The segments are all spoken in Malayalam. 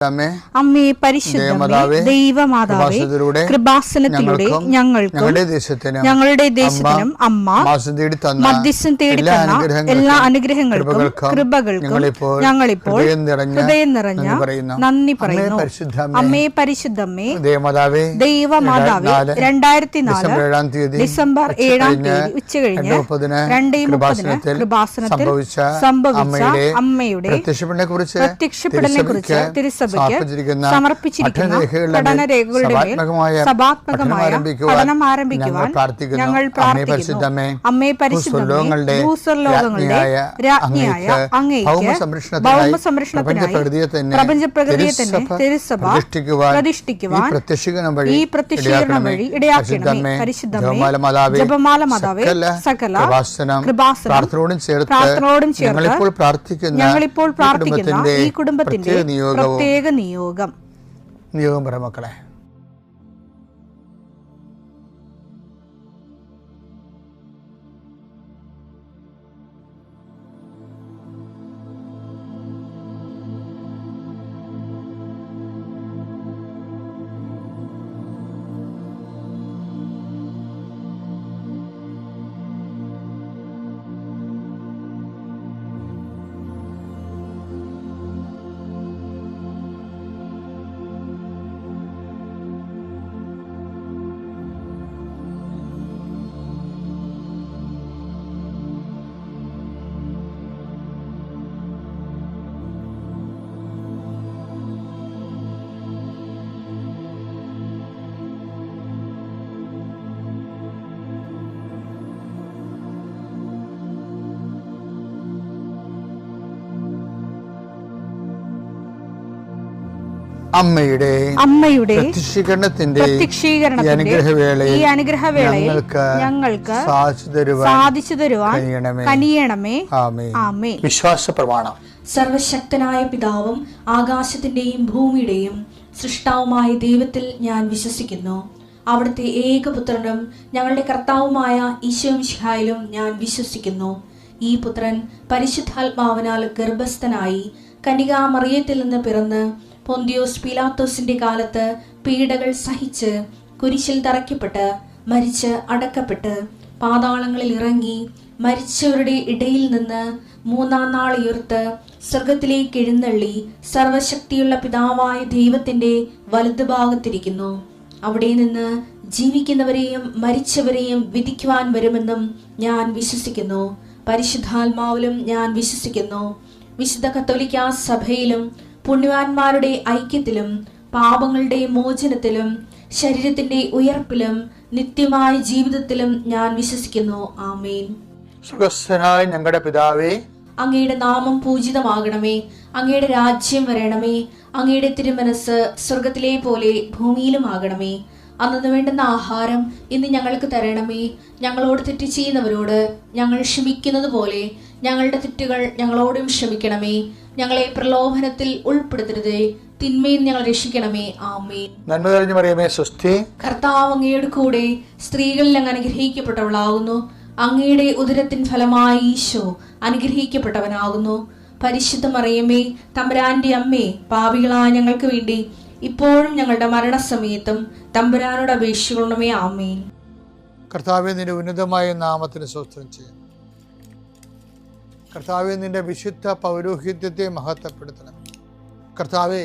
അമ്മേ പരിശുദ്ധമേ, ദൈവമാതാവേ, കൃപാസനത്തിലൂടെ ഞങ്ങൾക്കും ഞങ്ങളുടെ ദേശത്തിനും അമ്മ മധ്യസ്ഥം തേടി തന്ന എല്ലാ അനുഗ്രഹങ്ങൾക്കും കൃപകൾക്കും ഞങ്ങളിപ്പോൾ ഹൃദയം നിറഞ്ഞ നന്ദി പറയുന്നു. അമ്മേ പരിശുദ്ധമേ, ദൈവമാതാവേ, 2004 ഡിസംബർ 7 ഉച്ചകഴിഞ്ഞ് 2:30 കൃപാസനത്തിൽ സംഭവിച്ച അമ്മയുടെ പ്രത്യക്ഷപ്പെടലിനെ കുറിച്ച് തിരുസഭ സമർപ്പിച്ചിരിക്കുന്ന പഠനരേഖകളുടെ മേൽ സഭാത്മകമായ പഠനം ആരംഭിക്കുവാൻ ഞങ്ങൾ പ്രാർത്ഥിക്കുന്നു. അമ്മേ പരിശുദ്ധമേ, ഭൂസ്വർലോകങ്ങളുടെ രാജ്ഞിയായ അങ്ങേയ്ക്ക് ഭൗമസംരക്ഷണത്തിനായി പ്രപഞ്ചപ്രകൃതിയെ തന്നെ തിരുസഭ പ്രതിഷ്ഠിക്കുവാൻ ഈ പ്രത്യക്ഷീകരണം വഴി ഇടയാക്കണമേ. പരിശുദ്ധമേ, ജപമാല മാതാവേ, സകല കൃപാസനം പ്രാർത്ഥനയോടും ചേർത്ത് ഞങ്ങളിപ്പോൾ പ്രാർത്ഥിക്കുന്ന ഈ കുടുംബത്തിന്റെ പ്രത്യേക നിയോഗം പറ മക്കളെ. അമ്മയുടെ പ്രത്യക്ഷീകരണത്തിന്റെ ഈ അനുഗ്രഹവേളയിൽ ഞങ്ങൾക്ക് സാധിച്ചു തരുവാൻ കനിയണമേ. ആമേൻ. വിശ്വാസ പ്രമാണം. സർവശക്തനായ പിതാവും ആകാശത്തിന്റെയും ഭൂമിയുടെയും സൃഷ്ടാവുമായ ദൈവത്തിൽ ഞാൻ വിശ്വസിക്കുന്നു. അവിടുത്തെ ഏകപുത്രനും ഞങ്ങളുടെ കർത്താവുമായ ഈശോ മിശിഹായിലും ഞാൻ വിശ്വസിക്കുന്നു. ഈ പുത്രൻ പരിശുദ്ധാത്മാവിനാൽ ഗർഭസ്ഥനായി കന്യകാമറിയത്തിൽ നിന്ന് പിറന്ന് പൊന്തിയോസ് പീലാത്തോസിന്റെ കാലത്ത് പീഡകൾ സഹിച്ച് കുരിശിൽ തറയ്ക്കപ്പെട്ട് മരിച്ച് അടക്കപ്പെട്ട് പാതാളങ്ങളിൽ ഇറങ്ങി മരിച്ചവരുടെ ഇടയിൽ നിന്ന് 3-ാം നാൾ ഉയർത്ത് സ്വർഗത്തിലേക്ക് എഴുന്നള്ളി സർവശക്തിയുള്ള പിതാവായ ദൈവത്തിന്റെ വലതുഭാഗത്തിരിക്കുന്നു. അവിടെ നിന്ന് ജീവിക്കുന്നവരെയും മരിച്ചവരെയും വിധിക്കുവാൻ വരുമെന്നും ഞാൻ വിശ്വസിക്കുന്നു. പരിശുദ്ധാത്മാവിലും ഞാൻ വിശ്വസിക്കുന്നു. വിശുദ്ധ കത്തോലിക്കാ സഭയിലും പുണ്യവാന്മാരുടെ ഐക്യത്തിലും പാപങ്ങളുടെ മോചനത്തിലും ശരീരത്തിന്റെ ഉയർപ്പിലും നിത്യമായ ജീവിതത്തിലും ഞാൻ വിശ്വസിക്കുന്നു. ആമേൻ. സ്വർഗ്ഗസ്ഥനായ ഞങ്ങളുടെ പിതാവേ, അങ്ങയുടെ നാമം പൂജിതമാകണമേ. അങ്ങയുടെ രാജ്യം വരണമേ. അങ്ങയുടെ തിരുമനസ് സ്വർഗത്തിലെ പോലെ ഭൂമിയിലും ആകണമേ. അന്നു വേണ്ടുന്ന ആഹാരം ഇന്ന് ഞങ്ങൾക്ക് തരണമേ. ഞങ്ങളോട് തെറ്റ് ചെയ്യുന്നവരോട് ഞങ്ങൾ ക്ഷമിക്കുന്നത് പോലെ ഞങ്ങളുടെ തെറ്റുകൾ ഞങ്ങളോടും ക്ഷമിക്കണമേ. ഞങ്ങളെ പ്രലോഭനത്തിൽ ഉൾപ്പെടുത്തരുതേ, തിന്മയിൽ ഞങ്ങൾ രക്ഷിക്കണമേ. ആമേൻ. നന്മ നിറഞ്ഞ മറിയമേ, സ്വസ്തി. കർത്താവ് അങ്ങയുടെ കൂടെ സ്ത്രീകളിൽ അങ്ങ് അനുഗ്രഹിക്കപ്പെട്ടവളാകുന്നു. അങ്ങയുടെ ഉദരത്തിൻ ഫലമായി ഈശോ അനുഗ്രഹിക്കപ്പെട്ടവനാകുന്നു. പരിശുദ്ധ മറിയമേ, തമ്പുരാന്റെ അമ്മേ, പാപികളായ ഞങ്ങൾക്ക് വേണ്ടി ഇപ്പോഴും ഞങ്ങളുടെ മരണസമയത്തും തമ്പുരാനോട് അപേക്ഷിക്കണമേ. ആമേൻ. കർത്താവേ, നിന്റെ ഉന്നതമായ നാമത്തിന് സ്തോത്രം ചെയ്യുന്നു. കർത്താവേ, നിന്റെ വിശുദ്ധ പൗരോഹിത്യത്തെ മഹത്വപ്പെടുത്തണം. കർത്താവേ,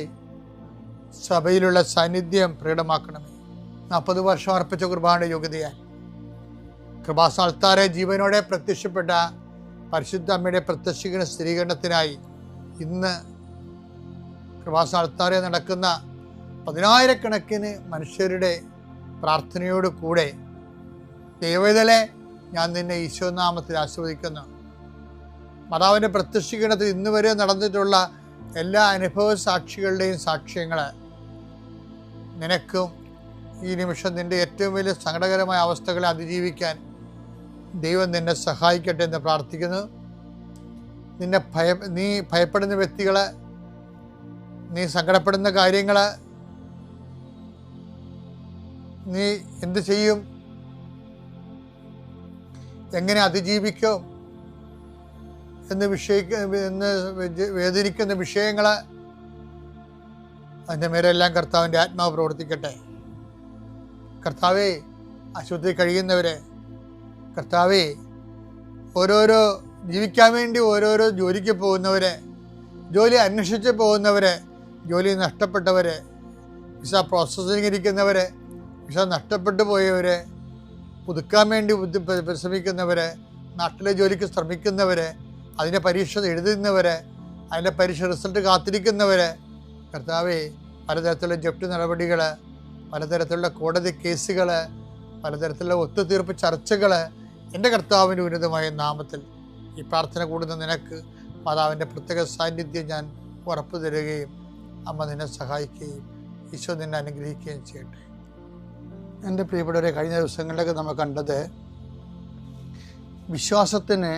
സഭയിലുള്ള സാന്നിധ്യം പ്രകടമാക്കണമേ. 40 വർഷം അർപ്പിച്ച കുർബാനയുടെ യോഗ്യതയായി കൃപാസ്ഥാനത്താരെ ജീവനോടെ പ്രത്യക്ഷപ്പെട്ട പരിശുദ്ധ അമ്മയുടെ പ്രത്യക്ഷീകരണ സ്ഥിരീകരണത്തിനായി ഇന്ന് കൃപാസ്ഥാനത്താരെ നടക്കുന്ന 10,000-കണക്കിന് മനുഷ്യരുടെ പ്രാർത്ഥനയോട് കൂടെ ദൈവവേദലെ ഞാൻ നിന്നെ ഈശോനാമത്തിൽ ആസ്വദിക്കുന്നു. മാതാവിൻ്റെ പ്രത്യക്ഷീകരണത്തിൽ ഇന്ന് വരെ നടന്നിട്ടുള്ള എല്ലാ അനുഭവ സാക്ഷികളുടെയും സാക്ഷ്യങ്ങൾ നിനക്കും ഈ നിമിഷം നിൻ്റെ ഏറ്റവും വലിയ സങ്കടകരമായ അവസ്ഥകളെ അതിജീവിക്കാൻ ദൈവം നിന്നെ സഹായിക്കട്ടെ എന്ന് പ്രാർത്ഥിക്കുന്നു. നീ ഭയപ്പെടുന്ന വ്യക്തികൾ, നീ സങ്കടപ്പെടുന്ന കാര്യങ്ങൾ, നീ എന്ത് ചെയ്യും, എങ്ങനെ അതിജീവിക്കും എന്ന് വേദനിക്കുന്ന വിഷയങ്ങൾ അതിൻ്റെ മേലെല്ലാം കർത്താവിൻ്റെ ആത്മാവ് പ്രവർത്തിക്കട്ടെ. കർത്താവേ, ആശുപത്രി കഴിയുന്നവരെ, കർത്താവേ, ഓരോരോ ജീവിക്കാൻ വേണ്ടി ഓരോരോ ജോലിക്ക് പോകുന്നവരെ, ജോലി അന്വേഷിച്ച് പോകുന്നവരെ, ജോലി നഷ്ടപ്പെട്ടവരെ, വിസ പ്രോസസ്സിംഗ് ഇരിക്കുന്നവരെ, വിസ നഷ്ടപ്പെട്ടു പോയവരെ, പുതുക്കാൻ വേണ്ടി പരിശ്രമിക്കുന്നവരെ, നാട്ടിലെ ജോലിക്ക് ശ്രമിക്കുന്നവരെ, അതിൻ്റെ പരീക്ഷ എഴുതുന്നവരെ, അതിൻ്റെ പരീക്ഷ റിസൾട്ട് കാത്തിരിക്കുന്നവരെ, കർത്താവേ, പലതരത്തിലുള്ള ജപ്തി നടപടികൾ, പലതരത്തിലുള്ള കോടതി കേസുകൾ, പലതരത്തിലുള്ള ഒത്തുതീർപ്പ് ചർച്ചകൾ, എൻ്റെ കർത്താവിൻ്റെ ഉന്നതമായ നാമത്തിൽ ഈ പ്രാർത്ഥന കൂടുന്ന നിനക്ക് മാതാവിൻ്റെ പ്രത്യേക സാന്നിധ്യം ഞാൻ ഉറപ്പു തരികയും അമ്മ നിന്നെ സഹായിക്കുകയും ഈശോ നിന്നെ അനുഗ്രഹിക്കുകയും ചെയ്യട്ടെ. എൻ്റെ പ്രിയപ്പെട്ടവരെ, കഴിഞ്ഞ ദിവസങ്ങളിലൊക്കെ നമ്മൾ കണ്ടത് വിശ്വാസത്തിന്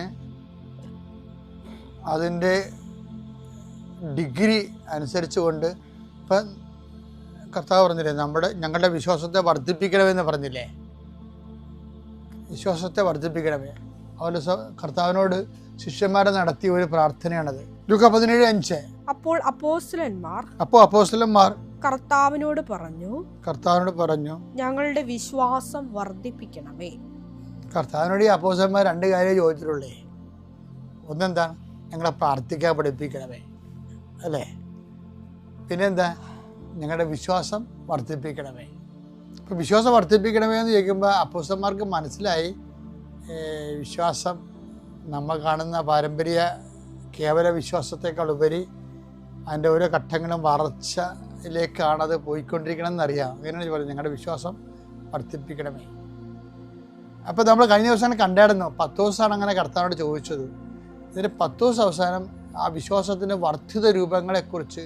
അതിൻ്റെ ഡിഗ്രി അനുസരിച്ചുകൊണ്ട് ഇപ്പം കർത്താവ് പറഞ്ഞില്ലേ, ഞങ്ങളുടെ വിശ്വാസത്തെ വർദ്ധിപ്പിക്കണമെന്ന് പറഞ്ഞില്ലേ, വിശ്വാസത്തെ വർദ്ധിപ്പിക്കണമേ. അതുപോലെ കർത്താവിനോട് ശിഷ്യന്മാരെ നടത്തിയ ഒരു പ്രാർത്ഥനയാണത്. ലൂക്കാ 17:5. അപ്പോൾ അപ്പോസ്തലന്മാർ കർത്താവിനോട് പറഞ്ഞു, ഞങ്ങളുടെ വിശ്വാസം വർദ്ധിപ്പിക്കണമേ. കർത്താവിനോട് ഈ അപ്പോസ്തലന്മാർ 2 കാര്യം ചോദിച്ചിട്ടുള്ളേ. ഒന്നെന്താണ്? ഞങ്ങളെ പ്രാർത്ഥിക്കാൻ പഠിപ്പിക്കണമേ, അല്ലേ? പിന്നെന്താ? ഞങ്ങളുടെ വിശ്വാസം വർദ്ധിപ്പിക്കണമേ. അപ്പോൾ വിശ്വാസം വർദ്ധിപ്പിക്കണമേ എന്ന് ചോദിക്കുമ്പോൾ അപ്പോസ്തലന്മാർക്ക് മനസ്സിലായി, വിശ്വാസം നമ്മൾ കാണുന്ന പാരമ്പര്യ കേവല വിശ്വാസത്തെക്കാൾ ഉപരി അതിൻ്റെ ഓരോ ഘട്ടങ്ങളും വളർച്ചയിലേക്കാണത് പോയിക്കൊണ്ടിരിക്കണം എന്നറിയാം. അങ്ങനെയാണ് പറയുന്നത്, ഞങ്ങളുടെ വിശ്വാസം വർദ്ധിപ്പിക്കണമേ. അപ്പോൾ നമ്മൾ കഴിഞ്ഞ ദിവസം കണ്ടായിരുന്നു, പത്തോസാണ് അങ്ങനെ കർത്താവിനോട് ചോദിച്ചത്. ഇതിന് പത്തോസ് അവസാനം ആ വിശ്വാസത്തിൻ്റെ വർദ്ധിത രൂപങ്ങളെക്കുറിച്ച്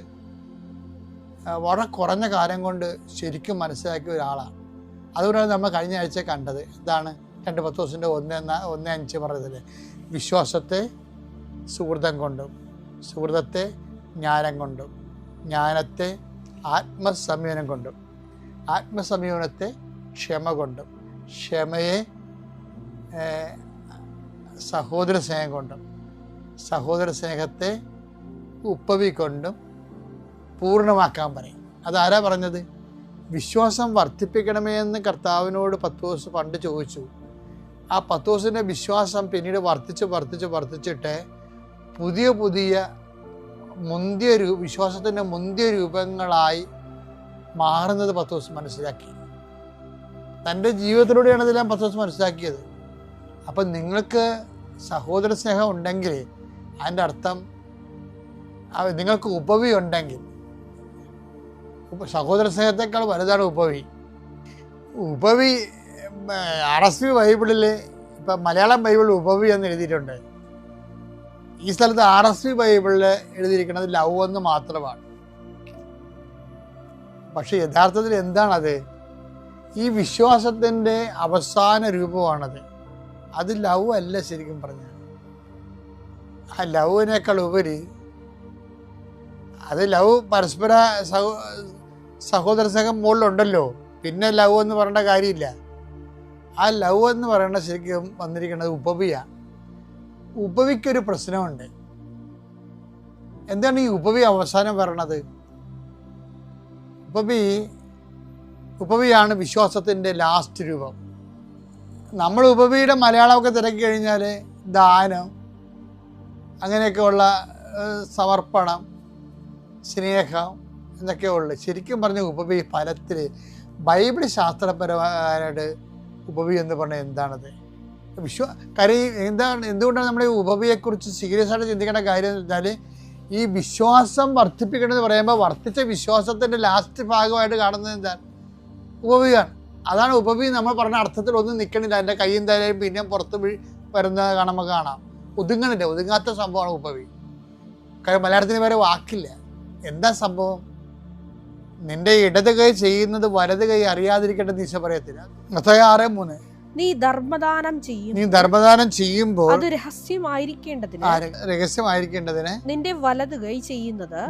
വളരെ കുറഞ്ഞ കാലം കൊണ്ട് ശരിക്കും മനസ്സിലാക്കിയ ഒരാളാണ്. അതുകൊണ്ടാണ് നമ്മൾ കഴിഞ്ഞ ആഴ്ച കണ്ടത്. എന്താണ് 2 പത്തോസിൻ്റെ 1:5 പറയുന്നത്? വിശ്വാസത്തെ സുഹൃതം കൊണ്ടും, സുഹൃതത്തെ ജ്ഞാനം കൊണ്ടും, ജ്ഞാനത്തെ ആത്മസംയമനം കൊണ്ടും, ആത്മസംയമനത്തെ ക്ഷമ കൊണ്ടും, ക്ഷമയെ സഹോദര സ്നേഹം കൊണ്ടും, സഹോദര സ്നേഹത്തെ ഉപവി കൊണ്ടും പൂർണ്ണമാക്കാൻ പറയും. അതാരാ പറഞ്ഞത്? വിശ്വാസം വർദ്ധിപ്പിക്കണമേ എന്ന് കർത്താവിനോട് പത്തോസ് പണ്ട് ചോദിച്ചു. ആ പത്തോസിൻ്റെ വിശ്വാസം പിന്നീട് വർദ്ധിച്ചിട്ട് പുതിയ വിശ്വാസത്തിൻ്റെ മുന്തിയ രൂപങ്ങളായി മാറുന്നത് പത്തോസ് മനസ്സിലാക്കി. തൻ്റെ ജീവിതത്തിലൂടെയാണ് ഇതെല്ലാം പത്തോസ് മനസ്സിലാക്കിയത്. അപ്പം നിങ്ങൾക്ക് സഹോദര സ്നേഹം ഉണ്ടെങ്കിൽ അതിൻ്റെ അർത്ഥം നിങ്ങൾക്ക് ഉപവി ഉണ്ടെങ്കിൽ, സഹോദര സ്നേഹത്തെക്കാൾ വലുതാണ് ഉപവി. RSV ബൈബിളിൽ ഇപ്പം മലയാളം ബൈബിളിൽ ഉപവി എന്ന് എഴുതിയിട്ടുണ്ട്. ഈ സ്ഥലത്ത് RSV ബൈബിളിൽ എഴുതിയിരിക്കുന്നത് ലവ് എന്ന് മാത്രമാണ്. പക്ഷെ യഥാർത്ഥത്തിൽ എന്താണത്? ഈ വിശ്വാസത്തിൻ്റെ അവസാന രൂപമാണത്. അത് ലവ് അല്ല ശരിക്കും പറഞ്ഞാൽ. ആ ലവിനേക്കാൾ ഉപരി അത് ലവ് പരസ്പര സഹോദര സ്നേഹം മുകളിലുണ്ടല്ലോ, പിന്നെ ലവ് എന്ന് പറയേണ്ട കാര്യമില്ല. ആ ലവ് എന്ന് പറയേണ്ട ശരിക്കും വന്നിരിക്കുന്നത് ഉപവിയാണ്. ഉപവിക്കൊരു പ്രശ്നമുണ്ട്. എന്താണ് ഈ ഉപവി അവസാനം പറയണത്? ഉപവിയാണ് വിശ്വാസത്തിൻ്റെ ലാസ്റ്റ് രൂപം. നമ്മൾ ഉപവിയുടെ മലയാളമൊക്കെ തിരക്കി കഴിഞ്ഞാൽ ദാനം, അങ്ങനെയൊക്കെയുള്ള സമർപ്പണം, സ്നേഹം എന്നൊക്കെ ഉള്ളു. ശരിക്കും പറഞ്ഞ ഉപവി ഫലത്തിൽ ബൈബിൾ ശാസ്ത്രപരമായിട്ട് ഉപവി എന്ന് പറഞ്ഞാൽ എന്താണത്? എന്തുകൊണ്ടാണ് നമ്മൾ ഈ ഉപവിയെക്കുറിച്ച് സീരിയസ് ആയിട്ട് ചിന്തിക്കേണ്ട കാര്യം എന്ന് വെച്ചാൽ, ഈ വിശ്വാസം വർദ്ധിപ്പിക്കണമെന്ന് പറയുമ്പോൾ വർദ്ധിച്ച വിശ്വാസത്തിൻ്റെ ലാസ്റ്റ് ഭാഗമായിട്ട് കാണുന്നത് എന്താണ്? ഉപവിയാണ്. അതാണ് ഉപവി. നമ്മൾ പറഞ്ഞ അർത്ഥത്തിൽ ഒന്നും നിൽക്കണില്ല. എൻ്റെ കയ്യും തലയും പിന്നെയും പുറത്ത് വരുന്നത് നമുക്ക് കാണാം. ഒതുങ്ങണില്ല, ഒതുങ്ങാത്ത സംഭവമാണ് ഉപവി. മലയാളത്തിന് വേറെ വാക്കില്ല. എന്താ സംഭവം? നിന്റെ ഇടത് കൈ ചെയ്യുന്നത് വലത് കൈ അറിയാതിരിക്കട്ടെ ഈശോ പറയത്തില്ല. മത്തായി 6:3. നീ ധർമ്മദാനം ചെയ്യുമ്പോൾ അത് രഹസ്യമായിരിക്കേണ്ടതിന് നിന്റെ വലത് കൈ ചെയ്യുന്നത്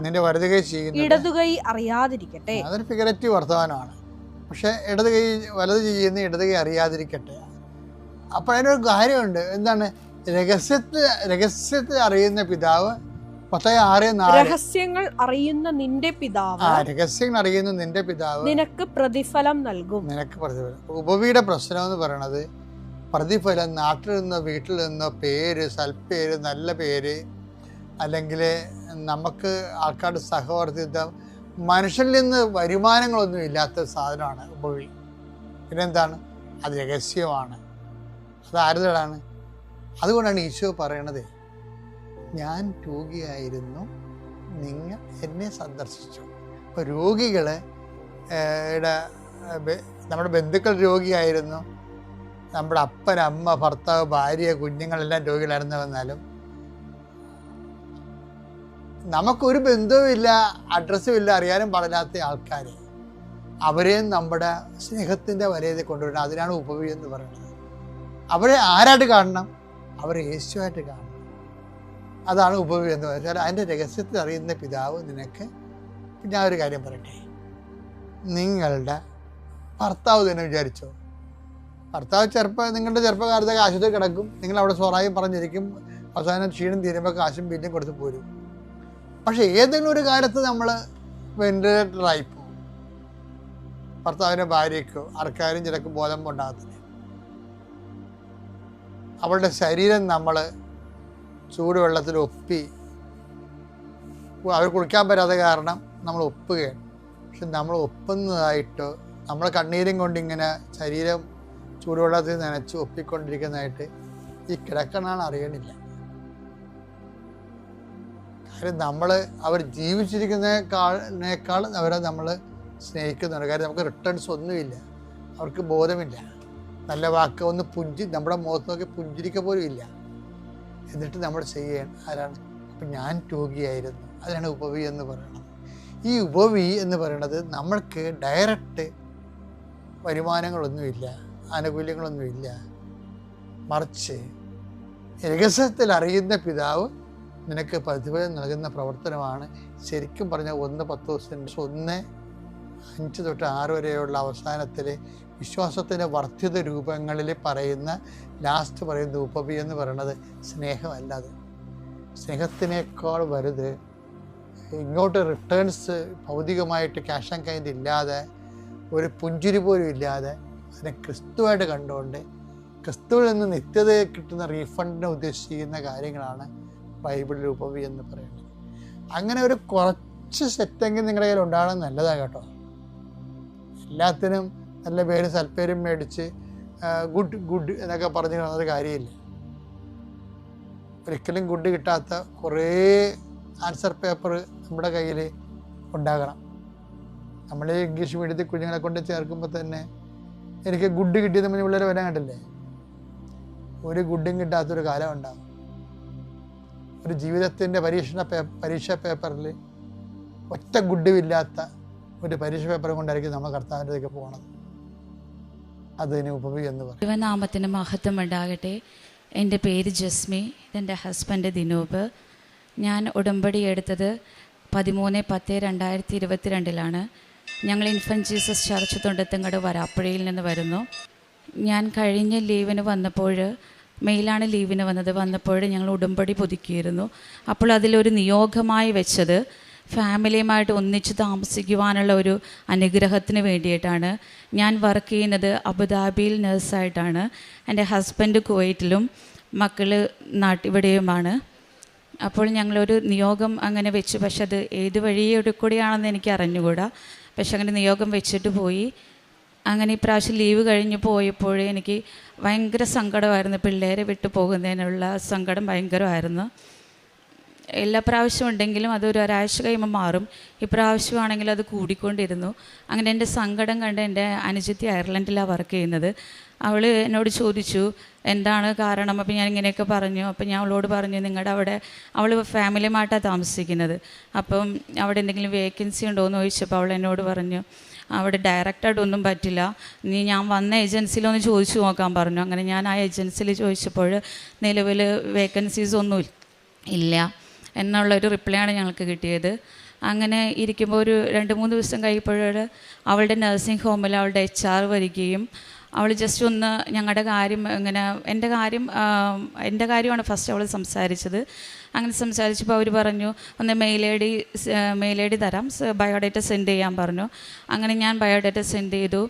ഇടതു കൈ അറിയാതിരിക്കട്ടെ. അതൊരു ഫിഗറേറ്റീവ് വർത്തമാനമാണ്. പക്ഷെ വലത് ചെയ്യുന്ന ഇടത് കൈ അറിയാതിരിക്കട്ടെ. അപ്പോൾ അതിനൊരു കാര്യമുണ്ട്. എന്താണ്? രഹസ്യത്തിൽ അറിയുന്ന പിതാവ് Mathayo 6:4. രഹസ്യങ്ങൾ അറിയുന്ന നിന്റെ പിതാവ് രഹസ്യങ്ങൾ അറിയുന്ന നിന്റെ പിതാവ് നിനക്ക് പ്രതിഫലം നൽകും. നിനക്ക് പ്രതിഫലം. ഉപവിയുടെ പ്രശ്നം എന്ന് പറയുന്നത് പ്രതിഫലം നാട്ടിൽ നിന്നോ വീട്ടിൽ നിന്നോ പേര്, സൽപ്പേര്, നല്ല പേര്, അല്ലെങ്കിൽ നമുക്ക് ആൾക്കാരുടെ സഹവർത്തിത്വം, മനുഷ്യനിൽ നിന്ന് വരുമാനങ്ങളൊന്നും ഇല്ലാത്ത സാധനമാണ് ഉപവി. പിന്നെന്താണ്? അത് രഹസ്യമാണ്. അത് ആരുടെയാണ്? അതുകൊണ്ടാണ് ഈശോ പറയണത്, ഞാൻ രോഗിയായിരുന്നു, നിങ്ങൾ എന്നെ സന്ദർശിച്ചു. അപ്പോൾ രോഗികളെ നമ്മുടെ ബന്ധുക്കൾ രോഗിയായിരുന്നു, നമ്മുടെ അപ്പൻ, അമ്മ, ഭർത്താവ്, ഭാര്യ, കുഞ്ഞുങ്ങളെല്ലാം രോഗികളായിരുന്നു. വന്നാലും നമുക്കൊരു ബന്ധവുമില്ല, അഡ്രസ്സും ഇല്ല, അറിയാനും പാടില്ലാത്ത ആൾക്കാർ, അവരെയും നമ്മുടെ സ്നേഹത്തിൻ്റെ വലയത്തിൽ കൊണ്ടുവരണം. അതിനാണ് ഉപവി എന്ന് പറയുന്നത്. അവരെ ആരായിട്ട് കാണണം? അവരെ യേശുവായിട്ട് കാണണം. അതാണ് ഉപവി എന്ന് പറഞ്ഞാൽ അതിൻ്റെ രഹസ്യത്തിൽ അറിയുന്ന പിതാവ് നിനക്ക്. ഞാൻ ഒരു കാര്യം പറയട്ടെ, നിങ്ങളുടെ ഭർത്താവ് തന്നെ വിചാരിച്ചോ, ഭർത്താവ് നിങ്ങളുടെ ചെറുപ്പകാലത്തൊക്കെ ആശുപത്രി കിടക്കും, നിങ്ങളവിടെ സ്വറായും പറഞ്ഞിരിക്കും, അവസാനം ക്ഷീണം തീരുമ്പോൾ കാശും ബില്ലും കൊടുത്ത് പോരും. പക്ഷെ ഏതെങ്കിലും ഒരു കാലത്ത് നമ്മൾ വെന്റിലേറ്ററായി പോകും. ഭർത്താവിൻ്റെ ഭാര്യയ്ക്കോ ആർക്കാരും ചിലക്ക് ബോധം ഉണ്ടാകത്തില്ല. അവളുടെ ശരീരം നമ്മൾ ചൂടുവെള്ളത്തിൽ ഒപ്പി, അവർ കുളിക്കാൻ പറ്റാത്ത കാരണം നമ്മൾ ഒപ്പുകയാണ്. പക്ഷെ നമ്മൾ ഒപ്പുന്നതായിട്ടോ നമ്മൾ കണ്ണീരും കൊണ്ടിങ്ങനെ ശരീരം ചൂടുവെള്ളത്തിൽ നനച്ച് ഒപ്പിക്കൊണ്ടിരിക്കുന്നതായിട്ട് ഈ കിടക്കണാൾ അറിയണില്ല. കാര്യം അവർ ജീവിച്ചിരിക്കുന്നതിനേക്കാൾ അവരെ നമ്മൾ സ്നേഹിക്കുന്നുണ്ട്. കാര്യം നമുക്ക് റിട്ടേൺസ് ഒന്നുമില്ല, അവർക്ക് ബോധമില്ല, നല്ല വാക്ക് ഒന്ന് നമ്മുടെ മുഖത്ത് നോക്കി പുഞ്ചിരിക്ക പോലും ഇല്ല. എന്നിട്ട് നമ്മൾ ചെയ്യണം ആരാണ്? അപ്പം ഞാൻ രോഗിയായിരുന്നു. അതിനാണ് ഉപവി എന്ന് പറയുന്നത്. ഈ ഉപവി എന്ന് പറയുന്നത് നമ്മൾക്ക് ഡയറക്റ്റ് വരുമാനങ്ങളൊന്നുമില്ല, ആനുകൂല്യങ്ങളൊന്നുമില്ല, മറിച്ച് രഹസ്യത്തിൽ അറിയുന്ന പിതാവ് നിനക്ക് പ്രതിഫലം നൽകുന്ന പ്രവർത്തനമാണ്. ശരിക്കും പറഞ്ഞാൽ 1:10-1:5-6 വരെയുള്ള അവസാനത്തിൽ വിശ്വാസത്തിൻ്റെ വർദ്ധിത രൂപങ്ങളിൽ പറയുന്ന ലാസ്റ്റ് പറയുന്ന ഉപവി എന്ന് പറയുന്നത് സ്നേഹമല്ലാതെ, സ്നേഹത്തിനേക്കാൾ വലുത് ഇങ്ങോട്ട് റിട്ടേൺസ് ഭൗതികമായിട്ട് ക്യാഷ് ആൻഡ് കൈൻഡ് ഇല്ലാതെ, ഒരു പുഞ്ചിരി പോലും ഇല്ലാതെ അതിനെ ക്രിസ്തുവായിട്ട് കണ്ടുകൊണ്ട് ക്രിസ്തുവിൽ നിന്ന് നിത്യതയെ കിട്ടുന്ന റീഫണ്ടിനെ ഉദ്ദേശിക്കുന്ന കാര്യങ്ങളാണ് ബൈബിളിൽ ഉപവി എന്ന് പറയുന്നത്. അങ്ങനെ ഒരു കുറച്ച് സെറ്റെങ്കിൽ നിങ്ങളുടെ കയ്യിൽ ഉണ്ടാകണം, നല്ലതാണ് കേട്ടോ. എല്ലാത്തിനും നല്ല പേരും സൽപ്പേരും മേടിച്ച് ഗുഡ് എന്നൊക്കെ പറഞ്ഞു ഒരു കാര്യമില്ല. ഒരിക്കലും ഗുഡ് കിട്ടാത്ത കുറേ ആൻസർ പേപ്പർ നമ്മുടെ കയ്യിൽ ഉണ്ടാകണം. നമ്മൾ ഇംഗ്ലീഷ് മീഡിയത്തിൽ കുഞ്ഞുങ്ങളെ കൊണ്ട് ചേർക്കുമ്പോൾ തന്നെ എനിക്ക് ഗുഡ് കിട്ടിയത് മുന്നേ പിള്ളേർ വരാൻ കണ്ടില്ലേ, ഒരു ഗുഡും കിട്ടാത്തൊരു കാലം ഉണ്ടാകും. ഒരു ജീവിതത്തിൻ്റെ പരീക്ഷാ പേപ്പറിൽ ഒറ്റ ഗുഡുമില്ലാത്ത ഒരു പരീക്ഷ പേപ്പർ കൊണ്ടായിരിക്കും നമ്മൾ കർത്താവിൻ്റെ അടുത്തേക്ക് പോകുന്നത്. അതിന് ഉപവി എന്ന് പറയും. ദൈവനാമത്തിന് മഹത്വം ഉണ്ടാകട്ടെ. എൻ്റെ പേര് ജസ്മി, ഇതെൻ്റെ ഹസ്ബൻഡ് ദിനൂപ്. ഞാൻ ഉടമ്പടി എടുത്തത് 13/10/2022 ഞങ്ങൾ ഇൻഫൻറ്റ് ജീസസ് ചർച്ച് തൊണ്ടത്തങ്ങട് വരാപ്പുഴയിൽ നിന്ന് വരുന്നു. ഞാൻ കഴിഞ്ഞ ലീവിന് വന്നപ്പോൾ, മെയിലാണ് ലീവിന് വന്നപ്പോൾ ഞങ്ങൾ ഉടമ്പടി പുതുക്കിയിരുന്നു. അപ്പോൾ അതിലൊരു നിയോഗമായി വെച്ചത് ഫാമിലിയുമായിട്ട് ഒന്നിച്ച് താമസിക്കുവാനുള്ള ഒരു അനുഗ്രഹത്തിന് വേണ്ടിയിട്ടാണ്. ഞാൻ വർക്ക് ചെയ്യുന്നത് അബുദാബിയിൽ നഴ്സായിട്ടാണ്. എൻ്റെ ഹസ്ബൻഡ് കുവൈറ്റിലും മക്കൾ ഇവിടെയുമാണ്. അപ്പോൾ ഞങ്ങളൊരു നിയോഗം അങ്ങനെ വെച്ചു. പക്ഷെ അത് ഏത് വഴിയോടെ കൂടിയാണെന്ന് എനിക്ക് അറിഞ്ഞുകൂടാ. പക്ഷെ അങ്ങനെ നിയോഗം വെച്ചിട്ട് പോയി. അങ്ങനെ ഇപ്രാവശ്യം ലീവ് കഴിഞ്ഞ് പോയപ്പോഴേ എനിക്ക് ഭയങ്കര സങ്കടമായിരുന്നു. പിള്ളേരെ വിട്ടു പോകുന്നതിനുള്ള സങ്കടം ഭയങ്കരമായിരുന്നു. എല്ലാ പ്രാവശ്യം ഉണ്ടെങ്കിലും അതൊരു ഒരാഴ്ച കഴിയുമ്പോൾ മാറും. ഇപ്രാവശ്യമാണെങ്കിൽ അത് കൂടിക്കൊണ്ടിരുന്നു. അങ്ങനെ എൻ്റെ സങ്കടം കണ്ട് എൻ്റെ അനുജത്തി അയർലൻഡിലാണ് വർക്ക് ചെയ്യുന്നത്. അവൾ എന്നോട് ചോദിച്ചു എന്താണ് കാരണം. അപ്പോൾ ഞാൻ ഇങ്ങനെയൊക്കെ പറഞ്ഞു. അപ്പോൾ ഞാൻ അവളോട് പറഞ്ഞു, നിങ്ങളുടെ അവിടെ, അവൾ ഫാമിലിയുമായിട്ടാണ് താമസിക്കുന്നത്, അപ്പം അവിടെ എന്തെങ്കിലും വേക്കൻസി ഉണ്ടോ എന്ന് ചോദിച്ചപ്പോൾ അവൾ എന്നോട് പറഞ്ഞു അവിടെ ഡയറക്റ്റായിട്ടൊന്നും പറ്റില്ല, ഞാൻ വന്ന ഏജൻസിയിലൊന്ന് ചോദിച്ചു നോക്കാൻ പറഞ്ഞു. അങ്ങനെ ഞാൻ ആ ഏജൻസിയിൽ ചോദിച്ചപ്പോൾ നിലവിൽ വേക്കൻസീസ് ഒന്നും ഇല്ല എന്നുള്ളൊരു റിപ്ലൈ ആണ് ഞങ്ങൾക്ക് കിട്ടിയത്. അങ്ങനെ ഇരിക്കുമ്പോൾ ഒരു 2-3 ദിവസം കഴിയുമ്പോൾ അവളുടെ നഴ്സിംഗ് ഹോമിൽ അവളുടെ HR വരികയും അവൾ ജസ്റ്റ് ഒന്ന് ഞങ്ങളുടെ കാര്യം ഇങ്ങനെ എൻ്റെ കാര്യമാണ് ഫസ്റ്റ് അവൾ സംസാരിച്ചത്. അങ്ങനെ സംസാരിച്ചപ്പോൾ അവർ പറഞ്ഞു ഒന്ന് മെയിൽ ഐ ഡി തരാം, ബയോഡേറ്റ സെൻഡ് ചെയ്യാൻ പറഞ്ഞു. അങ്ങനെ ഞാൻ ബയോഡേറ്റ സെൻഡ് ചെയ്തു.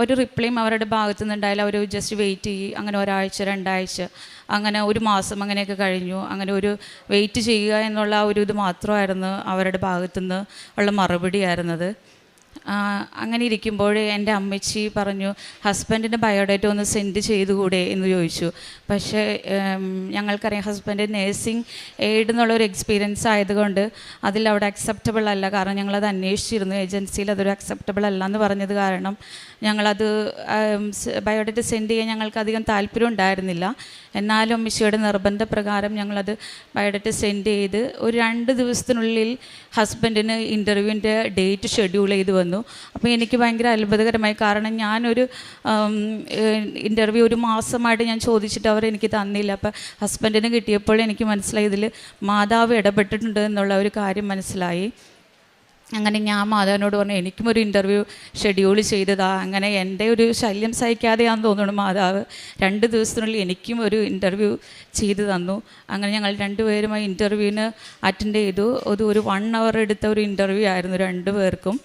ഒരു റിപ്ലൈയും അവരുടെ ഭാഗത്തു നിന്നുണ്ടായാലും അവർ ജസ്റ്റ് വെയിറ്റ് ചെയ്യും. അങ്ങനെ ഒരാഴ്ച 2 ആഴ്ച അങ്ങനെ 1 മാസം അങ്ങനെയൊക്കെ കഴിഞ്ഞു. അങ്ങനെ ഒരു വെയിറ്റ് ചെയ്യുക എന്നുള്ള ഒരു ഇത് മാത്രമായിരുന്നു അവരുടെ ഭാഗത്തുനിന്ന് ഉള്ള മറുപടി ആയിരുന്നത്. അങ്ങനെ ഇരിക്കുമ്പോൾ എൻ്റെ അമ്മച്ചി പറഞ്ഞു ഹസ്ബൻഡിൻ്റെ ബയോഡേറ്റ ഒന്ന് സെൻഡ് ചെയ്തുകൂടെ എന്ന് ചോദിച്ചു. പക്ഷേ ഞങ്ങൾക്കറിയാം ഹസ്ബൻഡ് നേഴ്സിംഗ് എയ്ഡ് എന്നുള്ളൊരു എക്സ്പീരിയൻസ് ആയതുകൊണ്ട് അതിലവിടെ അക്സെപ്റ്റബിൾ അല്ല. കാരണം ഞങ്ങളത് അന്വേഷിച്ചിരുന്നു, ഏജൻസിയിൽ അതൊരു അക്സെപ്റ്റബിൾ അല്ല എന്ന് പറഞ്ഞത് കാരണം ഞങ്ങളത് ബയോഡേറ്റ സെൻഡ് ചെയ്യാൻ ഞങ്ങൾക്കധികം താല്പര്യം ഉണ്ടായിരുന്നില്ല. എന്നാലും അമ്മച്ചിയുടെ നിർബന്ധപ്രകാരം ഞങ്ങളത് ബയോഡേറ്റ സെൻഡ് ചെയ്ത് ഒരു 2 ദിവസത്തിനുള്ളിൽ ഹസ്ബൻഡിന് ഇൻ്റർവ്യൂവിൻ്റെ ഡേറ്റ് ഷെഡ്യൂൾ ചെയ്ത് വന്നു. അപ്പോൾ എനിക്ക് ഭയങ്കര അത്ഭുതകരമായി. കാരണം ഞാനൊരു ഇൻ്റർവ്യൂ 1 മാസമായിട്ട് ഞാൻ ചോദിച്ചിട്ട് അവർ എനിക്ക് തന്നില്ല. അപ്പോൾ ഹസ്ബൻഡിന് കിട്ടിയപ്പോൾ എനിക്ക് മനസ്സിലായി ഇതിൽ മാതാവ് ഇടപെട്ടിട്ടുണ്ട് എന്നുള്ള ഒരു കാര്യം മനസ്സിലായി. അങ്ങനെ ഞാൻ മാതാവിനോട് പറഞ്ഞു എനിക്കും ഒരു ഇൻ്റർവ്യൂ ഷെഡ്യൂൾ ചെയ്തതാ. അങ്ങനെ എൻ്റെ ഒരു ശല്യം സഹിക്കാതെയാണെന്ന് തോന്നുന്നു മാതാവ് 2 ദിവസത്തിനുള്ളിൽ എനിക്കും ഒരു ഇൻ്റർവ്യൂ ചെയ്ത് തന്നു. അങ്ങനെ ഞങ്ങൾ 2 പേരും ആ ഇൻ്റർവ്യൂവിന് അറ്റൻഡ് ചെയ്തു. ഒരു 1 hour എടുത്ത ഒരു ഇൻ്റർവ്യൂ ആയിരുന്നു 2 പേർക്കും.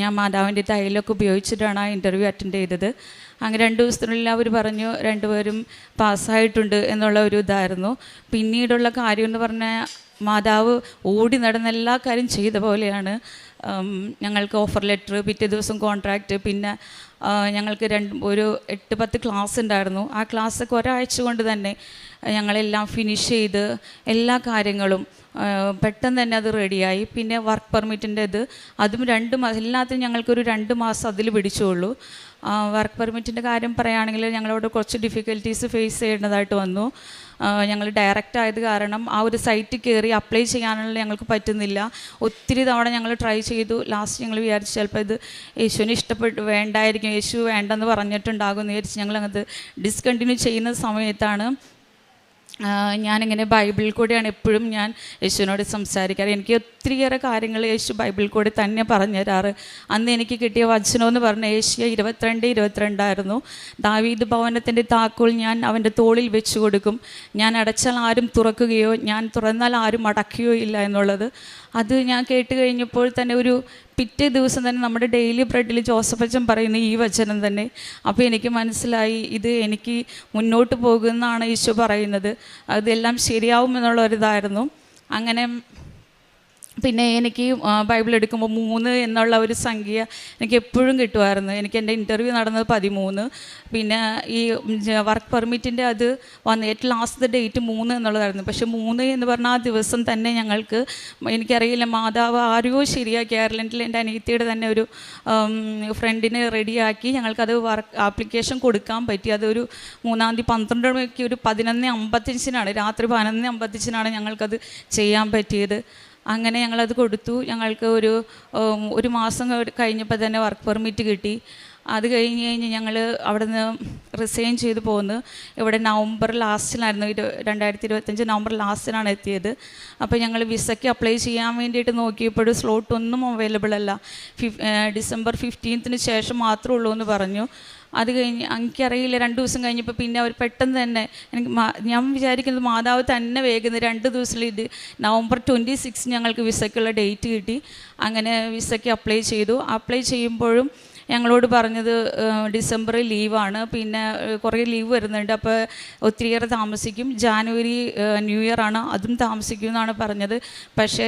ഞാൻ മാതാവിൻ്റെ തൈലൊക്കെ ഉപയോഗിച്ചിട്ടാണ് ആ ഇൻ്റർവ്യൂ അറ്റൻഡ് ചെയ്തത്. അങ്ങനെ 2 ദിവസത്തിനുള്ളിൽ അവർ പറഞ്ഞു 2 പേരും പാസ്സായിട്ടുണ്ട് എന്നുള്ള ഒരു ഇതായിരുന്നു. പിന്നീടുള്ള കാര്യം എന്ന് പറഞ്ഞാൽ മാതാവ് ഓടി നടന്ന എല്ലാ കാര്യം ചെയ്ത പോലെയാണ്. ഞങ്ങൾക്ക് ഓഫർ ലെറ്റർ, പിറ്റേ ദിവസം കോൺട്രാക്റ്റ്, പിന്നെ ഞങ്ങൾക്ക് ഒരു 8-10 ക്ലാസ് ഉണ്ടായിരുന്നു. ആ ക്ലാസ്സൊക്കെ ഒരാഴ്ച കൊണ്ട് തന്നെ ഞങ്ങളെല്ലാം ഫിനിഷ് ചെയ്ത് എല്ലാ കാര്യങ്ങളും പെട്ടെന്ന് തന്നെ അത് റെഡിയായി. പിന്നെ വർക്ക് പെർമിറ്റിൻ്റെ അതും 2 മാസം, എല്ലാത്തിനും ഞങ്ങൾക്കൊരു 2 മാസം അതിൽ പിടിച്ചുള്ളൂ. വർക്ക് പെർമിറ്റിൻ്റെ കാര്യം പറയുകയാണെങ്കിൽ ഞങ്ങളോട് കുറച്ച് ഡിഫിക്കൽട്ടീസ് ഫേസ് ചെയ്യേണ്ടതായിട്ട് വന്നു. ഞങ്ങൾ ഡയറക്റ്റ് ആയത് കാരണം ആ ഒരു സൈറ്റിൽ കയറി അപ്ലൈ ചെയ്യാനുള്ള ഞങ്ങൾക്ക് പറ്റുന്നില്ല. ഒത്തിരി തവണ ഞങ്ങൾ ട്രൈ ചെയ്തു. ലാസ്റ്റ് ഞങ്ങൾ വിചാരിച്ചു ചിലപ്പോൾ ഇത് യേശുവിന് വേണ്ടായിരിക്കും, യേശു വേണ്ടെന്ന് പറഞ്ഞിട്ടുണ്ടാകും എന്ന് വിചാരിച്ച് ഞങ്ങളങ്ങത് ഡിസ്കണ്ടിന്യൂ ചെയ്യുന്ന സമയത്താണ് ഞാനിങ്ങനെ ബൈബിളിൽ കൂടെയാണ് എപ്പോഴും ഞാൻ യേശുവിനോട് സംസാരിക്കാറ്. എനിക്ക് ഒത്തിരിയേറെ കാര്യങ്ങൾ യേശു ബൈബിളിൽ കൂടെ തന്നെ പറഞ്ഞു തരാറ്. അന്ന് എനിക്ക് കിട്ടിയ വചനമെന്ന് പറഞ്ഞാൽ ഏഷ്യ 22:22 ആയിരുന്നു. ദാവീദ് ഭവനത്തിൻ്റെ താക്കോൽ ഞാൻ അവൻ്റെ തോളിൽ വെച്ച് കൊടുക്കും, ഞാൻ അടച്ചാൽ ആരും തുറക്കുകയോ ഞാൻ തുറന്നാൽ ആരും അടയ്ക്കുകയോ ഇല്ല എന്നുള്ളത്. അത് ഞാൻ കേട്ട് കഴിഞ്ഞപ്പോൾ തന്നെ ഒരു പിറ്റേ ദിവസം തന്നെ നമ്മുടെ ഡെയിലി ബ്രെഡിൽ ജോസഫ് അച്ഛൻ പറയുന്ന ഈ വചനം തന്നെ. അപ്പോൾ എനിക്ക് മനസ്സിലായി ഇത് എനിക്ക് മുന്നോട്ട് പോകുമെന്നാണ് ഈശോ പറയുന്നത്, അതെല്ലാം ശരിയാവുമെന്നുള്ളൊരിതായിരുന്നു. അങ്ങനെ പിന്നെ എനിക്ക് ബൈബിൾ എടുക്കുമ്പോൾ 3 എന്നുള്ള ഒരു സംഖ്യ എനിക്ക് എപ്പോഴും കിട്ടുമായിരുന്നു. എനിക്ക് എൻ്റെ ഇൻ്റർവ്യൂ നടന്നത് 13. പിന്നെ ഈ വർക്ക് പെർമിറ്റിൻ്റെ അത് വന്ന് ഏറ്റവും ലാസ്റ്റ് ഡേറ്റ് 3 എന്നുള്ളതായിരുന്നു. പക്ഷേ 3 എന്ന് പറഞ്ഞാൽ ആ ദിവസം തന്നെ ഞങ്ങൾക്ക്, എനിക്കറിയില്ല, മാതാവ് ആരെയോ ശരിയാക്കി അയർലൻഡിൽ എൻ്റെ അനിയത്തിയുടെ തന്നെ ഒരു ഫ്രണ്ടിനെ റെഡിയാക്കി ഞങ്ങൾക്കത് വർക്ക് ആപ്ലിക്കേഷൻ കൊടുക്കാൻ പറ്റി. അതൊരു 3-ാം തീയതി 12 മണിക്ക് ഒരു 11:55 രാത്രി 11:55 ഞങ്ങൾക്കത് ചെയ്യാൻ പറ്റിയത്. അങ്ങനെ ഞങ്ങളത് കൊടുത്തു. ഞങ്ങൾക്ക് ഒരു മാസം കഴിഞ്ഞപ്പോൾ തന്നെ വർക്ക് പെർമിറ്റ് കിട്ടി. അത് കഴിഞ്ഞ് ഞങ്ങൾ അവിടെ നിന്ന് റിസൈൻ ചെയ്ത് പോന്നു. ഇവിടെ നവംബർ ലാസ്റ്റിലായിരുന്നു, 2025 നവംബർ ലാസ്റ്റിലാണ് എത്തിയത്. അപ്പോൾ ഞങ്ങൾ വിസയ്ക്ക് അപ്ലൈ ചെയ്യാൻ വേണ്ടിയിട്ട് നോക്കിയപ്പോൾ സ്ലോട്ടൊന്നും അവൈലബിൾ അല്ല, ഡിസംബർ 15 ശേഷം മാത്രമേ ഉള്ളൂ എന്ന് പറഞ്ഞു. അത് കഴിഞ്ഞ് എനിക്കറിയില്ല, 2 ദിവസം കഴിഞ്ഞപ്പോൾ പിന്നെ അവർ പെട്ടെന്ന് തന്നെ ഞാൻ വിചാരിക്കുന്നത് മാതാവ് തന്നെ വേഗം 2 ദിവസത്തിൽ ഇത് നവംബർ 26 ഞങ്ങൾക്ക് വിസയ്ക്കുള്ള ഡേറ്റ് കിട്ടി. അങ്ങനെ വിസയ്ക്ക് അപ്ലൈ ചെയ്തു. അപ്ലൈ ചെയ്യുമ്പോഴും ഞങ്ങളോട് പറഞ്ഞത് ഡിസംബറിൽ ലീവാണ്, പിന്നെ കുറേ ലീവ് വരുന്നുണ്ട്, അപ്പോൾ ഒത്തിരിയേറെ താമസിക്കും, ജാനുവരി ന്യൂ ഇയർ ആണ്, അതും താമസിക്കും എന്നാണ് പറഞ്ഞത്. പക്ഷേ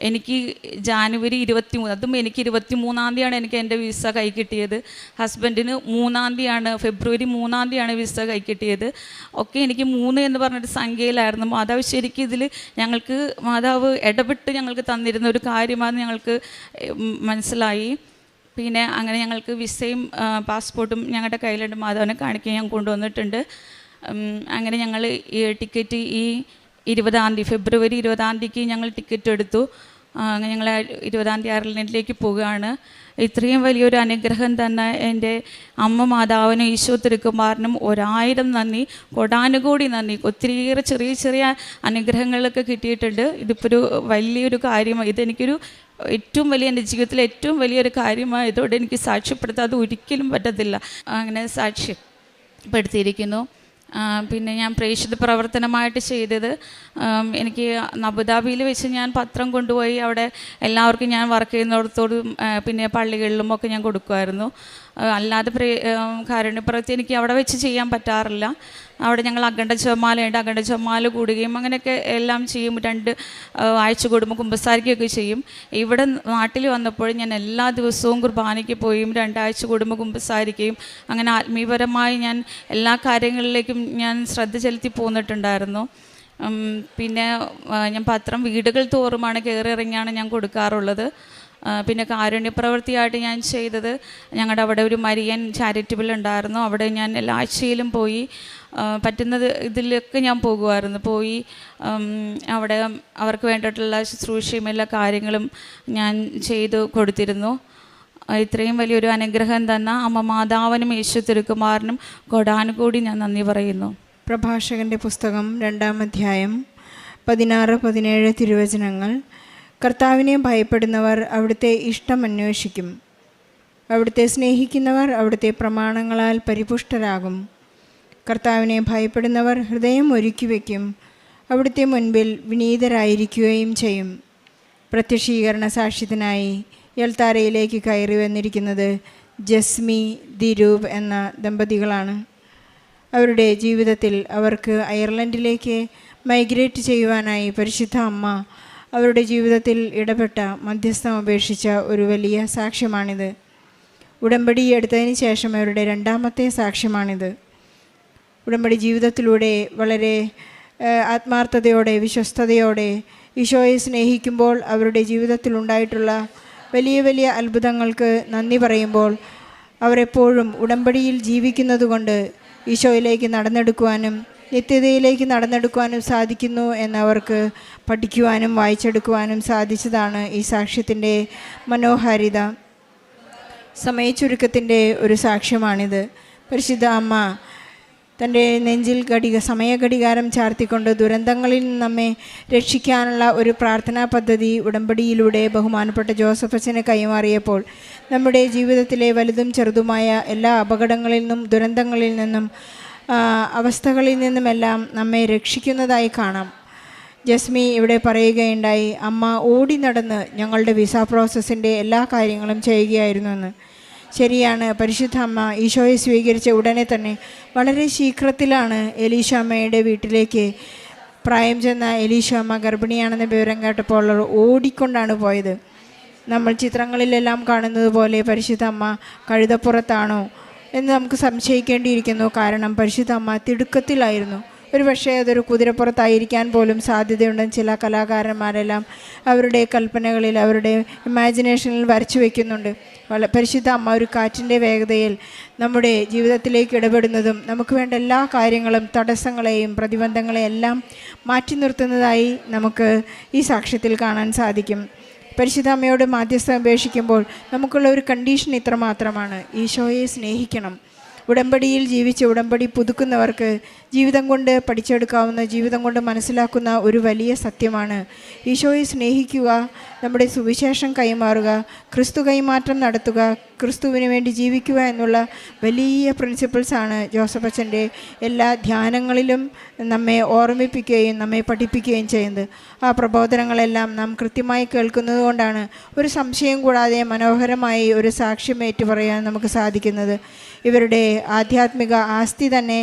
എനിക്ക് ജാനുവരി 23, അതും എനിക്ക് 23-ാം തീയതിയാണ് എനിക്ക് എൻ്റെ വിസ കൈ കിട്ടിയത്. ഹസ്ബൻഡിന് 3-ാം തീയതിയാണ്, ഫെബ്രുവരി 3-ാം തീയതിയാണ് വിസ കൈ കിട്ടിയത്. ഒക്കെ എനിക്ക് 3 എന്ന് പറഞ്ഞൊരു സംഖ്യയിലായിരുന്നു. മാതാവ് ശരിക്കും ഇതിൽ ഞങ്ങൾക്ക് മാതാവ് ഇടപെട്ട് ഞങ്ങൾക്ക് തന്നിരുന്ന ഒരു കാര്യമാണെന്ന് ഞങ്ങൾക്ക് മനസ്സിലായി. പിന്നെ അങ്ങനെ ഞങ്ങൾക്ക് വിസയും പാസ്പോർട്ടും ഞങ്ങളുടെ കയ്യിലുണ്ട്, മാധവനെ കാണിക്കാൻ ഞാൻ കൊണ്ടുവന്നിട്ടുണ്ട്. അങ്ങനെ ഞങ്ങൾ ഈ ടിക്കറ്റ് ഈ 20-ാം തീയതി, ഫെബ്രുവരി 20-ാം തീയതിക്ക് ഞങ്ങൾ ടിക്കറ്റ് എടുത്തു. ഞങ്ങൾ 20-ാം തീയതി അയർലൻഡിലേക്ക് പോവുകയാണ്. ഇത്രയും വലിയൊരു അനുഗ്രഹം തന്നെ എൻ്റെ അമ്മ മാതാവിനും ഈശോ തിരുക്കുമാരനും 1000 നന്ദി, കൊടാനുകൂടി നന്ദി. ഒത്തിരിയേറെ ചെറിയ ചെറിയ അനുഗ്രഹങ്ങളൊക്കെ കിട്ടിയിട്ടുണ്ട്. ഇതിപ്പോൾ ഒരു വലിയൊരു കാര്യമാണ്. ഇതെനിക്കൊരു ഏറ്റവും വലിയ, എൻ്റെ ജീവിതത്തിലെ ഏറ്റവും വലിയൊരു കാര്യമായതോടെ എനിക്ക് സാക്ഷ്യപ്പെടുത്താതെ ഒരിക്കലും പറ്റത്തില്ല. അങ്ങനെ സാക്ഷ്യപ്പെടുത്തിയിരിക്കുന്നു. പിന്നെ ഞാൻ പ്രേക്ഷിത പ്രവർത്തനമായിട്ട് ചെയ്തത്, എനിക്ക് അബുദാബിയിൽ വെച്ച് ഞാൻ പത്രം കൊണ്ടുപോയി അവിടെ എല്ലാവർക്കും ഞാൻ വർക്ക് ചെയ്യുന്നിടത്തോടും പിന്നെ പള്ളികളിലും ഒക്കെ ഞാൻ കൊടുക്കുമായിരുന്നു. അല്ലാതെ കാരുണ്യപ്രവൃത്തി എനിക്ക് അവിടെ വെച്ച് ചെയ്യാൻ പറ്റാറില്ല. അവിടെ ഞങ്ങൾ അഖണ്ഡ ജപമാലയുണ്ട്, അഖണ്ഡ ജപമാല കൂടുകയും അങ്ങനെയൊക്കെ എല്ലാം ചെയ്യും. 2 ആഴ്ച കൂടുമ്പോൾ കുമ്പസാരിക്കുകയൊക്കെ ചെയ്യും. ഇവിടെ നാട്ടിൽ വന്നപ്പോൾ ഞാൻ എല്ലാ ദിവസവും കുർബാനയ്ക്ക് പോയും 2 ആഴ്ച കൂടുമ്പോൾ കുമ്പസാരിക്കുകയും അങ്ങനെ ആത്മീയപരമായി ഞാൻ എല്ലാ കാര്യങ്ങളിലേക്കും ഞാൻ ശ്രദ്ധ ചെലുത്തി പോന്നിട്ടുണ്ടായിരുന്നു. പിന്നെ ഞാൻ പത്രം വീടുകൾ തോറുമാണ് കയറി ഇറങ്ങിയാണ് ഞാൻ കൊടുക്കാറുള്ളത്. പിന്നെ കാരുണ്യപ്രവൃത്തിയായിട്ട് ഞാൻ ചെയ്തത്, ഞങ്ങളുടെ അവിടെ ഒരു മരിയൻ ചാരിറ്റബിൾ ഉണ്ടായിരുന്നു. അവിടെ ഞാൻ എല്ലാ ആഴ്ചയിലും പോയി പറ്റുന്നത് ഇതിലൊക്കെ ഞാൻ പോകുമായിരുന്നു. പോയി അവിടെ അവർക്ക് വേണ്ടിയിട്ടുള്ള ശുശ്രൂഷയും എല്ലാ കാര്യങ്ങളും ഞാൻ ചെയ്തു കൊടുത്തിരുന്നു. ഇത്രയും വലിയൊരു അനുഗ്രഹം തന്ന അമ്മ മാതാവിനും യേശു തിരുക്കുമാരനും കൊടാനുകൂടി ഞാൻ നന്ദി പറയുന്നു. പ്രഭാഷകൻ്റെ പുസ്തകം 2-ാം അധ്യായം 16-17 തിരുവചനങ്ങൾ. കർത്താവിനെ ഭയപ്പെടുന്നവർ അവിടുത്തെ ഇഷ്ടം അന്വേഷിക്കും. അവിടുത്തെ സ്നേഹിക്കുന്നവർ അവിടുത്തെ പ്രമാണങ്ങളാൽ പരിപുഷ്ടരാകും. കർത്താവിനെ ഭയപ്പെടുന്നവർ ഹൃദയം ഒരുക്കി വയ്ക്കും. അവിടുത്തെ മുൻപിൽ വിനീതരായിരിക്കുകയും ചെയ്യും. പ്രത്യക്ഷീകരണ സാക്ഷ്യത്തിനായി യൽത്താരയിലേക്ക് കയറി വന്നിരിക്കുന്നത് ജസ്മി, ദിരൂപ് എന്ന ദമ്പതികളാണ്. അവരുടെ ജീവിതത്തിൽ അവർക്ക് അയർലൻഡിലേക്ക് മൈഗ്രേറ്റ് ചെയ്യുവാനായി പരിശുദ്ധ അമ്മ അവരുടെ ജീവിതത്തിൽ ഇടപെട്ട മധ്യസ്ഥം അപേക്ഷിച്ച ഒരു വലിയ സാക്ഷ്യമാണിത്. ഉടമ്പടി എടുത്തതിന് ശേഷം അവരുടെ 2ാമത്തെ സാക്ഷ്യമാണിത്. ഉടമ്പടി ജീവിതത്തിലൂടെ വളരെ ആത്മാർത്ഥതയോടെ, വിശ്വസ്തയോടെ ഈശോയെ സ്നേഹിക്കുമ്പോൾ അവരുടെ ജീവിതത്തിൽ ഉണ്ടായിട്ടുള്ള വലിയ വലിയ അത്ഭുതങ്ങൾക്ക് നന്ദി പറയുമ്പോൾ അവരെപ്പോഴും ഉടമ്പടിയിൽ ജീവിക്കുന്നതുകൊണ്ട് ഈശോയിലേക്ക് നടന്നെടുക്കുവാനും നിത്യതയിലേക്ക് നടന്നെടുക്കുവാനും സാധിക്കുന്നു എന്നവർക്ക് പഠിക്കുവാനും വായിച്ചെടുക്കുവാനും സാധിച്ചതാണ് ഈ സാക്ഷ്യത്തിൻ്റെ മനോഹാരിത. സമയച്ചുരുക്കത്തിൻ്റെ ഒരു സാക്ഷ്യമാണിത്. പരിശുദ്ധ അമ്മ തൻ്റെ നെഞ്ചിൽ സമയഘടികാരം ചാർത്തിക്കൊണ്ട് ദുരന്തങ്ങളിൽ നിന്ന് നമ്മെ രക്ഷിക്കാനുള്ള ഒരു പ്രാർത്ഥനാ പദ്ധതി ഉടമ്പടിയിലൂടെ ബഹുമാനപ്പെട്ട ജോസഫ് അച്ഛന് കൈമാറിയപ്പോൾ നമ്മുടെ ജീവിതത്തിലെ വലുതും ചെറുതുമായ എല്ലാ അപകടങ്ങളിൽ നിന്നും, ദുരന്തങ്ങളിൽ നിന്നും, അവസ്ഥകളിൽ നിന്നുമെല്ലാം നമ്മെ രക്ഷിക്കുന്നതായി കാണാം. ജസ്മി ഇവിടെ പറയുകയുണ്ടായി, അമ്മ ഓടി നടന്ന് ഞങ്ങളുടെ വിസ പ്രോസസ്സിൻ്റെ എല്ലാ കാര്യങ്ങളും ചെയ്യുകയായിരുന്നു എന്ന്. ശരിയാണ്. പരിശുദ്ധ അമ്മ ഈശോയെ സ്വീകരിച്ച ഉടനെ തന്നെ വളരെ ശീഘ്രത്തിലാണ് എലീശാമ്മയുടെ വീട്ടിലേക്ക് പ്രായം ചെന്ന എലീശാമ്മ ഗർഭിണിയാണെന്ന വിവരം കേട്ടപ്പോൾ ഓടിക്കൊണ്ടാണ് പോയത്. നമ്മൾ ചിത്രങ്ങളിലെല്ലാം കാണുന്നത് പോലെ പരിശുദ്ധ അമ്മ കഴുതപ്പുറത്താണോ എന്ന് നമുക്ക് സംശയിക്കേണ്ടിയിരിക്കുന്നു. കാരണം പരിശുദ്ധ അമ്മ തിടുക്കത്തിലായിരുന്നു. ഒരു പക്ഷേ അതൊരു കുതിരപ്പുറത്തായിരിക്കാൻ പോലും സാധ്യതയുണ്ടെന്ന് ചില കലാകാരന്മാരെല്ലാം അവരുടെ കൽപ്പനകളിൽ, അവരുടെ ഇമാജിനേഷനിൽ വരച്ചു വയ്ക്കുന്നുണ്ട്. പരിശുദ്ധ അമ്മ ഒരു കാറ്റിൻ്റെ വേഗതയിൽ നമ്മുടെ ജീവിതത്തിലേക്ക് ഇടപെടുന്നതും നമുക്ക് വേണ്ട എല്ലാ കാര്യങ്ങളും, തടസ്സങ്ങളെയും പ്രതിബന്ധങ്ങളെയും എല്ലാം മാറ്റി നിർത്തുന്നതായി നമുക്ക് ഈ സാക്ഷ്യത്തിൽ കാണാൻ സാധിക്കും. പരിശുദ്ധ അമ്മയോട് മാധ്യസ്ഥം അപേക്ഷിക്കുമ്പോൾ നമുക്കുള്ള ഒരു കണ്ടീഷൻ ഇത്ര മാത്രമാണ്: ഈശോയെ സ്നേഹിക്കണം. ഉടമ്പടിയിൽ ജീവിച്ച് ഉടമ്പടി പുതുക്കുന്നവർക്ക് ജീവിതം കൊണ്ട് പഠിച്ചെടുക്കാവുന്ന, ജീവിതം കൊണ്ട് മനസ്സിലാക്കുന്ന ഒരു വലിയ സത്യമാണ് ഈശോയെ സ്നേഹിക്കുക, നമ്മുടെ സുവിശേഷം കൈമാറുക, ക്രിസ്തു കൈമാറ്റം നടത്തുക, ക്രിസ്തുവിന് വേണ്ടി ജീവിക്കുക എന്നുള്ള വലിയ പ്രിൻസിപ്പിൾസാണ് ജോസഫ് അച്ഛൻ്റെ എല്ലാ ധ്യാനങ്ങളിലും നമ്മെ ഓർമ്മിപ്പിക്കുകയും നമ്മെ പഠിപ്പിക്കുകയും ചെയ്യുന്നത്. ആ പ്രബോധനങ്ങളെല്ലാം നാം കൃത്യമായി കേൾക്കുന്നത് കൊണ്ടാണ് ഒരു സംശയം കൂടാതെ മനോഹരമായി ഒരു സാക്ഷ്യം ഏറ്റുപറയാൻ നമുക്ക് സാധിക്കുന്നത്. ഇവരുടെ ആധ്യാത്മിക ആസ്തി തന്നെ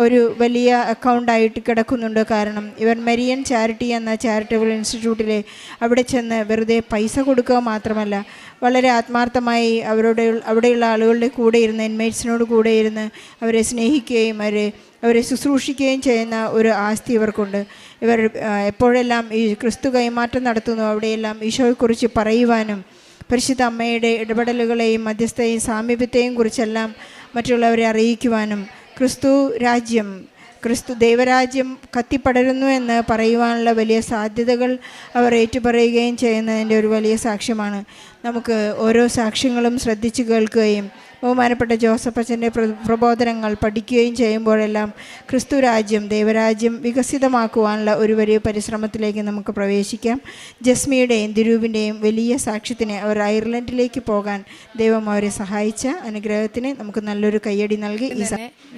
ഒരു വലിയ അക്കൗണ്ടായിട്ട് കിടക്കുന്നുണ്ട്. കാരണം ഇവർ മരിയൻ ചാരിറ്റി എന്ന ചാരിറ്റബിൾ ഇൻസ്റ്റിറ്റ്യൂട്ടിലെ അവിടെ ചെന്ന് വെറുതെ പൈസ കൊടുക്കുക മാത്രമല്ല, വളരെ ആത്മാർത്ഥമായി അവിടെയുള്ള ആളുകളുടെ കൂടെ ഇരുന്ന്, ഇൻമേറ്റ്സിനോട് കൂടെ ഇരുന്ന് അവരെ സ്നേഹിക്കുകയും അവരെ ശുശ്രൂഷിക്കുകയും ചെയ്യുന്ന ഒരു ആസ്തി ഇവർക്കുണ്ട്. ഇവർ എപ്പോഴെല്ലാം ഈ ക്രിസ്തു കൈമാറ്റം നടത്തുന്നു അവിടെയെല്ലാം ഈശോയെക്കുറിച്ച് പറയുവാനും പരിശുദ്ധ അമ്മയുടെ ഇടപെടലുകളെയും മധ്യസ്ഥയും സാമീപ്യത്തെയും കുറിച്ചെല്ലാം മറ്റുള്ളവരെ അറിയിക്കുവാനും ക്രിസ്തു രാജ്യം, ക്രിസ്തു ദൈവരാജ്യം കത്തിപ്പടരുന്നു എന്ന് പറയുവാനുള്ള വലിയ സാധ്യതകൾ അവർ ഏറ്റുപറയുകയും ചെയ്യുന്നതിൻ്റെ ഒരു വലിയ സാക്ഷ്യമാണ്. നമുക്ക് ഓരോ സാക്ഷ്യങ്ങളും ശ്രദ്ധിച്ചു കേൾക്കുകയും ബഹുമാനപ്പെട്ട ജോസഫ് അച്ഛൻ്റെ പ്രബോധനങ്ങൾ പഠിക്കുകയും ചെയ്യുമ്പോഴെല്ലാം ക്രിസ്തു രാജ്യം, ദൈവരാജ്യം വികസിതമാക്കുവാനുള്ള ഒരു വലിയ പരിശ്രമത്തിലേക്ക് നമുക്ക് പ്രവേശിക്കാം. ജസ്മിയുടെയും ദിരൂപിൻ്റെയും വലിയ സാക്ഷ്യത്തിന് അവർ അയർലൻഡിലേക്ക് പോകാൻ ദൈവം അവരെ സഹായിച്ച അനുഗ്രഹത്തിന് നമുക്ക് നല്ലൊരു കയ്യടി നൽകി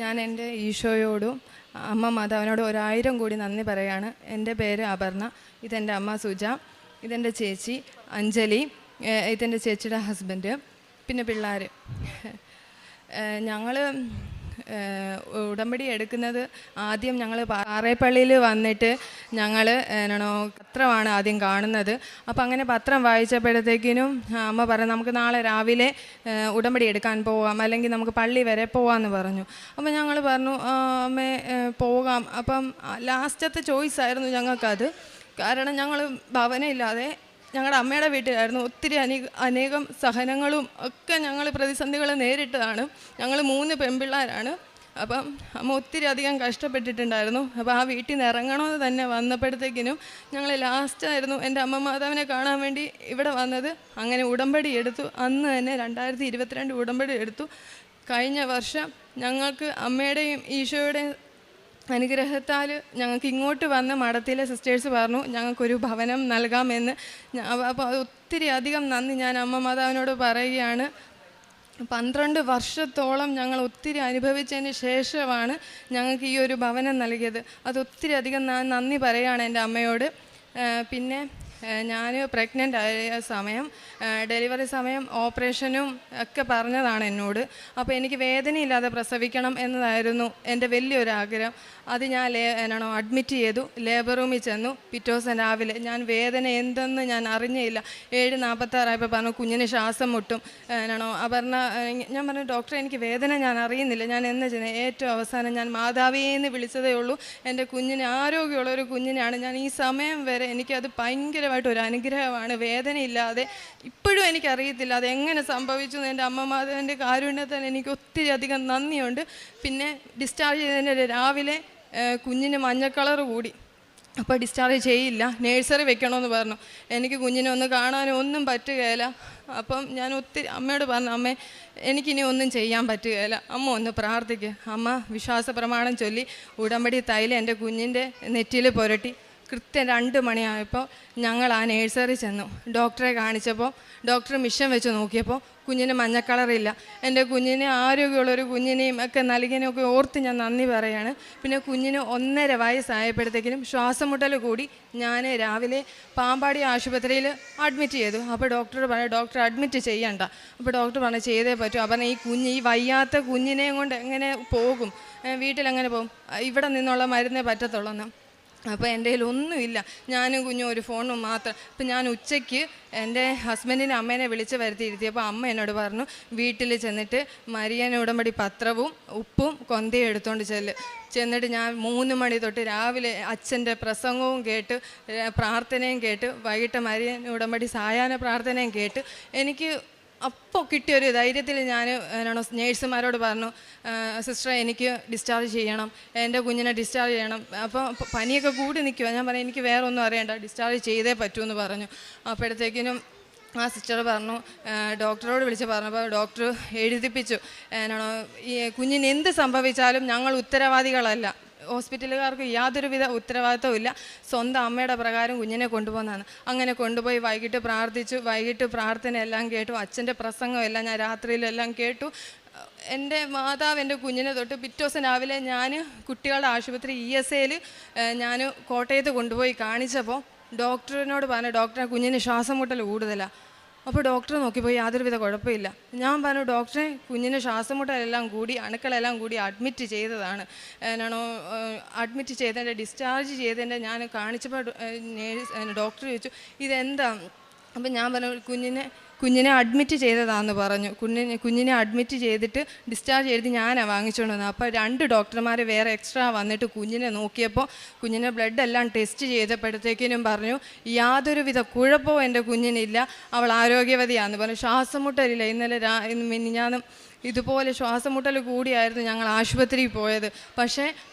ഞാൻ എൻ്റെ ഈശോയോടും അമ്മ മാതാവിനോട് 1000 കോടി നന്ദി പറയുകയാണ്. എൻ്റെ പേര് അപർണ, ഇതെൻ്റെ അമ്മ സുജ, ഇതെൻ്റെ ചേച്ചി അഞ്ജലി, ഇതെൻ്റെ ചേച്ചിയുടെ ഹസ്ബൻഡ്, പിന്നെ പിള്ളേർ. ഞങ്ങൾ ഉടമ്പടി എടുക്കുന്നത് ആദ്യം ഞങ്ങൾ പാറേപ്പള്ളിയിൽ വന്നിട്ട് ഞങ്ങൾ പത്രമാണ് ആദ്യം കാണുന്നത്. അപ്പോൾ അങ്ങനെ പത്രം വായിച്ചപ്പോഴത്തേക്കിനും അമ്മ പറഞ്ഞു നമുക്ക് നാളെ രാവിലെ ഉടമ്പടി എടുക്കാൻ പോകാം, അല്ലെങ്കിൽ നമുക്ക് പള്ളി വരെ പോകാമെന്ന് പറഞ്ഞു. അപ്പോൾ ഞങ്ങൾ പറഞ്ഞു അമ്മേ പോകാം. അപ്പം ലാസ്റ്റത്തെ ചോയ്സായിരുന്നു ഞങ്ങൾക്കത്. കാരണം ഞങ്ങൾ ഭവനമില്ലാതെ ഞങ്ങളുടെ അമ്മയുടെ വീട്ടിലായിരുന്നു. ഒത്തിരി അനേകം സഹനങ്ങളും ഒക്കെ ഞങ്ങൾ പ്രതിസന്ധികൾ നേരിട്ടതാണ്. ഞങ്ങൾ 3 പെൺപിള്ളേരാണ്. അപ്പം അമ്മ ഒത്തിരി അധികം കഷ്ടപ്പെട്ടിട്ടുണ്ടായിരുന്നു. അപ്പോൾ ആ വീട്ടിൽ നിന്ന് ഇറങ്ങണമെന്ന് തന്നെ വന്നപ്പോഴത്തേക്കിനും ഞങ്ങൾ ലാസ്റ്റായിരുന്നു എൻ്റെ അമ്മ മാതാവിനെ കാണാൻ വേണ്ടി ഇവിടെ വന്നത്. അങ്ങനെ ഉടമ്പടി എടുത്തു. അന്ന് തന്നെ 2022 ഉടമ്പടി എടുത്തു. കഴിഞ്ഞ വർഷം ഞങ്ങൾക്ക് അമ്മയുടെയും ഈശോയുടെയും അനുഗ്രഹത്താൽ ഞങ്ങൾക്ക് ഇങ്ങോട്ട് വന്ന് മഠത്തിലെ സിസ്റ്റേഴ്സ് പറഞ്ഞു ഞങ്ങൾക്കൊരു ഭവനം നൽകാമെന്ന്. അപ്പോൾ അത് ഒത്തിരി അധികം നന്ദി ഞാൻ അമ്മ മാതാവിനോട് പറയുകയാണ്. 12 വർഷത്തോളം ഞങ്ങൾ ഒത്തിരി അനുഭവിച്ചതിന് ശേഷമാണ് ഞങ്ങൾക്ക് ഈ ഒരു ഭവനം നൽകിയത്. അത് ഒത്തിരി അധികം ഞാൻ നന്ദി പറയുകയാണ് എൻ്റെ അമ്മയോട്. പിന്നെ ഞാൻ പ്രഗ്നൻ്റ് ആയ സമയം, ഡെലിവറി സമയം ഓപ്പറേഷനും ഒക്കെ പറഞ്ഞതാണ് എന്നോട്. അപ്പോൾ എനിക്ക് വേദനയില്ലാതെ പ്രസവിക്കണം എന്നതായിരുന്നു എൻ്റെ വലിയൊരാഗ്രഹം. അത് ഞാൻ അഡ്മിറ്റ് ചെയ്തു. ലേബർ റൂമിൽ ചെന്നു. പിറ്റേ ദിവസം രാവിലെ ഞാൻ വേദന എന്തെന്ന് ഞാൻ അറിഞ്ഞില്ല. 7:46 പറഞ്ഞു കുഞ്ഞിന് ശ്വാസം മുട്ടും. അപർണ, ഞാൻ പറഞ്ഞു ഡോക്ടറെ എനിക്ക് വേദന ഞാൻ അറിയുന്നില്ല, ഞാൻ എന്ന് ചെയ്യുന്നത്. ഏറ്റവും അവസാനം ഞാൻ മാതാവിയെന്ന് വിളിച്ചതേ ഉള്ളൂ. എൻ്റെ കുഞ്ഞിന് ആരോഗ്യമുള്ളൊരു കുഞ്ഞിനാണ്. ഞാൻ ഈ സമയം വരെ എനിക്കത് ഭയങ്കരമായിട്ടൊരു അനുഗ്രഹമാണ്. വേദനയില്ലാതെ ഇപ്പോഴും എനിക്കറിയത്തില്ല അതെങ്ങനെ സംഭവിച്ചു. എൻ്റെ അമ്മ മാതാവിൻ്റെ കാരുണ്യത്തിൽ എനിക്ക് ഒത്തിരി അധികം നന്ദിയുണ്ട്. പിന്നെ ഡിസ്ചാർജ് ചെയ്തതിൻ്റെ രാവിലെ കുഞ്ഞിന് മഞ്ഞ കളർ കൂടി. അപ്പോൾ ഡിസ്ചാർജ് ചെയ്യില്ല, നേഴ്സറി വെക്കണമെന്ന് പറഞ്ഞു. എനിക്ക് കുഞ്ഞിനെ ഒന്ന് കാണാനും ഒന്നും പറ്റുകയില്ല. അപ്പം ഞാൻ ഒത്തിരി അമ്മയോട് പറഞ്ഞു അമ്മേ എനിക്കിനി ഒന്നും ചെയ്യാൻ പറ്റുകയില്ല, അമ്മ ഒന്ന് പ്രാർത്ഥിക്കുക. അമ്മ വിശ്വാസ പ്രമാണം ചൊല്ലി ഉടമ്പടി തൈലം എൻ്റെ കുഞ്ഞിൻ്റെ നെറ്റിയിൽ പുരട്ടി. കൃത്യം 2 മണിയായപ്പോൾ ഞങ്ങൾ ആ നേഴ്സറി ചെന്നു. ഡോക്ടറെ കാണിച്ചപ്പോൾ ഡോക്ടർ മിഷൻ വെച്ച് നോക്കിയപ്പോൾ കുഞ്ഞിന് മഞ്ഞക്കളറില്ല. എൻ്റെ കുഞ്ഞിന് ആരോഗ്യമുള്ളൊരു കുഞ്ഞിനെയും ഒക്കെ നൽകിയതിനൊക്കെ ഓർത്ത് ഞാൻ നന്ദി പറയാണ്. പിന്നെ കുഞ്ഞിന് 1.5 വയസ്സായപ്പോഴത്തേക്കിനും ശ്വാസം മുട്ടൽ കൂടി. ഞാൻ രാവിലെ പാമ്പാടി ആശുപത്രിയിൽ അഡ്മിറ്റ് ചെയ്തു. അപ്പോൾ ഡോക്ടർ പറഞ്ഞു ഡോക്ടർ അഡ്മിറ്റ് ചെയ്യണ്ട. അപ്പോൾ ഡോക്ടർ പറഞ്ഞു ചെയ്തേ പറ്റും. അപ്പം ഈ വയ്യാത്ത കുഞ്ഞിനെയും കൊണ്ട് എങ്ങനെ പോകും, വീട്ടിലെങ്ങനെ പോകും, ഇവിടെ നിന്നുള്ള മരുന്നേ പറ്റത്തുള്ളൂ. അപ്പോൾ എൻ്റെ കയ്യിൽ ഒന്നുമില്ല, ഞാനും കുഞ്ഞും ഒരു ഫോണും മാത്രം. അപ്പം ഞാൻ ഉച്ചയ്ക്ക് എൻ്റെ ഹസ്ബൻഡിൻ്റെ അമ്മേനെ വിളിച്ച് വരുത്തിയിരുത്തിയപ്പോൾ അമ്മ എന്നോട് പറഞ്ഞു വീട്ടിൽ ചെന്നിട്ട് മരിയൻ ഉടമ്പടി പത്രവും ഉപ്പും കൊന്തയും എടുത്തുകൊണ്ട് ചെന്നിട്ട് ഞാൻ 3 മണി തൊട്ട് രാവിലെ അച്ഛൻ്റെ പ്രസംഗവും കേട്ട് പ്രാർത്ഥനയും കേട്ട് വൈകിട്ട് മരിയൻ ഉടമ്പടി സായാഹ്ന പ്രാർത്ഥനയും കേട്ട് എനിക്ക് അപ്പോൾ കിട്ടിയൊരു ധൈര്യത്തിൽ ഞാൻ നേഴ്സുമാരോട് പറഞ്ഞു സിസ്റ്ററെ എനിക്ക് ഡിസ്ചാർജ് ചെയ്യണം, എൻ്റെ കുഞ്ഞിനെ ഡിസ്ചാർജ് ചെയ്യണം. അപ്പോൾ പനിയൊക്കെ കൂടി നിൽക്കുക. ഞാൻ പറഞ്ഞു എനിക്ക് വേറെ ഒന്നും അറിയണ്ട, ഡിസ്ചാർജ് ചെയ്തേ പറ്റൂ പറഞ്ഞു. അപ്പോഴത്തേക്കിനും ആ സിസ്റ്റർ പറഞ്ഞു, ഡോക്ടറോട് വിളിച്ച് പറഞ്ഞപ്പോൾ ഡോക്ടർ എഴുതിപ്പിച്ചു ഈ കുഞ്ഞിന് എന്ത് സംഭവിച്ചാലും ഞങ്ങൾ ഉത്തരവാദികളല്ല, ഹോസ്പിറ്റലുകാർക്ക് യാതൊരുവിധ ഉത്തരവാദിത്വവും ഇല്ല, സ്വന്തം അമ്മയുടെ പ്രകാരം കുഞ്ഞിനെ കൊണ്ടുപോകുന്നതാണ്. അങ്ങനെ കൊണ്ടുപോയി വൈകിട്ട് പ്രാർത്ഥിച്ചു. വൈകിട്ട് പ്രാർത്ഥന എല്ലാം കേട്ടു. അച്ഛൻ്റെ പ്രസംഗമെല്ലാം ഞാൻ രാത്രിയിലെല്ലാം കേട്ടു. എൻ്റെ മാതാവ് എൻ്റെ കുഞ്ഞിനെ തൊട്ട് പിറ്റേ ദിവസം രാവിലെ ഞാൻ കുട്ടികളുടെ ആശുപത്രി ESAയിൽ ഞാൻ കോട്ടയത്ത് കൊണ്ടുപോയി കാണിച്ചപ്പോൾ ഡോക്ടറിനോട് പറഞ്ഞു ഡോക്ടറെ കുഞ്ഞിന് ശ്വാസം മുട്ടൽ കൂടുതലാണ്. അപ്പോൾ ഡോക്ടർ നോക്കിപ്പോയി യാതൊരുവിധ കുഴപ്പമില്ല. ഞാൻ പറഞ്ഞു ഡോക്ടറെ കുഞ്ഞിന് ശ്വാസം മുട്ടലെല്ലാം കൂടി അണുക്കളെല്ലാം കൂടി അഡ്മിറ്റ് ചെയ്തതാണ്, അഡ്മിറ്റ് ചെയ്തതിൻ്റെ ഡിസ്ചാർജ് ചെയ്തതിൻ്റെ ഞാൻ കാണിച്ചപ്പോൾ ഡോക്ടർ ചോദിച്ചു ഇതെന്താ. അപ്പം ഞാൻ പറഞ്ഞു കുഞ്ഞിനെ അഡ്മിറ്റ് ചെയ്തതാണെന്ന് പറഞ്ഞു. കുഞ്ഞിനെ അഡ്മിറ്റ് ചെയ്തിട്ട് ഡിസ്ചാർജ് ചെയ്ത് ഞാനാണ് വാങ്ങിച്ചുകൊണ്ട് വന്നത്. അപ്പോൾ 2 ഡോക്ടർമാർ വേറെ എക്സ്ട്രാ വന്നിട്ട് കുഞ്ഞിനെ നോക്കിയപ്പോൾ കുഞ്ഞിനെ ബ്ലഡ് എല്ലാം ടെസ്റ്റ് ചെയ്തപ്പോഴത്തേക്കിനും പറഞ്ഞു യാതൊരുവിധ കുഴപ്പവും എൻ്റെ കുഞ്ഞിനില്ല, അവൾ ആരോഗ്യവതിയാണെന്ന് പറഞ്ഞു. ശ്വാസം മുട്ടലില്ല. ഇന്നലെ മിനിഞ്ഞാന്നും ഇതുപോലെ ശ്വാസം മുട്ടൽ കൂടിയായിരുന്നു ഞങ്ങൾ ആശുപത്രിയിൽ പോയത്. പക്ഷേ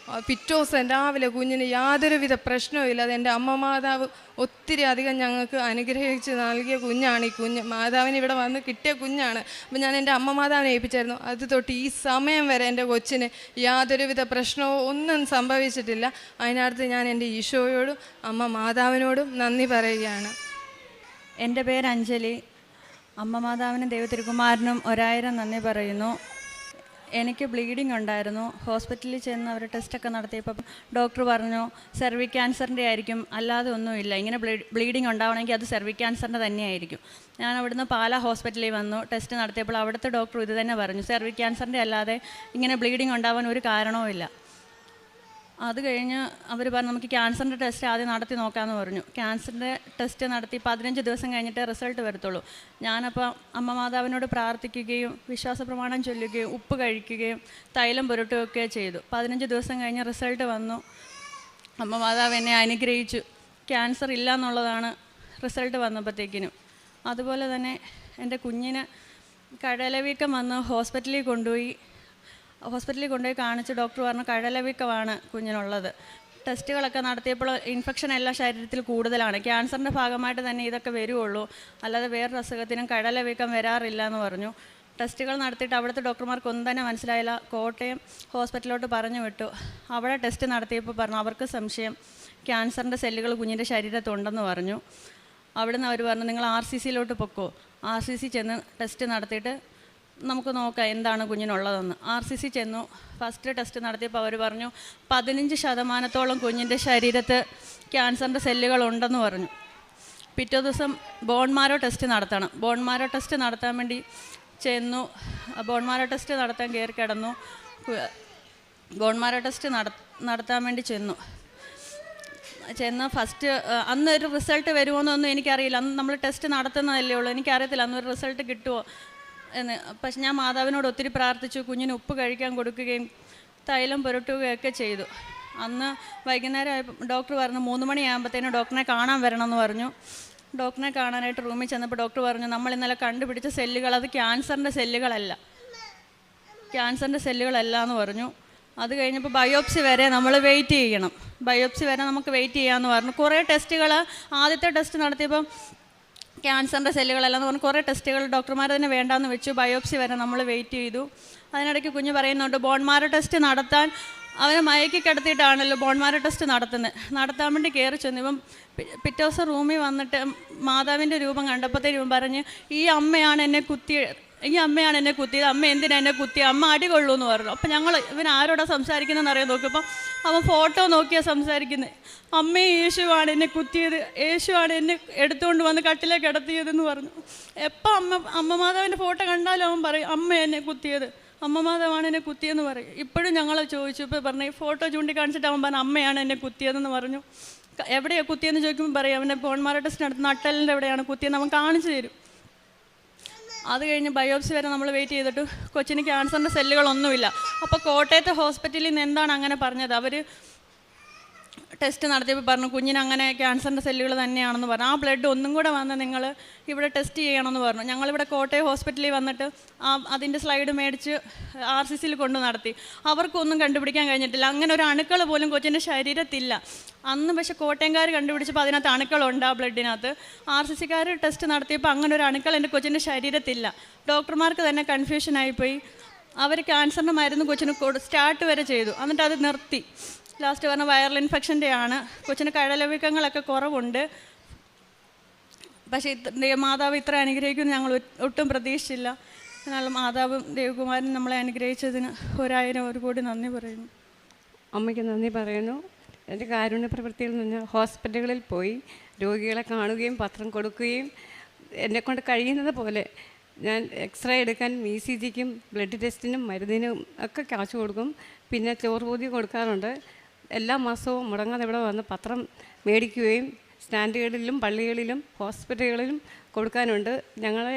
പിറ്റേ ദിവസം രാവിലെ കുഞ്ഞിന് യാതൊരുവിധ പ്രശ്നവും ഇല്ലാതെ എൻ്റെ അമ്മ മാതാവ് ഒത്തിരി അധികം ഞങ്ങൾക്ക് അനുഗ്രഹിച്ച് നൽകിയ കുഞ്ഞാണ് ഈ കുഞ്ഞ്. മാതാവിന് ഇവിടെ വന്ന് കിട്ടിയ കുഞ്ഞാണ്. അപ്പം ഞാൻ എൻ്റെ അമ്മ മാതാവിനെ ഏൽപ്പിച്ചായിരുന്നു. അത് തൊട്ട് ഈ സമയം വരെ എൻ്റെ കൊച്ചിന് യാതൊരുവിധ പ്രശ്നവും ഒന്നും സംഭവിച്ചിട്ടില്ല. അതിനടുത്ത് ഞാൻ എൻ്റെ ഈശോയോടും അമ്മ മാതാവിനോടും നന്ദി പറയുകയാണ്. എൻ്റെ പേര് അഞ്ജലി. അമ്മ മാതാവിനും ദൈവത്തിരുകുമാരനും 1000 നന്ദി പറയുന്നു. എനിക്ക് ബ്ലീഡിങ് ഉണ്ടായിരുന്നു. ഹോസ്പിറ്റലിൽ ചെന്ന് അവർ ടെസ്റ്റൊക്കെ നടത്തിയപ്പോൾ ഡോക്ടർ പറഞ്ഞു സെർവിക് ക്യാൻസറിൻ്റെ ആയിരിക്കും, അല്ലാതെ ഒന്നുമില്ല. ഇങ്ങനെ ബ്ലീഡിങ് ഉണ്ടാവണമെങ്കിൽ അത് സെർവിക് ക്യാൻസറിൻ്റെ തന്നെയായിരിക്കും. ഞാൻ അവിടുന്ന് പാലാ ഹോസ്പിറ്റലിൽ വന്നു. ടെസ്റ്റ് നടത്തിയപ്പോൾ അവിടുത്തെ ഡോക്ടർ ഇത് തന്നെ പറഞ്ഞു, സെർവിക് ക്യാൻസറിൻ്റെ അല്ലാതെ ഇങ്ങനെ ബ്ലീഡിങ് ഉണ്ടാവാൻ ഒരു കാരണവും ഇല്ല. അത് കഴിഞ്ഞ് അവർ പറഞ്ഞു നമുക്ക് ക്യാൻസറിൻ്റെ ടെസ്റ്റ് ആദ്യം നടത്തി നോക്കാമെന്ന് പറഞ്ഞു. ക്യാൻസറിൻ്റെ ടെസ്റ്റ് നടത്തി 15 ദിവസം കഴിഞ്ഞിട്ടേ റിസൾട്ട് വരത്തുള്ളൂ. ഞാനപ്പോൾ അമ്മ മാതാവിനോട് പ്രാർത്ഥിക്കുകയും വിശ്വാസ പ്രമാണം ചൊല്ലുകയും ഉപ്പ് കഴിക്കുകയും തൈലം പുരട്ടുകയൊക്കെ ചെയ്തു. 15 ദിവസം കഴിഞ്ഞ് റിസൾട്ട് വന്നു. അമ്മ മാതാവ് എന്നെ അനുഗ്രഹിച്ചു. ക്യാൻസർ ഇല്ല എന്നുള്ളതാണ് റിസൾട്ട് വന്നപ്പോഴത്തേക്കിനും. അതുപോലെ തന്നെ എൻ്റെ കുഞ്ഞിന് കഴലവീക്കം വന്ന് ഹോസ്പിറ്റലിൽ കൊണ്ടുപോയി കാണിച്ച് ഡോക്ടർ പറഞ്ഞു കഴലവീക്കമാണ് കുഞ്ഞിനുള്ളത്. ടെസ്റ്റുകളൊക്കെ നടത്തിയപ്പോൾ ഇൻഫെക്ഷൻ എല്ലാ ശരീരത്തിൽ കൂടുതലാണ്. ക്യാൻസറിൻ്റെ ഭാഗമായിട്ട് തന്നെ ഇതൊക്കെ വരുള്ളൂ, അല്ലാതെ വേറൊരു അസുഖത്തിനും കഴലവീക്കം വരാറില്ല എന്ന് പറഞ്ഞു. ടെസ്റ്റുകൾ നടത്തിയിട്ട് അവിടുത്തെ ഡോക്ടർമാർക്കൊന്നും തന്നെ മനസ്സിലായില്ല. കോട്ടയം ഹോസ്പിറ്റലിലോട്ട് പറഞ്ഞു വിട്ടു. അവിടെ ടെസ്റ്റ് നടത്തിയപ്പോൾ പറഞ്ഞു അവർക്ക് സംശയം ക്യാൻസറിൻ്റെ സെല്ലുകൾ കുഞ്ഞിൻ്റെ ശരീരത്തുണ്ടെന്ന് പറഞ്ഞു. അവിടുന്ന് അവർ പറഞ്ഞു നിങ്ങൾ RCCയിലോട്ട് പൊക്കോ. RCC ചെന്ന് ടെസ്റ്റ് നടത്തിയിട്ട് നമുക്ക് നോക്കാം എന്താണ് കുഞ്ഞിനുള്ളതെന്ന്. RCC ചെന്നു. ഫസ്റ്റ് ടെസ്റ്റ് നടത്തിയപ്പോൾ അവർ പറഞ്ഞു 15% കുഞ്ഞിൻ്റെ ശരീരത്ത് ക്യാൻസറിൻ്റെ സെല്ലുകൾ ഉണ്ടെന്ന് പറഞ്ഞു. പിറ്റേ ദിവസം ബോൺമാരോ ടെസ്റ്റ് നടത്തണം. ബോൺമാരോ ടെസ്റ്റ് നടത്താൻ വേണ്ടി ചെന്നു. ബോൺമാരോ ടെസ്റ്റ് നടത്താൻ കയറി കിടന്നു. ബോൺമാരോ ടെസ്റ്റ് നടത്താൻ വേണ്ടി ചെന്ന് ഫസ്റ്റ് അന്ന് ഒരു റിസൾട്ട് വരുമോയെന്നൊന്നും എനിക്കറിയില്ല. അന്ന് നമ്മൾ ടെസ്റ്റ് നടത്തുന്നതല്ലേ ഉള്ളൂ. എനിക്കറിയത്തില്ല അന്നൊരു റിസൾട്ട് കിട്ടുമോ എന്ന്. പക്ഷെ ഞാൻ മാതാവിനോട് ഒത്തിരി പ്രാർത്ഥിച്ചു. കുഞ്ഞിന് ഉപ്പ് കഴിക്കാൻ കൊടുക്കുകയും തൈലം പുരട്ടുകയൊക്കെ ചെയ്തു. അന്ന് വൈകുന്നേരം ആയപ്പോൾ ഡോക്ടർ പറഞ്ഞു 3 മണിയാകുമ്പോഴത്തേനും ഡോക്ടറിനെ കാണാൻ വരണമെന്ന് പറഞ്ഞു. ഡോക്ടറിനെ കാണാനായിട്ട് റൂമിൽ ചെന്നപ്പോൾ ഡോക്ടർ പറഞ്ഞു നമ്മൾ ഇന്നലെ കണ്ടുപിടിച്ച സെല്ലുകൾ അത് ക്യാൻസറിൻ്റെ സെല്ലുകളല്ല എന്ന് പറഞ്ഞു. അത് കഴിഞ്ഞപ്പോൾ ബയോപ്സി വരെ നമ്മൾ വെയിറ്റ് ചെയ്യണം. ബയോപ്സി വരെ നമുക്ക് വെയിറ്റ് ചെയ്യാമെന്ന് പറഞ്ഞു. കുറേ ടെസ്റ്റുകൾ ആദ്യത്തെ ടെസ്റ്റ് നടത്തിയപ്പം ക്യാൻസറിൻ്റെ സെല്ലുകളെല്ലാം പറഞ്ഞ് കുറേ ടെസ്റ്റുകൾ ഡോക്ടർമാർ തന്നെ വേണ്ടാന്ന് വെച്ചു. ബയോപ്സി വരെ നമ്മൾ വെയിറ്റ് ചെയ്തു. അതിനിടയ്ക്ക് കുഞ്ഞ് പറയുന്നുണ്ട് ബോൺമാരോ ടെസ്റ്റ് നടത്താൻ അവനെ മയക്കി കിടത്തിയിട്ടാണല്ലോ ബോൺമാരോ ടെസ്റ്റ് നടത്താൻ വേണ്ടി കയറി ചെന്നു. ഇപ്പം പിറ്റേ ദിവസം റൂമിൽ വന്നിട്ട് മാതാവിൻ്റെ രൂപം കണ്ടപ്പോഴത്തേക്കും പറഞ്ഞ് ഈ അമ്മയാണ് എന്നെ കുത്തിയത്, അമ്മ എന്തിനാ എന്നെ കുത്തിയത്, അമ്മ അടി കൊള്ളൂന്ന് പറഞ്ഞു. അപ്പം ഞങ്ങൾ ഇവൻ ആരോടാ സംസാരിക്കുന്നതെന്ന് അറിയാൻ നോക്കിയപ്പോൾ അവൻ ഫോട്ടോ നോക്കിയാൽ സംസാരിക്കുന്നത്. അമ്മയെ യേശുവാണ് എന്നെ കുത്തിയത്, യേശുവാണ് എന്നെ എടുത്തുകൊണ്ട് വന്ന് കട്ടിലേക്ക് കിടത്തിയതെന്ന് പറഞ്ഞു. എപ്പോൾ അമ്മ മാതാവിൻ്റെ ഫോട്ടോ കണ്ടാലും അവൻ പറയും അമ്മ എന്നെ കുത്തിയത്, അമ്മ മാതാവാണ് എന്നെ കുത്തിയെന്ന് പറയും. ഇപ്പോഴും ഞങ്ങൾ ചോദിച്ചു. ഇപ്പോൾ പറഞ്ഞു ഈ ഫോട്ടോ ചൂണ്ടിക്കാണിച്ചിട്ട് അവൻ പറഞ്ഞു അമ്മയാണ് എന്നെ കുത്തിയതെന്ന് പറഞ്ഞു. എവിടെയാണ് കുത്തിയെന്ന് ചോദിക്കുമ്പോൾ പറയും അവൻ്റെ ബോൺമാരോ ടെസ്റ്റ് നടത്തുന്ന നട്ടലിൻ്റെ എവിടെയാണ് കുത്തിയെന്ന് അവൻ കാണിച്ചു തരും. അത് കഴിഞ്ഞ് ബയോപ്സി വരെ നമ്മൾ വെയിറ്റ് ചെയ്തിട്ട് കൊച്ചിന് ക്യാൻസറിൻ്റെ സെല്ലുകളൊന്നുമില്ല. അപ്പോൾ കോട്ടയത്തെ ഹോസ്പിറ്റലിൽ നിന്ന് എന്താണ് അങ്ങനെ പറഞ്ഞത്, അവർ ടെസ്റ്റ് നടത്തിയപ്പോൾ പറഞ്ഞു കുഞ്ഞിന് അങ്ങനെ ക്യാൻസറിൻ്റെ സെല്ലുകൾ തന്നെയാണെന്ന് പറഞ്ഞു. ആ ബ്ലഡ് ഒന്നും കൂടെ വന്ന് നിങ്ങൾ ഇവിടെ ടെസ്റ്റ് ചെയ്യണമെന്ന് പറഞ്ഞു. ഞങ്ങളിവിടെ കോട്ടയം ഹോസ്പിറ്റലിൽ വന്നിട്ട് അതിൻ്റെ സ്ലൈഡ് മേടിച്ച് RCCയിൽ കൊണ്ട് നടത്തി. അവർക്കൊന്നും കണ്ടുപിടിക്കാൻ കഴിഞ്ഞിട്ടില്ല. അങ്ങനെ ഒരു അണുക്കൾ പോലും കൊച്ചിൻ്റെ ശരീരത്തില്ല. അന്ന് പക്ഷേ കോട്ടയംകാർ കണ്ടുപിടിച്ചപ്പോൾ അതിനകത്ത് അണുക്കളുണ്ട് ആ ബ്ലഡിനകത്ത്. RCCക്കാർ ടെസ്റ്റ് നടത്തിയപ്പോൾ അങ്ങനെ ഒരു അണുക്കൾ എൻ്റെ കൊച്ചിൻ്റെ ശരീരത്തില്ല. ഡോക്ടർമാർക്ക് തന്നെ കൺഫ്യൂഷനായിപ്പോയി. അവർ ക്യാൻസറിൻ്റെ മരുന്ന് കൊച്ചിന് സ്റ്റാർട്ട് വരെ ചെയ്തു, എന്നിട്ട് അത് നിർത്തി. ലാസ്റ്റ് പറഞ്ഞ വൈറൽ ഇൻഫെക്ഷൻ്റെ ആണ്. കൊച്ചിന് കഴലവീക്കങ്ങളൊക്കെ കുറവുണ്ട്. പക്ഷേ മാതാവ് ഇത്ര അനുഗ്രഹിക്കുമെന്ന് ഞങ്ങൾ ഒട്ടും പ്രതീക്ഷിച്ചില്ല. എന്നാൽ മാതാവും ദേവകുമാരനും നമ്മളെ അനുഗ്രഹിച്ചതിന് 1000 ഒരു കോടി നന്ദി പറയുന്നു. അമ്മയ്ക്ക് നന്ദി പറയുന്നു. എൻ്റെ കാരുണ്യ പ്രവൃത്തിയിൽ നിന്ന് ഹോസ്പിറ്റലുകളിൽ പോയി രോഗികളെ കാണുകയും പത്രം കൊടുക്കുകയും എന്നെക്കൊണ്ട് കഴിയുന്നത് പോലെ ഞാൻ എക്സ്റേ എടുക്കാൻ ECGക്കും ബ്ലഡ് ടെസ്റ്റിനും മരുന്നിനും ഒക്കെ കാശ് കൊടുക്കും. പിന്നെ ചോറുപൂതി കൊടുക്കാറുണ്ട്. എല്ലാ മാസവും മുടങ്ങാതെ ഇവിടെ വന്ന് പത്രം മേടിക്കുകയും സ്റ്റാൻഡുകളിലും പള്ളികളിലും ഹോസ്പിറ്റലുകളിലും കൊടുക്കാനുണ്ട്. ഞങ്ങളെ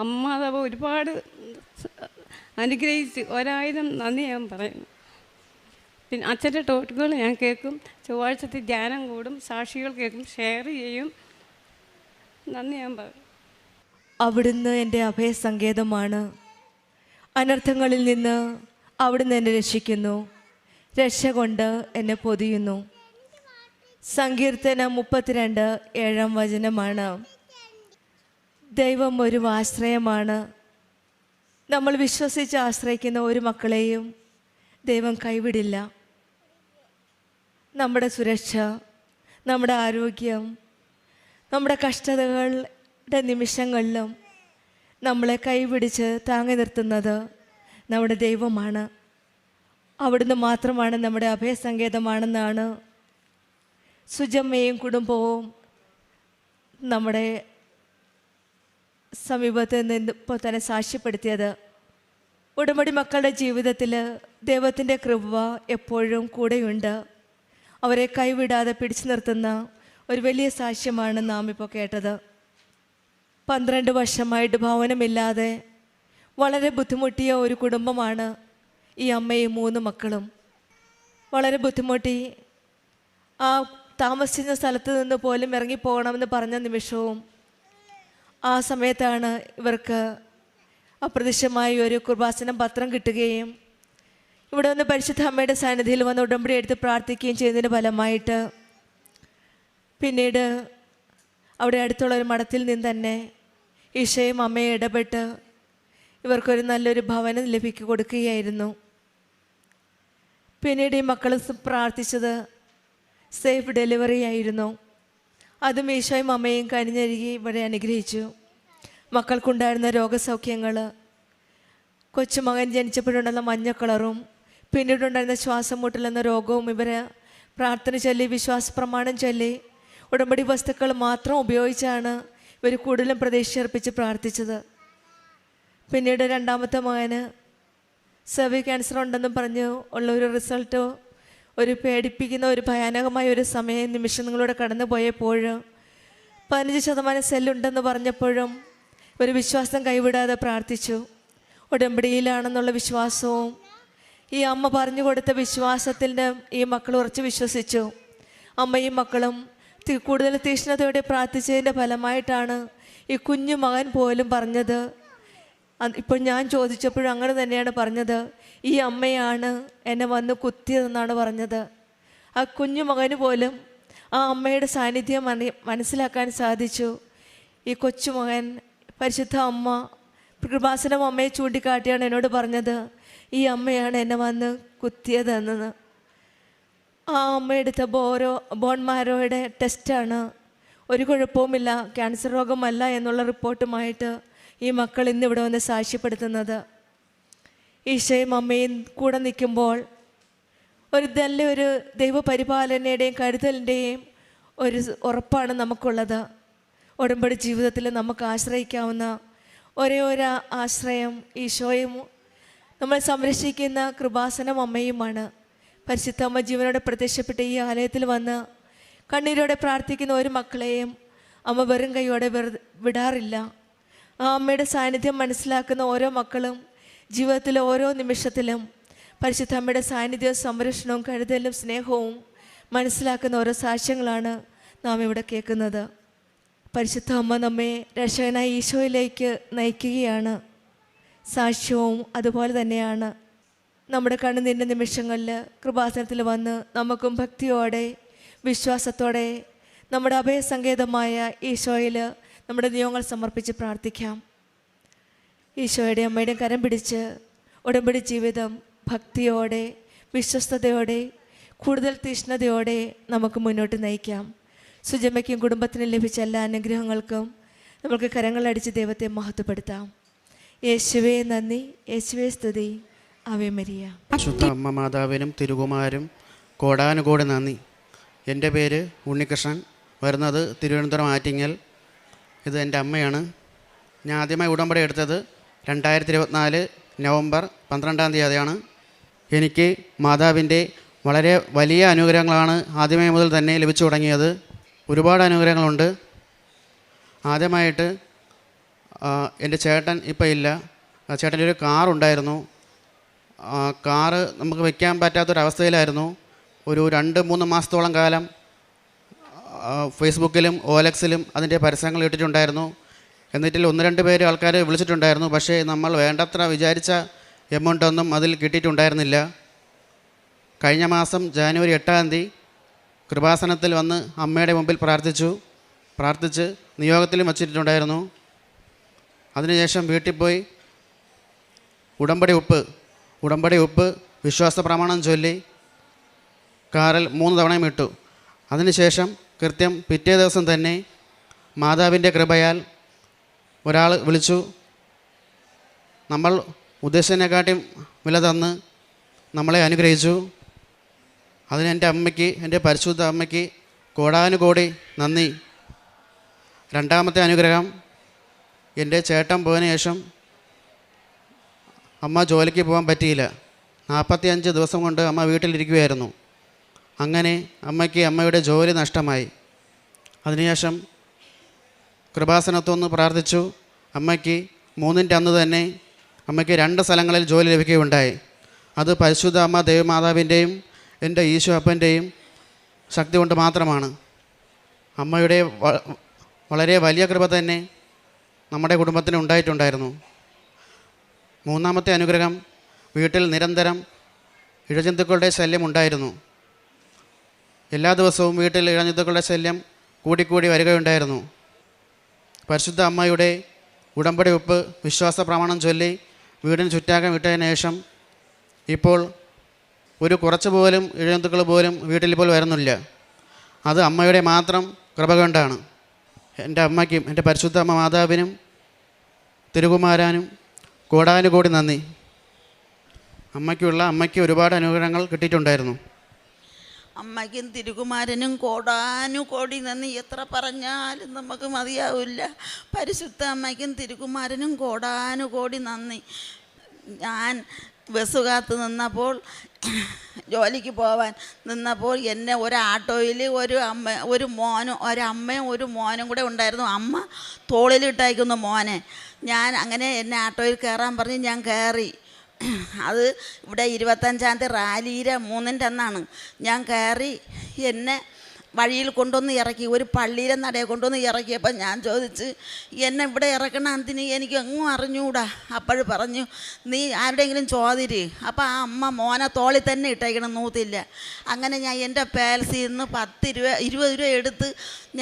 അമ്മാതാവ് ഒരുപാട് അനുഗ്രഹിച്ച് 1000 നന്ദി ഞാൻ പറയുന്നു. പിന്നെ അച്ഛൻ്റെ ടോക്കുകൾ ഞാൻ കേൾക്കും. ചൊവ്വാഴ്ചത്തെ ധ്യാനം കൂടും, സാക്ഷികൾ കേൾക്കും, ഷെയർ ചെയ്യും. നന്ദി ഞാൻ പറയും. അവിടുന്ന് എൻ്റെ അഭയസങ്കേതമാണ്. അനർത്ഥങ്ങളിൽ നിന്ന് അവിടുന്ന് എന്നെ രക്ഷിക്കുന്നു. രക്ഷ കൊണ്ട് എന്നെ പൊതിയുന്നു. സങ്കീർത്തനം 32:7 ദൈവം ഒരു ആശ്രയമാണ്. നമ്മൾ വിശ്വസിച്ച് ആശ്രയിക്കുന്ന ഒരു മക്കളെയും ദൈവം കൈവിടില്ല. നമ്മുടെ സുരക്ഷ, നമ്മുടെ ആരോഗ്യം, നമ്മുടെ കഷ്ടതകളുടെ നിമിഷങ്ങളിലും നമ്മളെ കൈപിടിച്ച് താങ്ങി നിർത്തുന്നത് നമ്മുടെ ദൈവമാണ്. അവിടുന്ന് മാത്രമാണ് നമ്മുടെ അഭയസങ്കേതമാണെന്നാണ് സുജമ്മയും കുടുംബവും നമ്മുടെ സമീപത്ത് നിന്ന് ഇപ്പോൾ തന്നെ സാക്ഷ്യപ്പെടുത്തിയത്. ഉടമ്പടി മക്കളുടെ ജീവിതത്തിൽ ദൈവത്തിൻ്റെ കൃപ എപ്പോഴും കൂടെയുണ്ട്. അവരെ കൈവിടാതെ പിടിച്ചു നിർത്തുന്ന ഒരു വലിയ സാക്ഷ്യമാണ് നാം ഇപ്പോൾ കേട്ടത്. 12 വർഷമായിട്ട് ഭവനമില്ലാതെ വളരെ ബുദ്ധിമുട്ടിയ ഒരു കുടുംബമാണ് ഈ അമ്മയും 3 മക്കളും. വളരെ ബുദ്ധിമുട്ടി ആ താമസിക്കുന്ന സ്ഥലത്ത് നിന്ന് പോലും ഇറങ്ങിപ്പോകണമെന്ന് പറഞ്ഞ നിമിഷവും ആ സമയത്താണ് ഇവർക്ക് അപ്രത്യക്ഷമായി ഒരു കൃപാസനം പത്രം കിട്ടുകയും ഇവിടെ വന്ന് പരിശുദ്ധ അമ്മയുടെ സാന്നിധ്യത്തിൽ വന്ന് ഉടമ്പടി എടുത്ത് പ്രാർത്ഥിക്കുകയും ചെയ്യുന്നതിന് ഫലമായിട്ട് പിന്നീട് അവിടെ അടുത്തുള്ള ഒരു മഠത്തിൽ നിന്ന് തന്നെ ഈശോയും അമ്മയെ ഇടപെട്ട് ഇവർക്കൊരു നല്ലൊരു ഭവനം കൊടുക്കുകയായിരുന്നു. പിന്നീട് ഈ മക്കൾ പ്രാർത്ഥിച്ചത് സേഫ് ഡെലിവറി ആയിരുന്നു. അതും ഈശോയും അമ്മയും കനിഞ്ഞരുകി ഇവിടെ അനുഗ്രഹിച്ചു. മക്കൾക്കുണ്ടായിരുന്ന രോഗസൗഖ്യങ്ങൾ, കൊച്ചുമകൻ ജനിച്ചപ്പോഴുണ്ടായിരുന്ന മഞ്ഞ കളറും പിന്നീടുണ്ടായിരുന്ന ശ്വാസം മുട്ടലെന്ന രോഗവും ഇവർ പ്രാർത്ഥന ചൊല്ലി വിശ്വാസ പ്രമാണം ചൊല്ലി ഉടമ്പടി വസ്തുക്കൾ മാത്രം ഉപയോഗിച്ചാണ് ഇവർ കൂടുതലും പ്രതീക്ഷയർപ്പിച്ച് പ്രാർത്ഥിച്ചത്. പിന്നീട് രണ്ടാമത്തെ മകന് സെർവി ക്യാൻസർ ഉണ്ടെന്നും പറഞ്ഞു ഉള്ളൊരു റിസൾട്ടോ ഒരു പേടിപ്പിക്കുന്ന ഒരു ഭയാനകമായ ഒരു നിമിഷങ്ങളിലൂടെ കടന്നു പോയപ്പോൾ 15% സെല്ലുണ്ടെന്ന് പറഞ്ഞപ്പോഴും ഒരു വിശ്വാസം കൈവിടാതെ പ്രാർത്ഥിച്ചു. ഉടമ്പടിയിലാണെന്നുള്ള വിശ്വാസവും ഈ അമ്മ പറഞ്ഞു കൊടുത്ത വിശ്വാസത്തിൻ്റെ ഈ മക്കൾ ഉറച്ച് വിശ്വസിച്ചു. അമ്മയും മക്കളും കൂടുതൽ തീക്ഷ്ണതയോടെ പ്രാർത്ഥിച്ചതിൻ്റെ ഫലമായിട്ടാണ് ഈ കുഞ്ഞു മകൻ പോലും പറഞ്ഞത്. ഇപ്പോൾ ഞാൻ ചോദിച്ചപ്പോഴും അങ്ങനെ തന്നെയാണ് പറഞ്ഞത്, ഈ അമ്മയാണ് എന്നെ വന്ന് കുത്തിയതെന്നാണ് പറഞ്ഞത്. ആ കുഞ്ഞു മകന് പോലും ആ അമ്മയുടെ സാന്നിധ്യം മനസ്സിലാക്കാൻ സാധിച്ചു. ഈ കൊച്ചുമകൻ പരിശുദ്ധ അമ്മ കൃപാസനം അമ്മയെ ചൂണ്ടിക്കാട്ടിയാണ് എന്നോട് പറഞ്ഞത്, ഈ അമ്മയാണ് എന്നെ വന്ന് കുത്തിയതെന്ന്. ആ അമ്മ എടുത്ത ബോൺ മാരോയുടെ ടെസ്റ്റാണ്, ഒരു കുഴപ്പവുമില്ല, ക്യാൻസർ രോഗമല്ല എന്നുള്ള റിപ്പോർട്ടുമായിട്ട് ഈ മക്കൾ ഇന്നിവിടെ വന്ന് സാക്ഷ്യപ്പെടുത്തുന്നത്. ഈശോയും അമ്മയും കൂടെ നിൽക്കുമ്പോൾ നല്ലൊരു ദൈവപരിപാലനയുടെയും കരുതലിൻ്റെയും ഒരു ഉറപ്പാണ് നമുക്കുള്ളത്. ഉടമ്പടി ജീവിതത്തിൽ നമുക്ക് ആശ്രയിക്കാവുന്ന ഒരേ ഒരു ആശ്രയം ഈശോയും നമ്മളെ സംരക്ഷിക്കുന്ന കൃപാസനം അമ്മയുമാണ്. പരിശുദ്ധ അമ്മ ജീവനോടെ പ്രത്യക്ഷപ്പെട്ട ഈ ആലയത്തിൽ വന്ന് കണ്ണീരോടെ പ്രാർത്ഥിക്കുന്ന ഒരു മക്കളെയും അമ്മ വെറും കൈയോടെ വിടാറില്ല. ആ അമ്മയുടെ സാന്നിധ്യം മനസ്സിലാക്കുന്ന ഓരോ മക്കളും ജീവിതത്തിലെ ഓരോ നിമിഷത്തിലും പരിശുദ്ധ അമ്മയുടെ സാന്നിധ്യവും സംരക്ഷണവും കരുതലും സ്നേഹവും മനസ്സിലാക്കുന്ന ഓരോ സാക്ഷ്യങ്ങളാണ് നാം ഇവിടെ കേൾക്കുന്നത്. പരിശുദ്ധ അമ്മ നമ്മെ രക്ഷകനായ ഈശോയിലേക്ക് നയിക്കുകയാണ്. സാക്ഷ്യവും അതുപോലെ തന്നെയാണ്. നമ്മുടെ കണ്ണുനീരിൻ്റെ നിമിഷങ്ങളിൽ കൃപാസനത്തിൽ വന്ന് നമുക്കും ഭക്തിയോടെ വിശ്വാസത്തോടെ നമ്മുടെ അഭയസങ്കേതമായ ഈശോയിൽ നമ്മുടെ നിയോഗങ്ങൾ സമർപ്പിച്ച് പ്രാർത്ഥിക്കാം. ഈശോയുടെ അമ്മയുടെയും കരം പിടിച്ച് ഉടമ്പടി ജീവിതം ഭക്തിയോടെ വിശ്വസ്തയോടെ കൂടുതൽ തീഷ്ണതയോടെ നമുക്ക് മുന്നോട്ട് നയിക്കാം. സുജമ്മയ്ക്കും കുടുംബത്തിനും ലഭിച്ച എല്ലാ അനുഗ്രഹങ്ങൾക്കും നമുക്ക് കരങ്ങളടിച്ച് ദൈവത്തെ മഹത്വപ്പെടുത്താം. യേശുവേ നന്ദി, യേശുവേ സ്തുതി, ആവേ മരിയ. ശുദ്ധ അമ്മ മാതാവിനും തിരുകുമാരും കോടാനുകോടി നന്ദി. എൻ്റെ പേര് ഉണ്ണികൃഷ്ണൻ, വരുന്നത് തിരുവനന്തപുരം ആറ്റിങ്ങൽ. ഇത് എൻ്റെ അമ്മയാണ്. ഞാൻ ആദ്യമായി ഉടമ്പടി എടുത്തത് 2024 നവംബർ 12-ാം തീയതിയാണ്. എനിക്ക് മാതാവിൻ്റെ വളരെ വലിയ അനുഗ്രഹങ്ങളാണ് ആദ്യമേ മുതൽ തന്നെ ലഭിച്ചു തുടങ്ങിയത്. ഒരുപാട് അനുഗ്രഹങ്ങളുണ്ട്. ആദ്യമായിട്ട് എൻ്റെ ചേട്ടൻ ഇപ്പം ഇല്ല. ചേട്ടൻ്റെ ഒരു കാറുണ്ടായിരുന്നു. കാറ് നമുക്ക് വയ്ക്കാൻ പറ്റാത്തൊരവസ്ഥയിലായിരുന്നു. ഒരു 2-3 മാസത്തോളം കാലം ഫേസ്ബുക്കിലും OLXിലും അതിൻ്റെ പരസ്യങ്ങൾ ഇട്ടിട്ടുണ്ടായിരുന്നു. എന്നിട്ട് 1-2 പേര് ആൾക്കാർ വിളിച്ചിട്ടുണ്ടായിരുന്നു. പക്ഷേ നമ്മൾ വേണ്ടത്ര വിചാരിച്ച എമൗണ്ടൊന്നും അതിൽ കിട്ടിയിട്ടുണ്ടായിരുന്നില്ല. കഴിഞ്ഞ മാസം ജാനുവരി 8 കൃപാസനത്തിൽ വന്ന് അമ്മയുടെ മുമ്പിൽ പ്രാർത്ഥിച്ച് നിയോഗത്തിലും വച്ചിട്ടുണ്ടായിരുന്നു. അതിനുശേഷം വീട്ടിൽ പോയി ഉടമ്പടി ഉപ്പ് വിശ്വാസ പ്രമാണം ചൊല്ലി കാറിൽ 3 തവണയും ഇട്ടു. അതിനുശേഷം കൃത്യം പിറ്റേ ദിവസം തന്നെ മാതാവിൻ്റെ കൃപയാൽ ഒരാൾ വിളിച്ചു. നമ്മൾ ഉദ്ദേശിച്ചതിനെക്കാട്ടിയും വില തന്ന് നമ്മളെ അനുഗ്രഹിച്ചു. അതിന് എൻ്റെ പരിശുദ്ധ അമ്മയ്ക്ക് കോടാനുകോടി നന്ദി. രണ്ടാമത്തെ അനുഗ്രഹം, എൻ്റെ ചേട്ടൻ പോയതിനു ശേഷം അമ്മ ജോലിക്ക് പോകാൻ പറ്റിയില്ല. 45 ദിവസം കൊണ്ട് അമ്മ വീട്ടിലിരിക്കുകയായിരുന്നു. അങ്ങനെ അമ്മയുടെ ജോലി നഷ്ടമായി. അതിനുശേഷം കൃപാസനത്തൊന്ന് പ്രാർത്ഥിച്ചു. അമ്മയ്ക്ക് 3-ൻ്റെ അന്ന് തന്നെ അമ്മയ്ക്ക് 2 സ്ഥലങ്ങളിൽ ജോലി ലഭിക്കുകയുണ്ടായി. അത് പരിശുദ്ധ അമ്മ ദേവമാതാവിൻ്റെയും എൻ്റെ ഈശോ അപ്പൻ്റെയും ശക്തി കൊണ്ട് മാത്രമാണ്. അമ്മയുടെ വളരെ വലിയ കൃപ തന്നെ നമ്മുടെ കുടുംബത്തിന് ഉണ്ടായിട്ടുണ്ടായിരുന്നു. മൂന്നാമത്തെ അനുഗ്രഹം, വീട്ടിൽ നിരന്തരം ഇഴജന്തുക്കളുടെ ശല്യം ഉണ്ടായിരുന്നു. എല്ലാ ദിവസവും വീട്ടിൽ ഇഴജന്തുക്കളുടെ ശല്യം കൂടിക്കൂടി വരികയുണ്ടായിരുന്നു. പരിശുദ്ധ അമ്മയുടെ ഉടമ്പടി ഉപ്പ് വിശ്വാസ പ്രമാണം ചൊല്ലി വീടിന് ചുറ്റാകം ഇട്ടതിന് ശേഷം ഇപ്പോൾ കുറച്ച് പോലും ഇഴജന്തുക്കൾ പോലും വീട്ടിൽ ഇപ്പോൾ വരുന്നില്ല. അത് അമ്മയുടെ മാത്രം കൃപ കൊണ്ടാണ്. എൻ്റെ അമ്മയ്ക്കും എൻ്റെ പരിശുദ്ധ അമ്മ മാതാവിനും തിരുകുമാരനും കോടാനുകോടി നന്ദി. അമ്മയ്ക്ക് ഒരുപാട് അനുഗ്രഹങ്ങൾ കിട്ടിയിട്ടുണ്ടായിരുന്നു. അമ്മയ്ക്കും തിരുകുമാരനും കോടാനുകോടി നന്ദി. എത്ര പറഞ്ഞാലും നമുക്ക് മതിയാവില്ല. പരിശുദ്ധ അമ്മയ്ക്കും തിരുകുമാരനും കോടാനുകോടി നന്ദി. ഞാൻ ബസ് കാത്ത് നിന്നപ്പോൾ, ജോലിക്ക് പോവാൻ നിന്നപ്പോൾ എന്നെ ഒരാട്ടോയിൽ ഒരമ്മയും ഒരു മോനും കൂടെ ഉണ്ടായിരുന്നു. അമ്മ തോളിലിട്ടയക്കുന്ന മോനെ. ഞാൻ അങ്ങനെ എന്നെ ആട്ടോയിൽ കയറാൻ പറഞ്ഞ് ഞാൻ കയറി. അത് ഇവിടെ 25-ാം തീയതി റാലിയിലെ 3-ൻ്റെ അന്നാണ്. ഞാൻ കയറി. എന്നെ വഴിയിൽ കൊണ്ടുവന്ന് ഇറക്കി, ഒരു പള്ളിയിലെ നടയെ കൊണ്ടുവന്ന് ഇറക്കിയപ്പോൾ ഞാൻ ചോദിച്ച്, എന്നെ ഇവിടെ ഇറക്കണം എന്തിന്, എനിക്ക് എങ്ങും അറിഞ്ഞൂടാ. അപ്പോൾ പറഞ്ഞു, നീ ആരുടെയെങ്കിലും ചോദിര്. അപ്പോൾ ആ അമ്മ മോനെ തോളിൽ തന്നെ ഇട്ടേക്കണം, നൂത്തില്ല. അങ്ങനെ ഞാൻ എൻ്റെ പേൽസിൽ നിന്ന് 10 രൂപ 20 രൂപ എടുത്ത്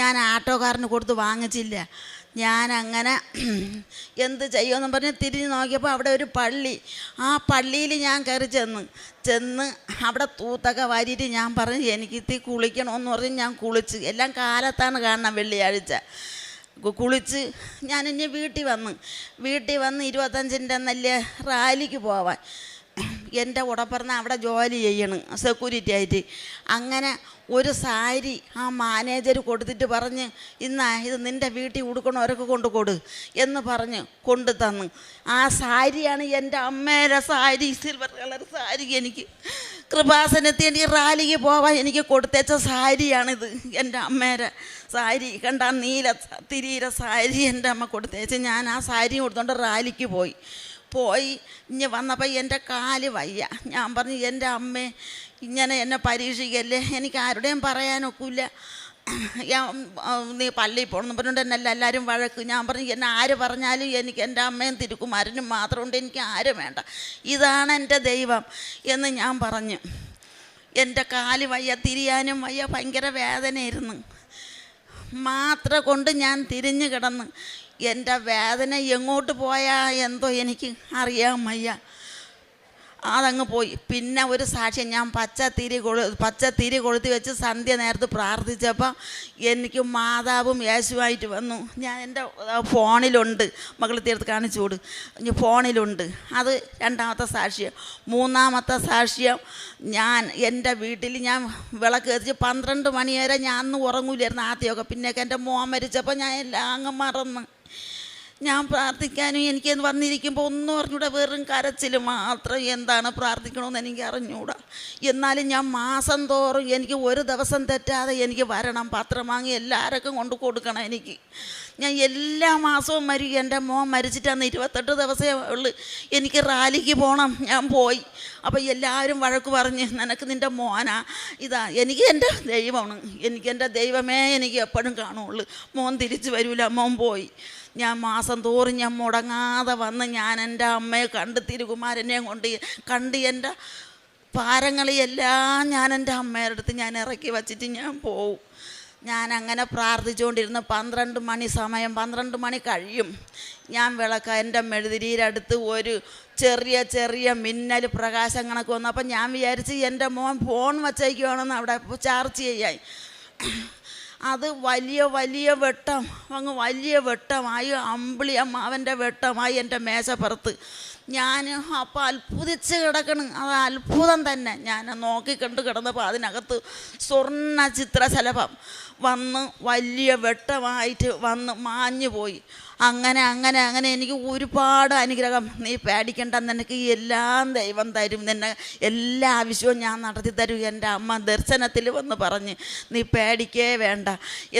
ഞാൻ ആട്ടോക്കാരന് കൊടുത്ത് വാങ്ങിച്ചില്ല. ഞാനങ്ങനെ എന്ത് ചെയ്യുമെന്നും പറഞ്ഞ് തിരിഞ്ഞ് നോക്കിയപ്പോൾ അവിടെ ഒരു പള്ളി. ആ പള്ളിയിൽ ഞാൻ കയറി ചെന്ന് അവിടെ തൂത്തൊക്കെ വാരിയിട്ട് ഞാൻ പറഞ്ഞു, എനിക്കിത്തി കുളിക്കണമെന്ന് പറഞ്ഞ് ഞാൻ കുളിച്ച്. എല്ലാം കാലത്താണ് കാണണം, വെള്ളിയാഴ്ച. കുളിച്ച് ഞാൻ ഇനി വീട്ടിൽ വന്ന് 25-ൻ്റെ അന്നല്ലേ റാലിക്ക് പോവാൻ. എൻ്റെ ഉടപ്പറന്ന് അവിടെ ജോലി ചെയ്യണം സെക്യൂരിറ്റി ആയിട്ട്. അങ്ങനെ ഒരു സാരി ആ മാനേജർ കൊടുത്തിട്ട് പറഞ്ഞ്, ഇത് നിൻ്റെ വീട്ടിൽ ഉടുക്കണവരൊക്കെ കൊണ്ടു എന്ന് പറഞ്ഞ് കൊണ്ടു തന്ന്. ആ സാരിയാണ് എൻ്റെ അമ്മയുടെ സാരി, സിൽവർ കളർ സാരി. എനിക്ക് കൃപാസനത്തിൽ എനിക്ക് റാലിക്ക് പോവാൻ എനിക്ക് കൊടുത്തേച്ച സാരിയാണിത്. എൻ്റെ അമ്മയുടെ സാരി കണ്ട, നീല തിരിയിലെ സാരി എൻ്റെ അമ്മ കൊടുത്തേച്ച്. ഞാൻ ആ സാരി കൊടുത്തോണ്ട് റാലിക്ക് പോയി ഇനി വന്നപ്പോൾ എൻ്റെ കാല് വയ്യ. ഞാൻ പറഞ്ഞു, എൻ്റെ അമ്മേ ഇങ്ങനെ എന്നെ പരീക്ഷിക്കല്ലേ, എനിക്ക് ആരുടെയും പറയാനൊക്കില്ല. നീ പള്ളിയിൽ പോകണമെന്ന് പറഞ്ഞുകൊണ്ട് എന്നല്ല എല്ലാവരും വഴക്ക്. ഞാൻ പറഞ്ഞു, എന്നെ ആര് പറഞ്ഞാലും എനിക്ക് എൻ്റെ അമ്മയും തിരുക്കുമാരനും മാത്രമുണ്ട്, എനിക്ക് ആരും വേണ്ട, ഇതാണ് എൻ്റെ ദൈവം എന്ന് ഞാൻ പറഞ്ഞു. എൻ്റെ കാല് വയ്യ, തിരിയാനും വയ്യ, ഭയങ്കര വേദനയായിരുന്നു. മാത്ര കൊണ്ട് ഞാൻ തിരിഞ്ഞു കിടന്ന്. എൻ്റെ വേദന എങ്ങോട്ട് പോയാൽ എന്തോ എനിക്ക് അറിയാൻ വയ്യ. അതങ്ങ് പോയി. പിന്നെ ഒരു സാക്ഷ്യം, ഞാൻ പച്ചത്തിരി കൊളുത്തി വെച്ച് സന്ധ്യ നേരത്ത് പ്രാർത്ഥിച്ചപ്പോൾ എനിക്ക് മാതാവും യേശുവായിട്ട് വന്നു. ഞാൻ എൻ്റെ ഫോണിലുണ്ട്, മകൾ തീർത്ത് കാണിച്ചു കൊടു, ഫോണിലുണ്ട്. അത് രണ്ടാമത്തെ സാക്ഷ്യം. മൂന്നാമത്തെ സാക്ഷ്യം, ഞാൻ എൻ്റെ വീട്ടിൽ ഞാൻ വിളക്ക് കത്തിച്ച് 12 മണി വരെ ഞാൻ അന്ന് ഉറങ്ങൂലായിരുന്നു ആദ്യമൊക്കെ. പിന്നെയൊക്കെ എൻ്റെ മോൻ മരിച്ചപ്പോൾ ഞാൻ എല്ലാം അങ്ങ് മറന്ന്. ഞാൻ പ്രാർത്ഥിക്കാനും എനിക്ക് വന്നിരിക്കുമ്പോൾ ഒന്നും അറിഞ്ഞൂടാ, വെറും കരച്ചിൽ മാത്രം. എന്താണ് പ്രാർത്ഥിക്കണമെന്ന് എനിക്ക് അറിഞ്ഞൂടാ. എന്നാലും ഞാൻ മാസം തോറും എനിക്ക് ഒരു ദിവസം തെറ്റാതെ എനിക്ക് വരണം, പത്രം വാങ്ങി എല്ലാവർക്കും കൊണ്ട് കൊടുക്കണം. എനിക്ക് ഞാൻ എല്ലാ മാസവും മരിക്കും. എൻ്റെ മോൻ മരിച്ചിട്ടാണ് 28 ദിവസമേ ഉള്ളു. എനിക്ക് റാലിക്ക് പോകണം. ഞാൻ പോയി. അപ്പോൾ എല്ലാവരും വഴക്ക് പറഞ്ഞ്, നിനക്ക് നിൻ്റെ മോനാ ഇതാ. എനിക്ക് എൻ്റെ ദൈവമാണ്, എനിക്ക് എൻ്റെ ദൈവമേ എനിക്ക് എപ്പോഴും കാണുള്ളൂ. മോൻ തിരിച്ചു വരില്ല. മോൻ പോയി. ഞാൻ മാസം തോറും ഞാൻ മുടങ്ങാതെ വന്ന് ഞാൻ എൻ്റെ അമ്മയെ കണ്ട് തിരുകുമാരനെ കണ്ട് എൻ്റെ ഭാരങ്ങളെല്ലാം ഞാൻ എൻ്റെ അമ്മയുടെ അടുത്ത് ഞാൻ ഇറക്കി വച്ചിട്ട് ഞാൻ പോവും. ഞാൻ അങ്ങനെ പ്രാർത്ഥിച്ചുകൊണ്ടിരുന്ന് 12 മണി കഴിയും. ഞാൻ എൻ്റെ മെഴുതിരിയിലടുത്ത് ഒരു ചെറിയ മിന്നൽ പ്രകാശം കണക്ക് വന്നു. അപ്പം ഞാൻ വിചാരിച്ച് എൻ്റെ മോൻ ഫോൺ വച്ചേക്കുവാണെന്ന് അവിടെ ചാർജ് ചെയ്യാൻ. അത് വലിയ വെട്ടം, അങ്ങ് വലിയ വെട്ടമായി, അമ്പിളി അമ്മാവൻ്റെ വെട്ടമായി എൻ്റെ മേശപ്പുറത്ത്. ഞാൻ അപ്പോൾ അത്ഭുതിച്ച് കിടക്കണം. അത് അത്ഭുതം തന്നെ. ഞാൻ നോക്കിക്കണ്ട് കിടന്നപ്പോൾ അതിനകത്ത് സ്വർണ്ണ ചിത്രശലഭം വന്ന് വലിയ വെട്ടമായിട്ട് വന്ന് മാഞ്ഞു പോയി. അങ്ങനെ എനിക്ക് ഒരുപാട് അനുഗ്രഹം. നീ പേടിക്കണ്ട, നിനക്ക് എല്ലാം ദൈവം തരും, നിന്നെ എല്ലാ ആവശ്യവും ഞാൻ നടത്തി തരും. എൻ്റെ അമ്മ ദർശനത്തിൽ വന്ന് പറഞ്ഞ് നീ പേടിക്കേ വേണ്ട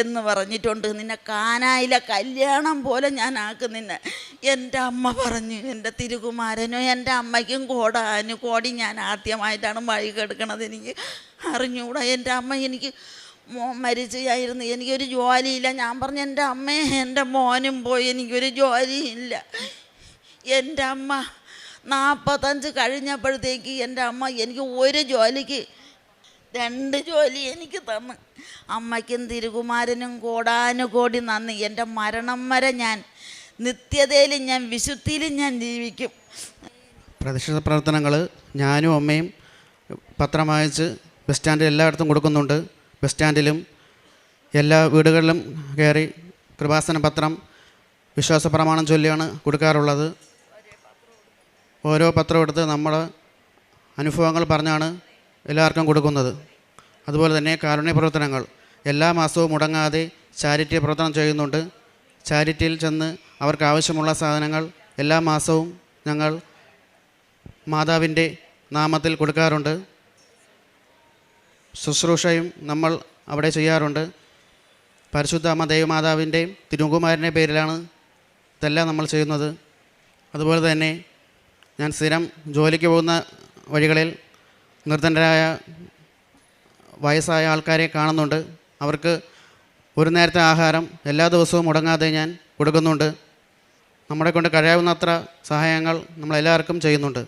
എന്ന് പറഞ്ഞിട്ടുണ്ട്. നിന്നെ കാനായിലെ കല്യാണം പോലെ ഞാൻ ആക്കും നിന്നെ. എൻ്റെ അമ്മ പറഞ്ഞു. എൻ്റെ തിരുകുമാരനും എൻ്റെ അമ്മയ്ക്കും കോടി ഞാൻ ആദ്യമായിട്ടാണ് വഴി കെടുക്കണത്. എനിക്ക് അറിഞ്ഞുകൂടാ. എൻ്റെ അമ്മ എനിക്ക് മരിച്ചായിരുന്നു, എനിക്കൊരു ജോലിയില്ല. ഞാൻ പറഞ്ഞു എൻ്റെ അമ്മേ, എൻ്റെ മോനും പോയി, എനിക്കൊരു ജോലിയില്ല. എൻ്റെ അമ്മ 45 കഴിഞ്ഞപ്പോഴത്തേക്ക് എൻ്റെ അമ്മ എനിക്ക് ഒരു ജോലിക്ക് 2 ജോലി എനിക്ക് തന്നു. അമ്മയ്ക്കും തിരുകുമാരനും കോടാനുകോടി നന്ദി. എൻ്റെ മരണം വരെ ഞാൻ നിത്യതയിലും ഞാൻ വിശുദ്ധിയിലും ഞാൻ ജീവിക്കും. പ്രതിഷ്ഠ പ്രവർത്തനങ്ങൾ ഞാനും അമ്മയും പത്രം വായിച്ച് ബസ് സ്റ്റാൻഡിൽ എല്ലായിടത്തും കൊടുക്കുന്നുണ്ട്. ബസ് സ്റ്റാൻഡിലും എല്ലാ വീടുകളിലും കയറി കൃപാസന പത്രം വിശ്വാസ പ്രമാണം ചൊല്ലിയാണ് കൊടുക്കാറുള്ളത്. ഓരോ പത്രം എടുത്ത് നമ്മുടെ അനുഭവങ്ങൾ പറഞ്ഞാണ് എല്ലാവർക്കും കൊടുക്കുന്നത്. അതുപോലെ തന്നെ കാരുണ്യ പ്രവർത്തനങ്ങൾ എല്ലാ മാസവും മുടങ്ങാതെ ചാരിറ്റി പ്രവർത്തനം ചെയ്യുന്നുണ്ട്. ചാരിറ്റിയിൽ ചെന്ന് അവർക്ക് ആവശ്യമുള്ള സാധനങ്ങൾ എല്ലാ മാസവും ഞങ്ങൾ മാതാവിൻ്റെ നാമത്തിൽ കൊടുക്കാറുണ്ട്. ശുശ്രൂഷയും നമ്മൾ അവിടെ ചെയ്യാറുണ്ട്. പരിശുദ്ധ അമ്മ ദേവമാതാവിൻ്റെയും തിരുകുമാരൻ്റെ പേരിലാണ് ഇതെല്ലാം നമ്മൾ ചെയ്യുന്നത്. അതുപോലെ തന്നെ ഞാൻ സ്ഥിരം ജോലിക്ക് പോകുന്ന വഴികളിൽ നിർധനരായ വയസ്സായ ആൾക്കാരെ കാണുന്നുണ്ട്. അവർക്ക് ഒരു നേരത്തെ ആഹാരം എല്ലാ ദിവസവും മുടങ്ങാതെ ഞാൻ കൊടുക്കുന്നുണ്ട്. നമ്മളെ കൊണ്ട് കഴിയാവുന്നത്ര സഹായങ്ങൾ നമ്മളെല്ലാവർക്കും ചെയ്യുന്നുണ്ട്.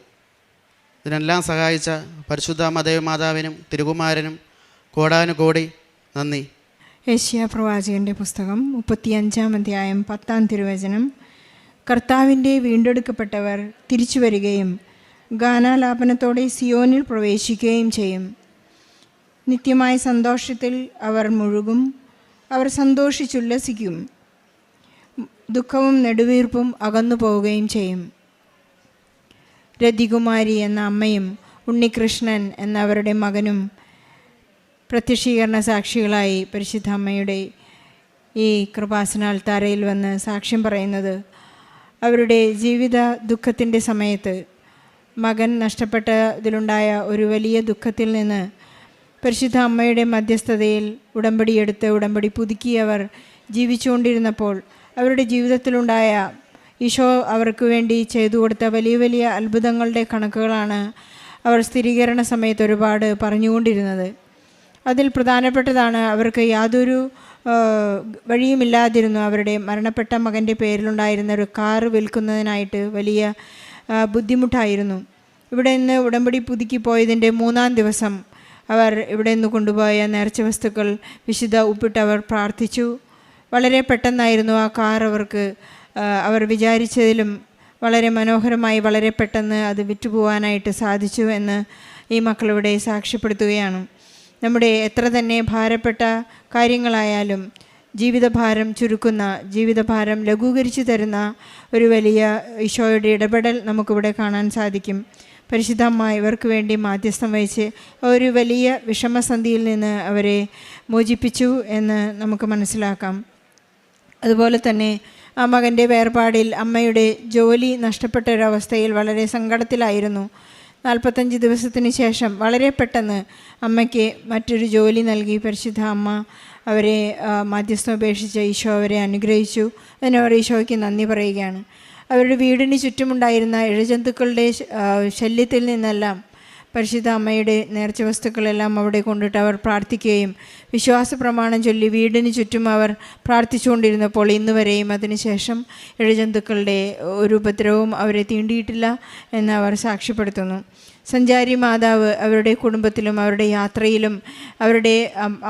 ഇതിനെല്ലാം സഹായിച്ച പരിശുദ്ധ അമ്മ ദേവമാതാവിനും തിരുകുമാരനും കോടാനുകോടി നന്ദി. യെശയ്യാ പ്രവാചകൻ്റെ പുസ്തകം 35-ാം അധ്യായം 10-ാം തിരുവചനം. കർത്താവിൻ്റെ വീണ്ടെടുക്കപ്പെട്ടവർ തിരിച്ചു വരികയും ഗാനാലാപനത്തോടെ സിയോനിൽ പ്രവേശിക്കുകയും ചെയ്യും. നിത്യമായ സന്തോഷത്തിൽ അവർ മുഴുകും. അവർ സന്തോഷിച്ചുല്ലസിക്കും. ദുഃഖവും നെടുവീർപ്പും അകന്നു പോവുകയും ചെയ്യും. രതികുമാരി എന്ന അമ്മയും ഉണ്ണികൃഷ്ണൻ എന്ന അവരുടെ മകനും പ്രത്യക്ഷീകരണ സാക്ഷികളായി പരിശുദ്ധ അമ്മയുടെ ഈ കൃപാസനാൽത്താരയിൽ വന്ന് സാക്ഷ്യം പറയുന്നത്, അവരുടെ ജീവിത ദുഃഖത്തിൻ്റെ സമയത്ത് മകൻ നഷ്ടപ്പെട്ടതിലുണ്ടായ ഒരു വലിയ ദുഃഖത്തിൽ നിന്ന് പരിശുദ്ധ അമ്മയുടെ മധ്യസ്ഥതയിൽ ഉടമ്പടി പുതുക്കി അവർ ജീവിച്ചുകൊണ്ടിരുന്നപ്പോൾ അവരുടെ ജീവിതത്തിലുണ്ടായ ഈശോ അവർക്ക് വേണ്ടി ചെയ്തു കൊടുത്ത വലിയ അത്ഭുതങ്ങളുടെ കണക്കുകളാണ് അവർ സ്ഥിരീകരണ സമയത്ത് ഒരുപാട് പറഞ്ഞുകൊണ്ടിരുന്നത്. അതിൽ പ്രധാനപ്പെട്ടതാണ് അവർക്ക് യാതൊരു വഴിയുമില്ലാതിരുന്നു. അവരുടെ മരണപ്പെട്ട മകൻ്റെ പേരിലുണ്ടായിരുന്ന ഒരു കാറ് വിൽക്കുന്നതിനായിട്ട് വലിയ ബുദ്ധിമുട്ടായിരുന്നു. ഇവിടെ നിന്ന് ഉടമ്പടി പുതുക്കി പോയതിൻ്റെ 3-ാം ദിവസം അവർ ഇവിടെ നിന്ന് കൊണ്ടുപോയ നേർച്ച വസ്തുക്കൾ വിശുദ്ധ ഉപ്പിട്ട് അവർ പ്രാർത്ഥിച്ചു. വളരെ പെട്ടെന്നായിരുന്നു ആ കാർ അവർക്ക് അവർ വിചാരിച്ചതിലും വളരെ മനോഹരമായി വളരെ പെട്ടെന്ന് അത് വിറ്റുപോകാനായിട്ട് സാധിച്ചു എന്ന് ഈ മക്കളിവിടെ സാക്ഷ്യപ്പെടുത്തുകയാണ്. നമ്മുടെ എത്ര തന്നെ ഭാരപ്പെട്ട കാര്യങ്ങളായാലും ജീവിതഭാരം ചുരുക്കുന്ന, ജീവിതഭാരം ലഘൂകരിച്ചു തരുന്ന ഒരു വലിയ ഈശോയുടെ ഇടപെടൽ നമുക്കിവിടെ കാണാൻ സാധിക്കും. പരിശുദ്ധ അമ്മ ഇവർക്ക് വേണ്ടി മാധ്യസ്ഥം വഹിച്ച് ഒരു വലിയ വിഷമസന്ധിയിൽ നിന്ന് അവരെ മോചിപ്പിച്ചു എന്ന് നമുക്ക് മനസ്സിലാക്കാം. അതുപോലെ തന്നെ ആ മകൻ്റെ വേർപാടിൽ അമ്മയുടെ ജോലി നഷ്ടപ്പെട്ട ഒരവസ്ഥയിൽ വളരെ സങ്കടത്തിലായിരുന്നു. 45 ദിവസത്തിന് ശേഷം വളരെ പെട്ടെന്ന് അമ്മയ്ക്ക് മറ്റൊരു ജോലി നൽകി പരിശുദ്ധ അമ്മ അവരെ മാധ്യസ്ഥം ഉപേക്ഷിച്ച് ഈശോ അവരെ അനുഗ്രഹിച്ചു. അതിനവർ ഈശോയ്ക്ക് നന്ദി പറയുകയാണ്. അവരുടെ വീടിന് ചുറ്റുമുണ്ടായിരുന്ന ഇഴജന്തുക്കളുടെ ശല്യത്തിൽ നിന്നെല്ലാം പരിശുദ്ധ അമ്മയുടെ നേർച്ച വസ്തുക്കളെല്ലാം അവിടെ കൊണ്ടിട്ട് അവർ പ്രാർത്ഥിക്കുകയും വിശ്വാസ പ്രമാണം ചൊല്ലി വീടിന് ചുറ്റും അവർ പ്രാർത്ഥിച്ചുകൊണ്ടിരുന്നപ്പോൾ ഇന്ന് വരെയും അതിനുശേഷം ഇഴജന്തുക്കളുടെ ഒരു ഉപദ്രവവും അവരെ തീണ്ടിയിട്ടില്ല എന്ന് അവർ സാക്ഷ്യപ്പെടുത്തുന്നു. സഞ്ചാരി മാതാവ് അവരുടെ കുടുംബത്തിലും അവരുടെ യാത്രയിലും അവരുടെ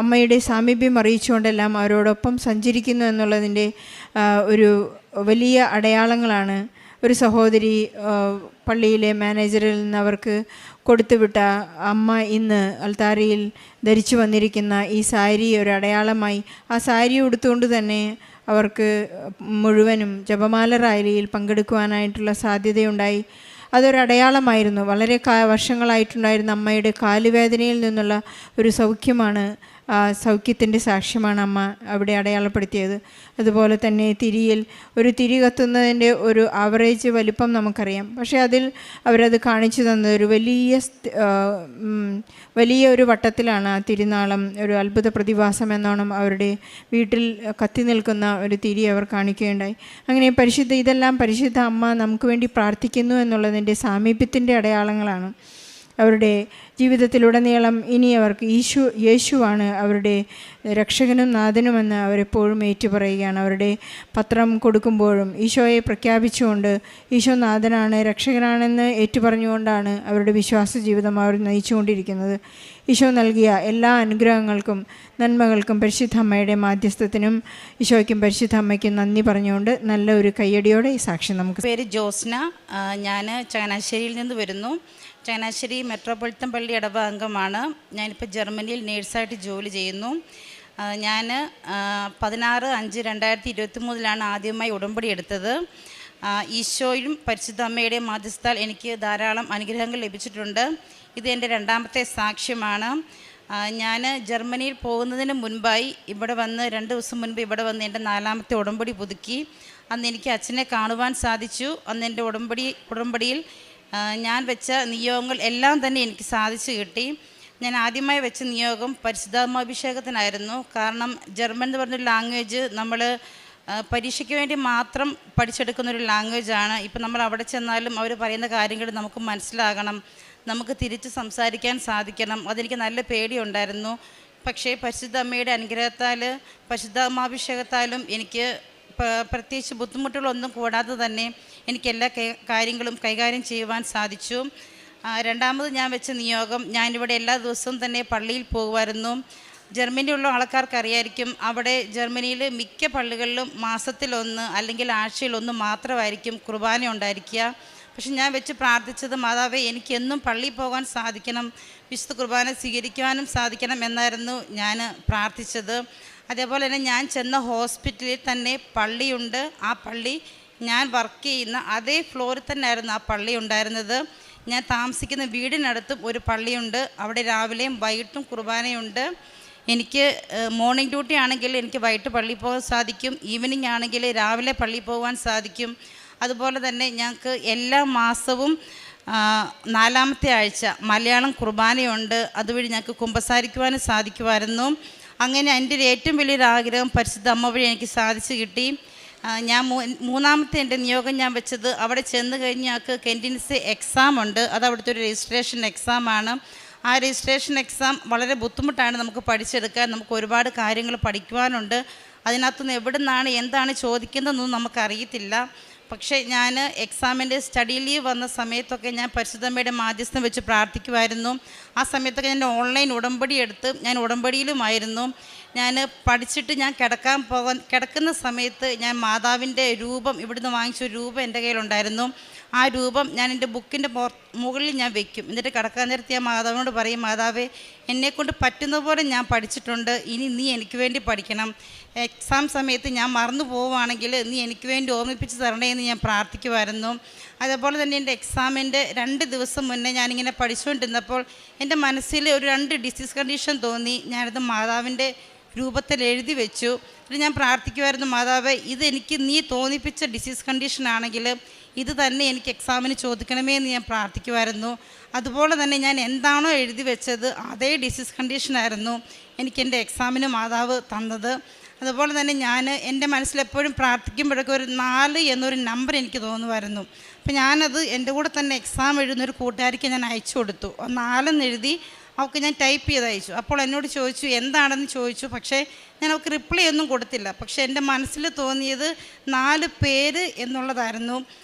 അമ്മയുടെ സാമീപ്യം അറിയിച്ചുകൊണ്ടെല്ലാം അവരോടൊപ്പം സഞ്ചരിക്കുന്നു എന്നുള്ളതിൻ്റെ ഒരു വലിയ അടയാളങ്ങളാണ്. ഒരു സഹോദരി പള്ളിയിലെ മാനേജറിൽ നിന്ന് അവർക്ക് കൊടുത്തുവിട്ട അമ്മ ഇന്ന് അൾത്താരയിൽ ധരിച്ചു വന്നിരിക്കുന്ന ഈ സാരി ഒരു അടയാളമായി. ആ സാരി ഉടുത്തുകൊണ്ട് തന്നെ അവർക്ക് മുഴുവനും ജപമാല റാലിയിൽ പങ്കെടുക്കുവാനായിട്ടുള്ള സാധ്യതയുണ്ടായി. അതൊരടയാളമായിരുന്നു. വളരെ വർഷങ്ങളായിട്ടുണ്ടായിരുന്ന അമ്മയുടെ കാലുവേദനയിൽ നിന്നുള്ള ഒരു സൗഖ്യമാണ്, സൗഖ്യത്തിൻ്റെ സാക്ഷ്യമാണ് അമ്മ അവിടെ അടയാളപ്പെടുത്തിയത്. അതുപോലെ തന്നെ തിരിയിൽ ഒരു തിരി കത്തുന്നതിൻ്റെ ഒരു ആവറേജ് വലിപ്പം നമുക്കറിയാം. പക്ഷേ അതിൽ അവരത് കാണിച്ചു തന്നത് ഒരു വലിയ ഒരു വട്ടത്തിലാണ്. ആ തിരുനാളം ഒരു അത്ഭുത പ്രതിഭാസം എന്നോണം അവരുടെ വീട്ടിൽ കത്തി നിൽക്കുന്ന ഒരു തിരി അവർ കാണിക്കുകയുണ്ടായി. അങ്ങനെ ഇതെല്ലാം പരിശുദ്ധ അമ്മ നമുക്ക് വേണ്ടി പ്രാർത്ഥിക്കുന്നു എന്നുള്ളതിൻ്റെ സാമീപ്യത്തിൻ്റെ അടയാളങ്ങളാണ്. അവരുടെ ജീവിതത്തിലുടനീളം ഇനി അവർക്ക് യേശുവാണ് അവരുടെ രക്ഷകനും നാഥനുമെന്ന് അവരെപ്പോഴും ഏറ്റുപറയുകയാണ്. അവരുടെ പത്രം കൊടുക്കുമ്പോഴും ഈശോയെ പ്രഖ്യാപിച്ചുകൊണ്ട് ഈശോ നാഥനാണ്, രക്ഷകനാണെന്ന് ഏറ്റുപറഞ്ഞുകൊണ്ടാണ് അവരുടെ വിശ്വാസ ജീവിതം അവർ നയിച്ചുകൊണ്ടിരിക്കുന്നത്. ഈശോ നൽകിയ എല്ലാ അനുഗ്രഹങ്ങൾക്കും നന്മകൾക്കും പരിശുദ്ധ അമ്മയുടെ മാധ്യസ്ഥത്തിനും ഈശോയ്ക്കും പരിശുദ്ധ അമ്മയ്ക്കും നന്ദി പറഞ്ഞുകൊണ്ട് നല്ല ഒരു കയ്യടിയോടെ ഈ സാക്ഷ്യം നമുക്ക്. പേര് ജോസ്ന, ഞാൻ ചങ്ങനാശ്ശേരിയിൽ നിന്ന് വരുന്നു. ചങ്ങനാശ്ശേരി മെട്രോപൊളിറ്റൻ പള്ളി ഇടവ അംഗമാണ്. ഞാനിപ്പോൾ ജർമ്മനിയിൽ നേഴ്സായിട്ട് ജോലി ചെയ്യുന്നു. ഞാൻ 16/5/2023 ആദ്യമായി ഉടമ്പടി എടുത്തത്. ഈശോയും പരിശുദ്ധ അമ്മയുടെ മാധ്യസ്ഥാൽ എനിക്ക് ധാരാളം അനുഗ്രഹങ്ങൾ ലഭിച്ചിട്ടുണ്ട്. ഇത് എൻ്റെ രണ്ടാമത്തെ സാക്ഷ്യമാണ്. ഞാൻ ജർമ്മനിയിൽ പോകുന്നതിന് മുൻപായി ഇവിടെ വന്ന് 2 ദിവസം മുൻപ് ഇവിടെ വന്ന് എൻ്റെ 4ാമത്തെ ഉടമ്പടി പുതുക്കി. അന്ന് എനിക്ക് അച്ഛനെ കാണുവാൻ സാധിച്ചു. അന്ന് എൻ്റെ ഉടമ്പടിയിൽ ഞാൻ വെച്ച നിയോഗങ്ങൾ എല്ലാം തന്നെ എനിക്ക് സാധിച്ചു കിട്ടി. ഞാൻ ആദ്യമായി വെച്ച നിയോഗം പരിശുദ്ധാത്മാഭിഷേകത്തിനായിരുന്നു. കാരണം ജർമ്മൻ എന്ന് പറഞ്ഞൊരു ലാംഗ്വേജ് നമ്മൾ പരീക്ഷയ്ക്ക് വേണ്ടി മാത്രം പഠിച്ചെടുക്കുന്നൊരു ലാംഗ്വേജാണ്. ഇപ്പം നമ്മൾ അവിടെ ചെന്നാലും അവർ പറയുന്ന കാര്യങ്ങൾ നമുക്ക് മനസ്സിലാകണം, നമുക്ക് തിരിച്ച് സംസാരിക്കാൻ സാധിക്കണം. അതെനിക്ക് നല്ല പേടിയുണ്ടായിരുന്നു. പക്ഷേ പരിശുദ്ധ അമ്മയുടെ അനുഗ്രഹത്താൽ പരിശുദ്ധാത്മാഭിഷേകത്താലും എനിക്ക് പ്രത്യേകിച്ച് ബുദ്ധിമുട്ടുകളൊന്നും കൂടാതെ തന്നെ എനിക്ക് എല്ലാ കാര്യങ്ങളും കൈകാര്യം ചെയ്യുവാൻ സാധിച്ചു. രണ്ടാമത് ഞാൻ വെച്ച നിയോഗം, ഞാനിവിടെ എല്ലാ ദിവസവും തന്നെ പള്ളിയിൽ പോകുമായിരുന്നു. ജർമ്മനിയിലുള്ള ആൾക്കാർക്ക് അറിയായിരിക്കും, അവിടെ ജർമ്മനിയിൽ മിക്ക പള്ളികളിലും മാസത്തിലൊന്ന് അല്ലെങ്കിൽ ആഴ്ചയിലൊന്ന് മാത്രമായിരിക്കും കുർബാന ഉണ്ടായിരിക്കുക. പക്ഷെ ഞാൻ വെച്ച് പ്രാർത്ഥിച്ചത്, മാതാവേ എനിക്കെന്നും പള്ളിയിൽ പോകാൻ സാധിക്കണം, വിശുദ്ധ കുർബാന സ്വീകരിക്കുവാനും സാധിക്കണം എന്നായിരുന്നു ഞാൻ പ്രാർത്ഥിച്ചത്. അതേപോലെ തന്നെ ഞാൻ ചെന്ന ഹോസ്പിറ്റലിൽ തന്നെ പള്ളിയുണ്ട്. ആ പള്ളി ഞാൻ വർക്ക് ചെയ്യുന്ന അതേ ഫ്ലോറിൽ തന്നെ ആയിരുന്നു ആ പള്ളി ഉണ്ടായിരുന്നത്. ഞാൻ താമസിക്കുന്ന വീടിനടുത്തും ഒരു പള്ളിയുണ്ട്. അവിടെ രാവിലെയും വൈകിട്ടും കുർബാനയുണ്ട്. എനിക്ക് മോർണിംഗ് ഡ്യൂട്ടി ആണെങ്കിൽ എനിക്ക് വൈകിട്ട് പള്ളിയിൽ പോകാൻ സാധിക്കും, ഈവനിങ് ആണെങ്കിൽ രാവിലെ പള്ളിയിൽ പോകാൻ സാധിക്കും. അതുപോലെ തന്നെ ഞങ്ങൾക്ക് എല്ലാ മാസവും 4ാമത്തെ ആഴ്ച മലയാളം കുർബാനയുണ്ട്. അതുവഴി ഞങ്ങൾക്ക് കുമ്പസാരിക്കുവാനും സാധിക്കുമായിരുന്നു. അങ്ങനെ എൻ്റെ ഒരു ഏറ്റവും വലിയൊരു ആഗ്രഹം പരിശുദ്ധ അമ്മ വഴി എനിക്ക് സാധിച്ചു കിട്ടി. ഞാൻ 3ാമത്തെ എൻ്റെ നിയോഗം ഞാൻ വെച്ചത്, അവിടെ ചെന്ന് കഴിഞ്ഞ് ഞങ്ങൾക്ക് കെൻറ്റിൻസ് എക്സാം ഉണ്ട്. അത് അവിടുത്തെ ഒരു രജിസ്ട്രേഷൻ എക്സാമാണ്. ആ രജിസ്ട്രേഷൻ എക്സാം വളരെ ബുദ്ധിമുട്ടാണ് നമുക്ക് പഠിച്ചെടുക്കാൻ. നമുക്ക് ഒരുപാട് കാര്യങ്ങൾ പഠിക്കുവാനുണ്ട്. അതിനകത്തുനിന്ന് എവിടെ നിന്നാണ് എന്താണ് ചോദിക്കുന്നതെന്നൊന്നും നമുക്കറിയത്തില്ല. പക്ഷേ ഞാൻ എക്സാമിൻ്റെ സ്റ്റഡി ലീവ് വന്ന സമയത്തൊക്കെ ഞാൻ പരിശുദ്ധമ്മയുടെ മാധ്യസ്ഥം വെച്ച് പ്രാർത്ഥിക്കുമായിരുന്നു. ആ സമയത്തൊക്കെ ഞാൻ ഓൺലൈൻ ഉടമ്പടി എടുത്ത് ഞാൻ ഉടമ്പടിയിലുമായിരുന്നു. ഞാൻ പഠിച്ചിട്ട് ഞാൻ കിടക്കുന്ന സമയത്ത് ഞാൻ മാതാവിൻ്റെ രൂപം, ഇവിടുന്ന് വാങ്ങിച്ചൊരു രൂപം എൻ്റെ കയ്യിലുണ്ടായിരുന്നു. ആ രൂപം ഞാൻ എൻ്റെ ബുക്കിൻ്റെ മുകളിൽ ഞാൻ വെക്കും. എന്നിട്ട് കിടക്കാൻ നേരത്ത് ഞാൻ മാതാവിനോട് പറയും, മാതാവേ എന്നെക്കൊണ്ട് പറ്റുന്ന പോലെ ഞാൻ പഠിച്ചിട്ടുണ്ട്, ഇനി നീ എനിക്ക് വേണ്ടി പഠിക്കണം. എക്സാം സമയത്ത് ഞാൻ മറന്നു പോവുകയാണെങ്കിൽ നീ എനിക്ക് വേണ്ടി ഓർമ്മിപ്പിച്ച് തരണേ എന്ന് ഞാൻ പ്രാർത്ഥിക്കുമായിരുന്നു. അതേപോലെ തന്നെ എൻ്റെ എക്സാമിൻ്റെ 2 ദിവസം മുന്നേ ഞാനിങ്ങനെ പഠിച്ചുകൊണ്ടിരുന്നപ്പോൾ എൻ്റെ മനസ്സിൽ ഒരു 2 ഡിസീസ് കണ്ടീഷൻ തോന്നി. ഞാനത് മാതാവിൻ്റെ രൂപത്തിൽ എഴുതി വെച്ചു. എന്നിട്ട് ഞാൻ പ്രാർത്ഥിക്കുമായിരുന്നു, മാതാവേ ഇതെനിക്ക് നീ തോന്നിപ്പിച്ച ഡിസീസ് കണ്ടീഷനാണെങ്കിൽ ഇത് തന്നെ എനിക്ക് എക്സാമിന് ചോദിക്കണമേ എന്ന് ഞാൻ പ്രാർത്ഥിക്കുമായിരുന്നു. അതുപോലെ തന്നെ ഞാൻ എന്താണോ എഴുതി വെച്ചത് അതേ ഡിസീസ് കണ്ടീഷനായിരുന്നു എനിക്ക് എൻ്റെ എക്സാമിന് മാതാവ് തന്നത്. അതുപോലെ തന്നെ ഞാൻ എൻ്റെ മനസ്സിലെപ്പോഴും പ്രാർത്ഥിക്കുമ്പോഴൊക്കെ ഒരു 4 എന്നൊരു നമ്പർ എനിക്ക് തോന്നുമായിരുന്നു. അപ്പോൾ ഞാനത് എൻ്റെ കൂടെ തന്നെ എക്സാം എഴുതുന്നൊരു കൂട്ടുകാരിക്ക് ഞാൻ അയച്ചു കൊടുത്തു. 4 എഴുതി അവൾക്ക് ഞാൻ ടൈപ്പ് ചെയ്ത് അയച്ചു. അപ്പോൾ എന്നോട് ചോദിച്ചു എന്താണെന്ന് ചോദിച്ചു. പക്ഷേ ഞാൻ അവൾക്ക് റിപ്ലൈ ഒന്നും കൊടുത്തില്ല. പക്ഷേ എൻ്റെ മനസ്സിൽ തോന്നിയത് 4 പേര് എന്നുള്ളതായിരുന്നു.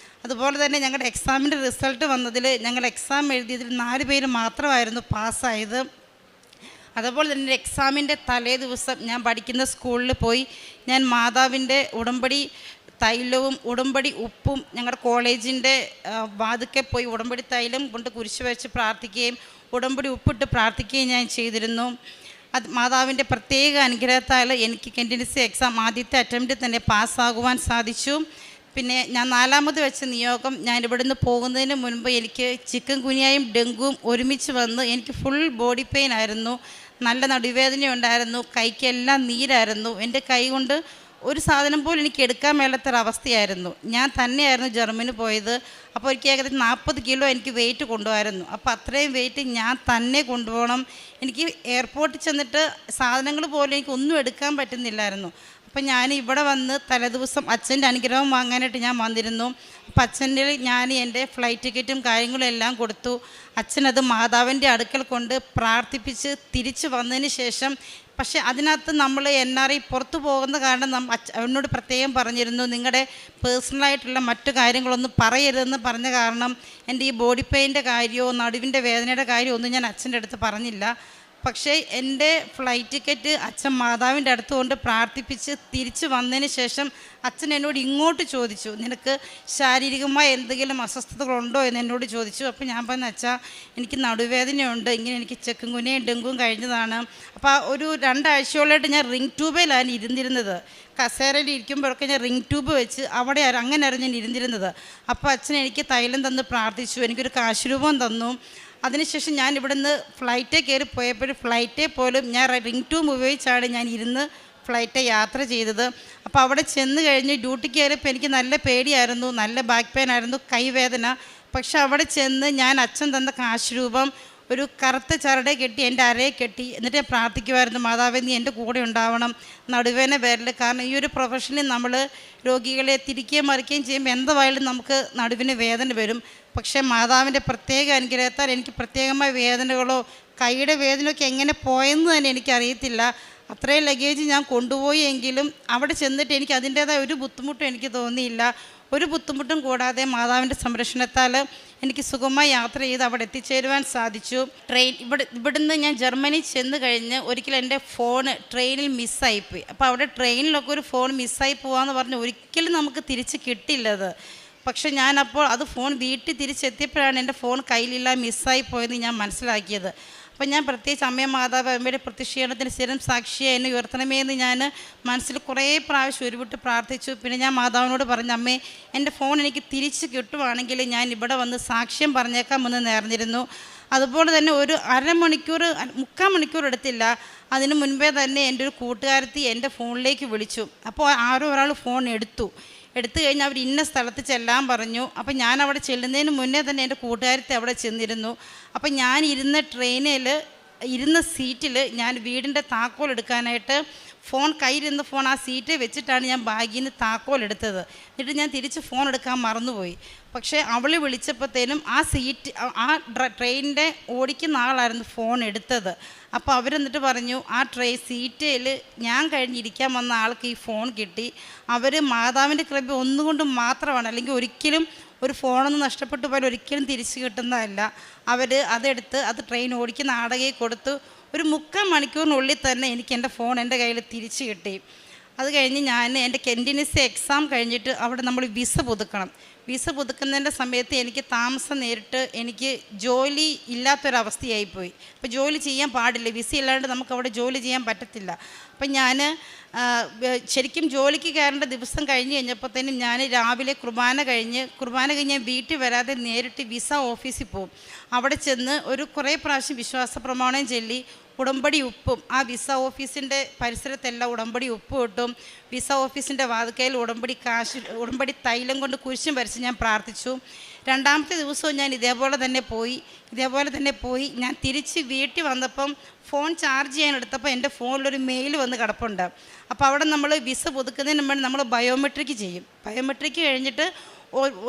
അതുപോലെ തന്നെ ഞങ്ങളുടെ എക്സാമിൻ്റെ റിസൾട്ട് വന്നതിൽ ഞങ്ങൾ എക്സാം എഴുതിയതിൽ 4 പേര് മാത്രമായിരുന്നു പാസ്സായത്. അതുപോലെ തന്നെ എക്സാമിൻ്റെ തലേ ദിവസം ഞാൻ പഠിക്കുന്ന സ്കൂളിൽ പോയി ഞാൻ മാതാവിൻ്റെ ഉടമ്പടി തൈലവും ഉടമ്പടി ഉപ്പും ഞങ്ങളുടെ കോളേജിൻ്റെ വാതുക്കെ പോയി ഉടമ്പടി തൈലം കൊണ്ട് കുരിശ് വെച്ച് പ്രാർത്ഥിക്കുകയും ഉടമ്പടി ഉപ്പിട്ട് പ്രാർത്ഥിക്കുകയും ഞാൻ ചെയ്തിരുന്നു. അത് മാതാവിൻ്റെ പ്രത്യേക അനുഗ്രഹത്താൽ എനിക്ക് കണ്ടിന്യൂസ് എക്സാം ആദ്യത്തെ അറ്റംപ്റ്റിൽ തന്നെ പാസ്സാകുവാൻ സാധിച്ചു. പിന്നെ ഞാൻ 4ാമത് വെച്ച നിയോഗം, ഞാൻ ഇവിടുന്ന് പോകുന്നതിന് മുൻപ് എനിക്ക് ചിക്കൻ ഗുനിയയും ഡെങ്കുവും ഒരുമിച്ച് വന്ന് എനിക്ക് ഫുൾ ബോഡി പെയിൻ ആയിരുന്നു. നല്ല നടുവേദന ഉണ്ടായിരുന്നു, കൈക്കെല്ലാം നീരായിരുന്നു. എൻ്റെ കൈ കൊണ്ട് ഒരു സാധനം പോലും എനിക്ക് എടുക്കാൻ മേലാത്തൊരവസ്ഥയായിരുന്നു. ഞാൻ തന്നെയായിരുന്നു ജർമ്മനി പോയത്. അപ്പോൾ എനിക്ക് ഏകദേശം 40 കിലോ എനിക്ക് വെയിറ്റ് കൊണ്ടുപോയിരുന്നു. അപ്പോൾ അത്രയും വെയിറ്റ് ഞാൻ തന്നെ കൊണ്ടുപോകണം. എനിക്ക് എയർപോർട്ടിൽ ചെന്നിട്ട് സാധനങ്ങൾ പോലും എനിക്ക് ഒന്നും എടുക്കാൻ പറ്റുന്നില്ലായിരുന്നു. അപ്പം ഞാൻ ഇവിടെ വന്ന് തലേദിവസം അച്ഛൻ്റെ അനുഗ്രഹം വാങ്ങാനായിട്ട് ഞാൻ വന്നിരുന്നു. അപ്പം അച്ഛൻ്റെ ഞാൻ എൻ്റെ ഫ്ലൈറ്റ് ടിക്കറ്റും കാര്യങ്ങളും എല്ലാം കൊടുത്തു. അച്ഛനത് മാതാവിൻ്റെ അടുക്കൽ കൊണ്ട് പ്രാർത്ഥിപ്പിച്ച് തിരിച്ച് വന്നതിന് ശേഷം, പക്ഷേ അതിനകത്ത് നമ്മൾ NRI പുറത്തു പോകുന്ന കാരണം എന്നോട് പ്രത്യേകം പറഞ്ഞിരുന്നു, നിങ്ങളുടെ പേഴ്സണലായിട്ടുള്ള മറ്റു കാര്യങ്ങളൊന്നും പറയരുതെന്ന് പറഞ്ഞ കാരണം എൻ്റെ ഈ ബോഡി പെയിൻ്റെ കാര്യമോ നടുവിൻ്റെ വേദനയുടെ കാര്യമോ ഒന്നും ഞാൻ അച്ഛൻ്റെ അടുത്ത് പറഞ്ഞില്ല. പക്ഷേ എൻ്റെ ഫ്ലൈറ്റ് ടിക്കറ്റ് അച്ഛൻ മാതാവിൻ്റെ അടുത്ത് കൊണ്ട് പ്രാർത്ഥിപ്പിച്ച് തിരിച്ച് വന്നതിന് ശേഷം അച്ഛൻ എന്നോട് ഇങ്ങോട്ട് ചോദിച്ചു, നിനക്ക് ശാരീരികമായ എന്തെങ്കിലും അസ്വസ്ഥതകളുണ്ടോ എന്ന് എന്നോട് ചോദിച്ചു. അപ്പോൾ ഞാൻ പറഞ്ഞു, അച്ഛാ എനിക്ക് നടുവേദനയുണ്ട്, ഇങ്ങനെ എനിക്ക് ചിക്കൻ ഗുനിയയും ഡെങ്കുവും കഴിഞ്ഞതാണ്. അപ്പോൾ ഒരു 2 ആഴ്ചയോളമായിട്ട് ഞാൻ റിംഗ് ട്യൂബിലാണ് ഇരുന്നിരുന്നത്. കസേരയിൽ ഇരിക്കുമ്പോഴൊക്കെ ഞാൻ റിംഗ് ട്യൂബ് വെച്ച് അങ്ങനെയായിരുന്നു ഞാൻ ഇരുന്നിരുന്നത്. അപ്പോൾ അച്ഛൻ എനിക്ക് തൈലം തന്ന് പ്രാർത്ഥിച്ചു, എനിക്കൊരു കാശുരൂപം തന്നു. അതിനുശേഷം ഞാൻ ഇവിടുന്ന് ഫ്ലൈറ്റിൽ കയറി പോയപ്പോഴും ഫ്ലൈറ്റിൽ പോലും ഞാൻ റിംഗ് ട്യൂബ് ഉപയോഗിച്ചാണ് ഞാൻ ഇരുന്ന് ഫ്ലൈറ്റ് യാത്ര ചെയ്തത്. അപ്പോൾ അവിടെ ചെന്ന് കഴിഞ്ഞ് ഡ്യൂട്ടിക്ക് കയറിയപ്പോൾ എനിക്ക് നല്ല പേടിയായിരുന്നു, നല്ല ബാക്ക് പെയിൻ ആയിരുന്നു, കൈവേദന. പക്ഷെ അവിടെ ചെന്ന് ഞാൻ അച്ഛൻ തന്ന കാശുരൂപം ഒരു കറുത്ത ചരടെ കെട്ടി എൻ്റെ അരയെ കെട്ടി എന്നിട്ട് ഞാൻ പ്രാർത്ഥിക്കുമായിരുന്നു, മാതാവേ നീ എൻ്റെ കൂടെ ഉണ്ടാവണം, നടുവേദന വരൽ. കാരണം ഈ ഒരു പ്രൊഫഷനിൽ നമ്മൾ രോഗികളെ തിരിക്കുകയും മറിക്കുകയും ചെയ്യുമ്പോൾ എന്തായാലും നമുക്ക് നടുവിന് വേദന വരും. പക്ഷേ മാതാവിൻ്റെ പ്രത്യേക അനുഗ്രഹത്താൽ എനിക്ക് പ്രത്യേകമായ വേദനകളോ കൈയുടെ വേദനയൊക്കെ എങ്ങനെ പോയെന്ന് തന്നെ എനിക്കറിയത്തില്ല. അത്രയും ലഗേജ് ഞാൻ കൊണ്ടുപോയി എങ്കിലും അവിടെ ചെന്നിട്ട് എനിക്ക് അതിൻ്റേതായ ഒരു ബുദ്ധിമുട്ടും എനിക്ക് തോന്നിയില്ല. ഒരു ബുദ്ധിമുട്ടും കൂടാതെ മാതാവിൻ്റെ സംരക്ഷണത്താൽ എനിക്ക് സുഖമായി യാത്ര ചെയ്ത് അവിടെ എത്തിച്ചേരുവാൻ സാധിച്ചു. ഇവിടുന്ന് ഞാൻ ജർമ്മനി ചെന്ന് കഴിഞ്ഞ് ഒരിക്കലും എൻ്റെ ഫോൺ ട്രെയിനിൽ മിസ്സായിപ്പോയി. അപ്പോൾ അവിടെ ട്രെയിനിലൊക്കെ ഒരു ഫോൺ മിസ്സായി പോകാമെന്ന് പറഞ്ഞ് ഒരിക്കലും നമുക്ക് തിരിച്ച് കിട്ടില്ലത്. പക്ഷെ ഞാനപ്പോൾ അത് ഫോൺ വീട്ടിൽ തിരിച്ചെത്തിയപ്പോഴാണ് എൻ്റെ ഫോൺ കയ്യിലില്ല, മിസ്സായി പോയെന്ന് ഞാൻ മനസ്സിലാക്കിയത്. അപ്പം ഞാൻ പ്രത്യേകിച്ച് അമ്മയും മാതാവ് അമ്മയുടെ പ്രത്യക്ഷീകരണത്തിന് സ്ഥിരം സാക്ഷിയായി എന്നെ ഉയർത്തണമേ എന്ന് ഞാൻ മനസ്സിൽ കുറേ പ്രാവശ്യം ഉരുവിട്ട് പ്രാർത്ഥിച്ചു. പിന്നെ ഞാൻ മാതാവിനോട് പറഞ്ഞു, അമ്മേ എൻ്റെ ഫോൺ എനിക്ക് തിരിച്ച് കിട്ടുവാണെങ്കിൽ ഞാൻ ഇവിടെ വന്ന് സാക്ഷ്യം പറഞ്ഞേക്കാമെന്ന് നേർന്നിരുന്നു. അതുപോലെ തന്നെ ഒരു 3/4 മണിക്കൂർ എടുത്തില്ല. അതിന് മുൻപേ തന്നെ എൻ്റെ ഒരു കൂട്ടുകാരത്തി എൻ്റെ ഫോണിലേക്ക് വിളിച്ചു. അപ്പോൾ ആരോ ഒരാൾ ഫോൺ എടുത്തു കഴിഞ്ഞ് അവർ ഇന്ന സ്ഥലത്ത് ചെല്ലാൻ പറഞ്ഞു. അപ്പം ഞാൻ അവിടെ ചെല്ലുന്നതിന് മുന്നേ തന്നെ എൻ്റെ കൂട്ടുകാരത്തെ അവിടെ ചെന്നിരുന്നു. അപ്പം ഞാൻ ഇരുന്ന സീറ്റിൽ ഞാൻ വീടിൻ്റെ താക്കോൽ എടുക്കാനായിട്ട് കയ്യിലിരുന്ന ഫോൺ ആ സീറ്റിൽ വെച്ചിട്ടാണ് ഞാൻ ബാഗിൽ നിന്ന് താക്കോൽ എടുത്തത്. എന്നിട്ട് ഞാൻ തിരിച്ച് ഫോൺ എടുക്കാൻ മറന്നുപോയി. പക്ഷേ അവൾ വിളിച്ചപ്പോഴത്തേനും ആ ട്രെയിനിൻ്റെ ഓടിക്കുന്ന ആളായിരുന്നു ഫോൺ എടുത്തത്. അപ്പോൾ അവരെന്നിട്ട് പറഞ്ഞു, ആ സീറ്റിൽ ഞാൻ കഴിഞ്ഞിരിക്കാൻ വന്ന ആൾക്ക് ഈ ഫോൺ കിട്ടി. അവർ മാതാവിൻ്റെ കൃപ ഒന്നുകൊണ്ടും മാത്രമാണ്, അല്ലെങ്കിൽ ഒരിക്കലും ഒരു ഫോണൊന്നും നഷ്ടപ്പെട്ടു പോയാൽ ഒരിക്കലും തിരിച്ചു കിട്ടുന്നതല്ല. അവർ അതെടുത്ത് അത് ട്രെയിൻ ഓടിക്കുന്ന ആടകയെ കൊടുത്തു. ഒരു 3/4 മണിക്കൂറിനുള്ളിൽ തന്നെ എനിക്ക് എൻ്റെ ഫോൺ എൻ്റെ കയ്യിൽ തിരിച്ചു കിട്ടി. അത് കഴിഞ്ഞ് ഞാൻ എൻ്റെ കണ്ടിന്യൂസ് എക്സാം കഴിഞ്ഞിട്ട് അവിടെ നമ്മൾ വിസ പുതുക്കണം. വിസ പുതുക്കുന്നതിൻ്റെ സമയത്ത് എനിക്ക് താമസം നേരിട്ട് എനിക്ക് ജോലി ഇല്ലാത്തൊരവസ്ഥയായിപ്പോയി. അപ്പോൾ ജോലി ചെയ്യാൻ പാടില്ല, വിസ ഇല്ലാണ്ട് നമുക്ക് അവിടെ ജോലി ചെയ്യാൻ പറ്റത്തില്ല. അപ്പം ഞാൻ ശരിക്കും ജോലിക്ക് കയറേണ്ട ദിവസം കഴിഞ്ഞ് കഴിഞ്ഞപ്പോഴത്തേനും ഞാൻ രാവിലെ കുർബാന കഴിഞ്ഞ് ഞാൻ വീട്ടിൽ വരാതെ നേരിട്ട് വിസ ഓഫീസിൽ പോകും. അവിടെ ചെന്ന് കുറേ പ്രാവശ്യം വിശ്വാസ പ്രമാണം ചൊല്ലി ഉടമ്പടി ഉപ്പും ആ വിസ ഓഫീസിൻ്റെ പരിസരത്തെല്ലാം ഉടമ്പടി ഉപ്പ് കിട്ടും. വിസ ഓഫീസിൻ്റെ വാതിക്കയിൽ ഉടമ്പടി തൈലം കൊണ്ട് കുരിശും വരച്ച് ഞാൻ പ്രാർത്ഥിച്ചു. 2ാമത്തെ ദിവസവും ഞാൻ ഇതേപോലെ തന്നെ പോയി ഞാൻ തിരിച്ച് വീട്ടിൽ വന്നപ്പം ഫോൺ ചാർജ് ചെയ്യാൻ എടുത്തപ്പോൾ എൻ്റെ ഫോണിലൊരു മെയിൽ വന്ന് കിടപ്പുണ്ട്. അപ്പോൾ അവിടെ നമ്മൾ വിസ പുതുക്കുന്നതിന് മുമ്പ് നമ്മൾ ബയോമെട്രിക് ചെയ്യും. ബയോമെട്രിക് കഴിഞ്ഞിട്ട്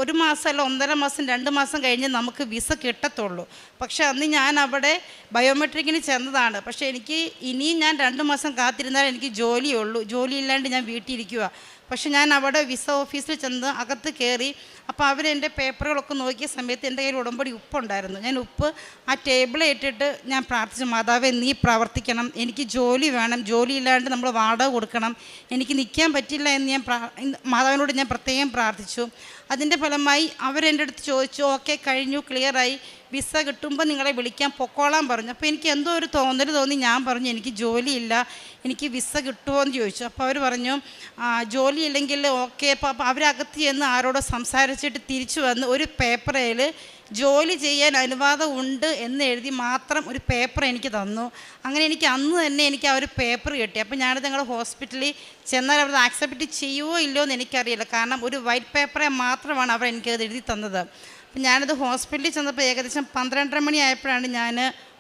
ഒരു മാസമല്ല 1.5 മാസം 2 മാസം കഴിഞ്ഞ് നമുക്ക് വിസ കിട്ടത്തുള്ളൂ. പക്ഷെ അന്ന് ഞാൻ അവിടെ ബയോമെട്രിക്കിന് ചെന്നതാണ്. പക്ഷേ എനിക്ക് ഇനിയും ഞാൻ 2 മാസം കാത്തിരുന്നാൽ എനിക്ക് ജോലിയുള്ളൂ. ജോലിയില്ലാണ്ട് ഞാൻ വീട്ടിലിരിക്കുക. പക്ഷെ ഞാൻ അവിടെ വിസ ഓഫീസിൽ ചെന്ന് അകത്ത് കയറി. അപ്പോൾ അവരെൻ്റെ പേപ്പറുകളൊക്കെ നോക്കിയ സമയത്ത് എൻ്റെ കയ്യിൽ ഉടമ്പടി ഉപ്പുണ്ടായിരുന്നു. ഞാൻ ഉപ്പ് ആ ടേബിളിൽ ഇട്ടിട്ട് ഞാൻ പ്രാർത്ഥിച്ചു, മാതാവേ നീ പ്രവർത്തിക്കണം, എനിക്ക് ജോലി വേണം, ജോലിയില്ലാണ്ട് നമ്മൾ വാടക കൊടുക്കണം, എനിക്ക് നിൽക്കാൻ പറ്റില്ല എന്ന് ഞാൻ മാതാവിനോട് ഞാൻ പ്രത്യേകം പ്രാർത്ഥിച്ചു. അതിൻ്റെ ഫലമായി അവരെൻ്റെ അടുത്ത് ചോദിച്ചു, ഓക്കെ കഴിഞ്ഞു, ക്ലിയറായി, വിസ കിട്ടുമ്പോൾ നിങ്ങളെ വിളിക്കാൻ പൊക്കോളാൻ പറഞ്ഞു. അപ്പോൾ എനിക്ക് എന്തോ ഒരു തോന്നൽ തോന്നി. ഞാൻ പറഞ്ഞു എനിക്ക് ജോലിയില്ല, എനിക്ക് വിസ കിട്ടുമോ എന്ന് ചോദിച്ചു. അപ്പോൾ അവർ പറഞ്ഞു ജോലിയില്ലെങ്കിൽ ഓക്കെ. അപ്പോൾ അവരകത്ത് ചെന്ന് ആരോടോ സംസാരിച്ചിട്ട് തിരിച്ചു വന്ന് ഒരു പേപ്പറിൽ ജോലി ചെയ്യാൻ അനുവാദം ഉണ്ട് എന്ന് എഴുതി മാത്രം ഒരു പേപ്പർ എനിക്ക് തന്നു. അങ്ങനെ എനിക്ക് അന്ന് തന്നെ എനിക്ക് ആ ഒരു പേപ്പർ കിട്ടി. അപ്പോൾ ഞാനത് ഞങ്ങളുടെ ഹോസ്പിറ്റലിൽ ചെന്നാൽ അവർ ആക്സെപ്റ്റ് ചെയ്യുമോ ഇല്ലയോ എന്ന് എനിക്കറിയില്ല. കാരണം ഒരു വൈറ്റ് പേപ്പറെ മാത്രമാണ് അവർ എനിക്കത് എഴുതി തന്നത്. അപ്പം ഞാനത് ഹോസ്പിറ്റലിൽ ചെന്നപ്പോൾ ഏകദേശം 12:30 മണി ആയപ്പോഴാണ് ഞാൻ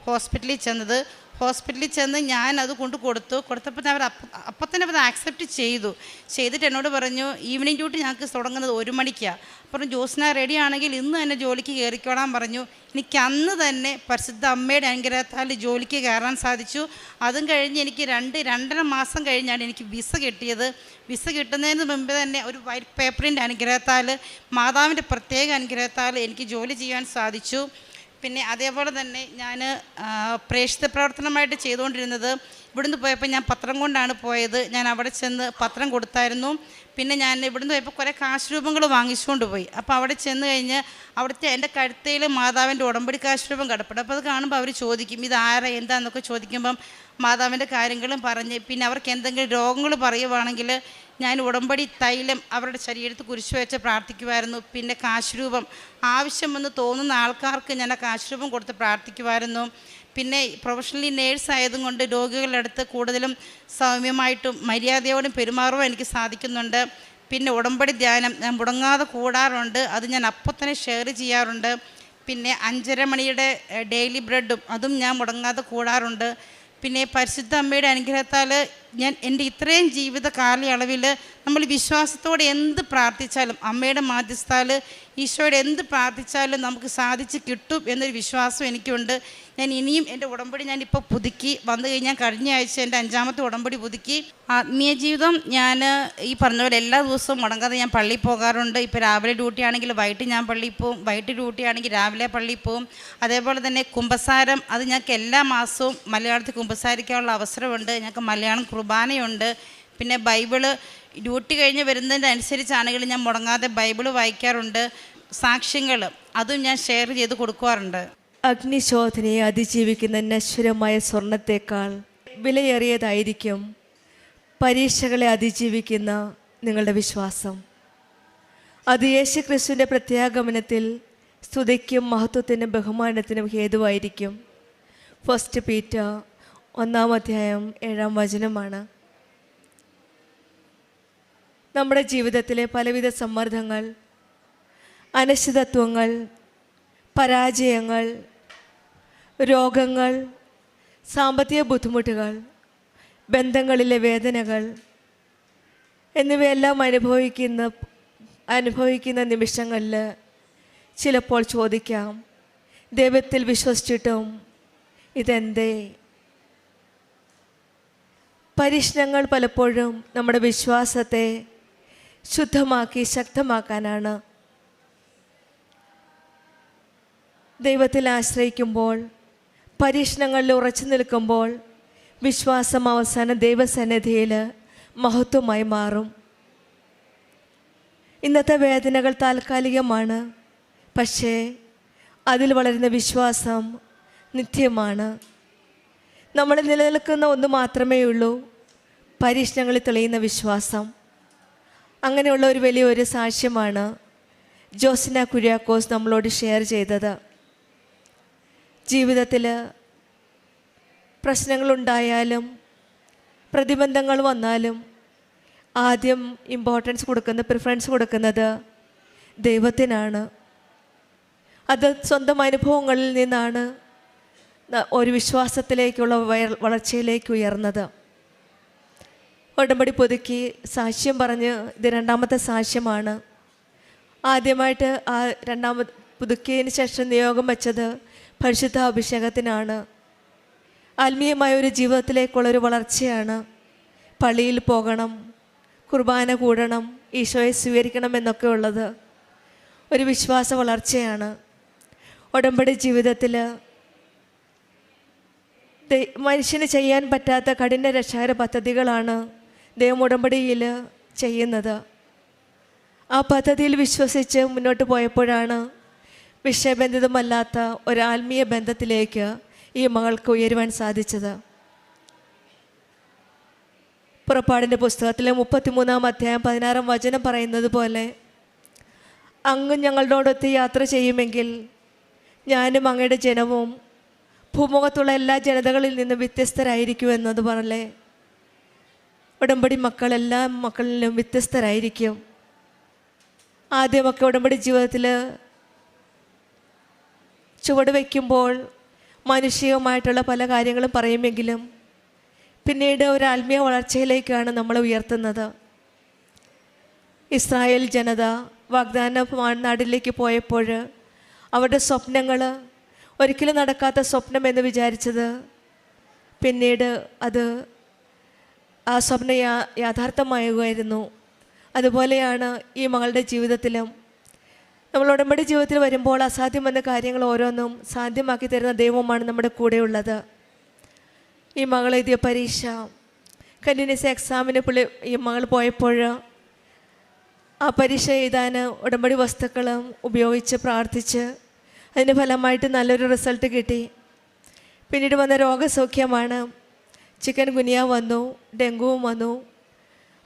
ഹോസ്പിറ്റലിൽ ചെന്നത്. ഹോസ്പിറ്റലിൽ ചെന്ന് ഞാനത് കൊടുത്തപ്പോൾ അവർ അപ്പം തന്നെ അത് ആക്സെപ്റ്റ് ചെയ്തിട്ട് എന്നോട് പറഞ്ഞു ഈവനിങ് ഡ്യൂട്ടി ഞങ്ങൾക്ക് തുടങ്ങുന്നത് 1 മണിക്കാണ്. പറഞ്ഞു ജോസ്ന റെഡി ആണെങ്കിൽ ഇന്ന് തന്നെ ജോലിക്ക് കയറിക്കോളാൻ പറഞ്ഞു. എനിക്ക് അന്ന് തന്നെ പരിശുദ്ധ അമ്മയുടെ അനുഗ്രഹത്താൽ ജോലിക്ക് കയറാൻ സാധിച്ചു. അതും കഴിഞ്ഞ് എനിക്ക് 2.5 മാസം കഴിഞ്ഞാണ് എനിക്ക് വിസ കിട്ടിയത്. വിസ കിട്ടുന്നതിന് മുമ്പ് തന്നെ ഒരു വൈറ്റ് പേപ്പറിൻ്റെ അനുഗ്രഹത്താൽ, മാതാവിൻ്റെ പ്രത്യേക അനുഗ്രഹത്താൽ എനിക്ക് ജോലി ചെയ്യാൻ സാധിച്ചു. പിന്നെ അതേപോലെ തന്നെ ഞാൻ പ്രേക്ഷിത പ്രവർത്തനമായിട്ട് ചെയ്തുകൊണ്ടിരുന്നത്, ഇവിടുന്ന് പോയപ്പോൾ ഞാൻ പത്രം കൊണ്ടാണ് പോയത്. ഞാൻ അവിടെ ചെന്ന് പത്രം കൊടുത്തായിരുന്നു. പിന്നെ ഞാൻ ഇവിടുന്ന് പോയപ്പോൾ കുറേ കാശ് രൂപങ്ങൾ വാങ്ങിച്ചുകൊണ്ട് പോയി. അപ്പോൾ അവിടെ ചെന്ന് കഴിഞ്ഞ് അവിടുത്തെ എൻ്റെ കഴുത്തയിൽ മാതാവിൻ്റെ ഉടമ്പടി കാശ് രൂപം കിടപ്പുണ്ട്. അപ്പോൾ അത് കാണുമ്പോൾ അവർ ചോദിക്കും ഇത് ആരാ എന്താണെന്നൊക്കെ ചോദിക്കുമ്പം മാതാവിൻ്റെ കാര്യങ്ങളും പറഞ്ഞ്, പിന്നെ അവർക്ക് എന്തെങ്കിലും രോഗങ്ങൾ പറയുവാണെങ്കിൽ ഞാൻ ഉടമ്പടി തൈലം അവരുടെ ശരീരത്തിൽ കുരിശ് വെച്ച് പ്രാർത്ഥിക്കുമായിരുന്നു. പിന്നെ കാശുരൂപം ആവശ്യമെന്ന് തോന്നുന്ന ആൾക്കാർക്ക് ഞാൻ ആ കാശുരൂപം കൊടുത്ത് പ്രാർത്ഥിക്കുമായിരുന്നു. പിന്നെ പ്രൊഫഷണലി നേഴ്സ് ആയതുകൊണ്ട് രോഗികളുടെ അടുത്ത് കൂടുതലും സൗമ്യമായിട്ടും മര്യാദയോടും പെരുമാറുവാൻ എനിക്ക് സാധിക്കുന്നുണ്ട്. പിന്നെ ഉടമ്പടി ധ്യാനം ഞാൻ മുടങ്ങാതെ കൂടാറുണ്ട്. അത് ഞാൻ അപ്പോൾ തന്നെ ഷെയർ ചെയ്യാറുണ്ട്. പിന്നെ 5:30 മണിയുടെ ഡെയിലി ബ്രെഡും അതും ഞാൻ മുടങ്ങാതെ കൂടാറുണ്ട്. പിന്നെ പരിശുദ്ധ അമ്മയുടെ അനുഗ്രഹത്താൽ ഞാൻ എൻ്റെ ഇത്രയും ജീവിത കാലയളവിൽ നമ്മൾ വിശ്വാസത്തോടെ എന്ത് പ്രാർത്ഥിച്ചാലും, അമ്മയുടെ മാധ്യസ്ഥാൽ ഈശോയുടെ എന്ത് പ്രാർത്ഥിച്ചാലും നമുക്ക് സാധിച്ച് കിട്ടും എന്നൊരു വിശ്വാസം എനിക്കുണ്ട്. ഞാൻ ഇനിയും എൻ്റെ ഉടമ്പടി ഞാനിപ്പോൾ പുതുക്കി വന്നു കഴിഞ്ഞാൽ കഴിഞ്ഞ ആഴ്ച എൻ്റെ 5ാമത്തെ ഉടമ്പടി പുതുക്കി. ആത്മീയ ജീവിതം ഞാൻ ഈ പറഞ്ഞ പോലെ എല്ലാ ദിവസവും മുടങ്ങാതെ ഞാൻ പള്ളിയിൽ പോകാറുണ്ട്. ഇപ്പോൾ രാവിലെ ഡ്യൂട്ടി ആണെങ്കിൽ വൈകിട്ട് ഞാൻ പള്ളിയിൽ പോവും, വൈകിട്ട് ഡ്യൂട്ടി ആണെങ്കിൽ രാവിലെ പള്ളിയിൽ പോവും. അതേപോലെ തന്നെ കുമ്പസാരം, അത് ഞങ്ങൾക്ക് എല്ലാ മാസവും മലയാളത്തിൽ കുമ്പസാരിക്കാനുള്ള അവസരമുണ്ട്. ഞങ്ങൾക്ക് മലയാളം കുർബാനയുണ്ട്. പിന്നെ ബൈബിള് ഡ്യൂട്ടി കഴിഞ്ഞ് വരുന്നതിൻ്റെ അനുസരിച്ചാണെങ്കിലും ഞാൻ മുടങ്ങാതെ ബൈബിള് വായിക്കാറുണ്ട്. സാക്ഷ്യങ്ങൾ അതും ഞാൻ ഷെയർ ചെയ്ത് കൊടുക്കാറുണ്ട്. അഗ്നിശോധനയെ അതിജീവിക്കുന്ന നശ്വരമായ സ്വർണത്തേക്കാൾ വിലയേറിയതായിരിക്കും പരീക്ഷകളെ അതിജീവിക്കുന്ന നിങ്ങളുടെ വിശ്വാസം. അത് യേശു ക്രിസ്തുവിൻ്റെ പ്രത്യാഗമനത്തിൽ സ്തുതിക്കും മഹത്വത്തിനും ബഹുമാനത്തിനും ഹേതുവായിരിക്കും. 1 പീറ്റർ 1:7 നമ്മുടെ ജീവിതത്തിലെ പലവിധ സമ്മർദ്ദങ്ങൾ, അനിശ്ചിതത്വങ്ങൾ, പരാജയങ്ങൾ, രോഗങ്ങൾ, സാമ്പത്തിക ബുദ്ധിമുട്ടുകൾ, ബന്ധങ്ങളിലെ വേദനകൾ എന്നിവയെല്ലാം അനുഭവിക്കുന്ന നിമിഷങ്ങളിൽ ചിലപ്പോൾ ചോദിക്കാം, ദൈവത്തിൽ വിശ്വസിച്ചിട്ടും ഇതെന്തേ? പരീക്ഷണങ്ങൾ പലപ്പോഴും നമ്മുടെ വിശ്വാസത്തെ ശുദ്ധമാക്കി ശക്തമാക്കാനാണ്. ദൈവത്തിൽ ആശ്രയിക്കുമ്പോൾ, പരീക്ഷണങ്ങളിൽ ഉറച്ചു നിൽക്കുമ്പോൾ വിശ്വാസം അവസാനം ദൈവസന്നിധിയിൽ മഹത്വമായി മാറും. ഇന്നത്തെ വേദനകൾ താൽക്കാലികമാണ്, പക്ഷേ അതിൽ വളരുന്ന വിശ്വാസം നിത്യമാണ്. നമ്മൾ നിലനിൽക്കുന്ന ഒന്ന് മാത്രമേ ഉള്ളൂ, പരീക്ഷണങ്ങളിൽ തെളിയുന്ന വിശ്വാസം. അങ്ങനെയുള്ള ഒരു വലിയൊരു സാക്ഷ്യമാണ് ജോസ്ന കുര്യാക്കോസ് നമ്മളോട് ഷെയർ ചെയ്തത്. ജീവിതത്തിൽ പ്രശ്നങ്ങളുണ്ടായാലും പ്രതിബന്ധങ്ങൾ വന്നാലും ആദ്യം പ്രിഫറൻസ് കൊടുക്കുന്നത് ദൈവത്തിനാണ്. അത് സ്വന്തം അനുഭവങ്ങളിൽ നിന്നാണ് ഒരു വിശ്വാസത്തിലേക്കുള്ള വളർച്ചയിലേക്ക് ഉയർന്നത്. ഉടമ്പടി പുതുക്കി സാക്ഷ്യം പറഞ്ഞ് ഇത് 2ാമത്തെ സാക്ഷ്യമാണ്. ആദ്യമായിട്ട് ആ രണ്ടാമത് പുതുക്കിയതിന് ശേഷം നിയോഗം വെച്ചത് പരിശുദ്ധ അഭിഷേകത്തിനാണ്. ആത്മീയമായ ഒരു ജീവിതത്തിലേക്കുള്ളൊരു വളർച്ചയാണ്. പള്ളിയിൽ പോകണം, കുർബാന കൂടണം, ഈശോയെ സ്വീകരിക്കണം എന്നൊക്കെ ഉള്ളത് ഒരു വിശ്വാസ വളർച്ചയാണ്. ഉടമ്പടി ജീവിതത്തിൽ മനുഷ്യന് ചെയ്യാൻ പറ്റാത്ത കഠിന രക്ഷാകര പദ്ധതികളാണ് ദൈവം ഉടമ്പടിയിൽ ചെയ്യുന്നത്. ആ പദ്ധതിയിൽ വിശ്വസിച്ച് മുന്നോട്ട് പോയപ്പോഴാണ് വിഷയബന്ധിതമല്ലാത്ത ഒരു ആത്മീയ ബന്ധത്തിലേക്ക് ഈ മകൾക്ക് ഉയരുവാൻ സാധിച്ചത്. പുറപ്പാടിൻ്റെ പുസ്തകത്തിലെ 33-ാം അധ്യായം 16-ാം വചനം പറയുന്നത് പോലെ, അങ്ങ് ഞങ്ങളോടൊത്ത് യാത്ര ചെയ്യുമെങ്കിൽ ഞാനും അങ്ങയുടെ ജനവും ഭൂമുഖത്തുള്ള എല്ലാ ജനതകളിൽ നിന്ന് വ്യത്യസ്തരായിരിക്കും എന്നത് പറഞ്ഞേ. ഉടമ്പടി മക്കളെല്ലാ മക്കളിലും വ്യത്യസ്തരായിരിക്കും. ആദ്യമൊക്കെ ഉടമ്പടി ജീവിതത്തിൽ ചുവട് വയ്ക്കുമ്പോൾ മാനുഷികമായിട്ടുള്ള പല കാര്യങ്ങളും പറയുമെങ്കിലും പിന്നീട് ഒരു ആത്മീയ വളർച്ചയിലേക്കാണ് നമ്മൾ ഉയർത്തുന്നത്. ഇസ്രായേൽ ജനത വാഗ്ദാന നാടിലേക്ക് പോയപ്പോൾ അവരുടെ സ്വപ്നങ്ങൾ ഒരിക്കലും നടക്കാത്ത സ്വപ്നം എന്ന് വിചാരിച്ചത് പിന്നീട് അത് ആ സ്വപ്നം യാഥാർത്ഥ്യമാകുമായിരുന്നു. അതുപോലെയാണ് ഈ മകളുടെ ജീവിതത്തിലും. നമ്മൾ ഉടമ്പടി ജീവിതത്തിൽ വരുമ്പോൾ അസാധ്യമെന്ന കാര്യങ്ങൾ ഓരോന്നും സാധ്യമാക്കി തരുന്ന ദൈവമാണ് നമ്മുടെ കൂടെയുള്ളത്. ഈ മകൾ എഴുതിയ പരീക്ഷ കണ്ടിന്യൂസ് എക്സാമിന് ഈ മകൾ പോയപ്പോൾ ആ പരീക്ഷ എഴുതാൻ ഉടമ്പടി വസ്തുക്കളും ഉപയോഗിച്ച് പ്രാർത്ഥിച്ച് അതിൻ്റെ ഫലമായിട്ട് നല്ലൊരു റിസൾട്ട് കിട്ടി. പിന്നീട് വന്ന രോഗസൗഖ്യമാണ്. ചിക്കൻ ഗുനിയ വന്നു, ഡെങ്കുവും വന്നു.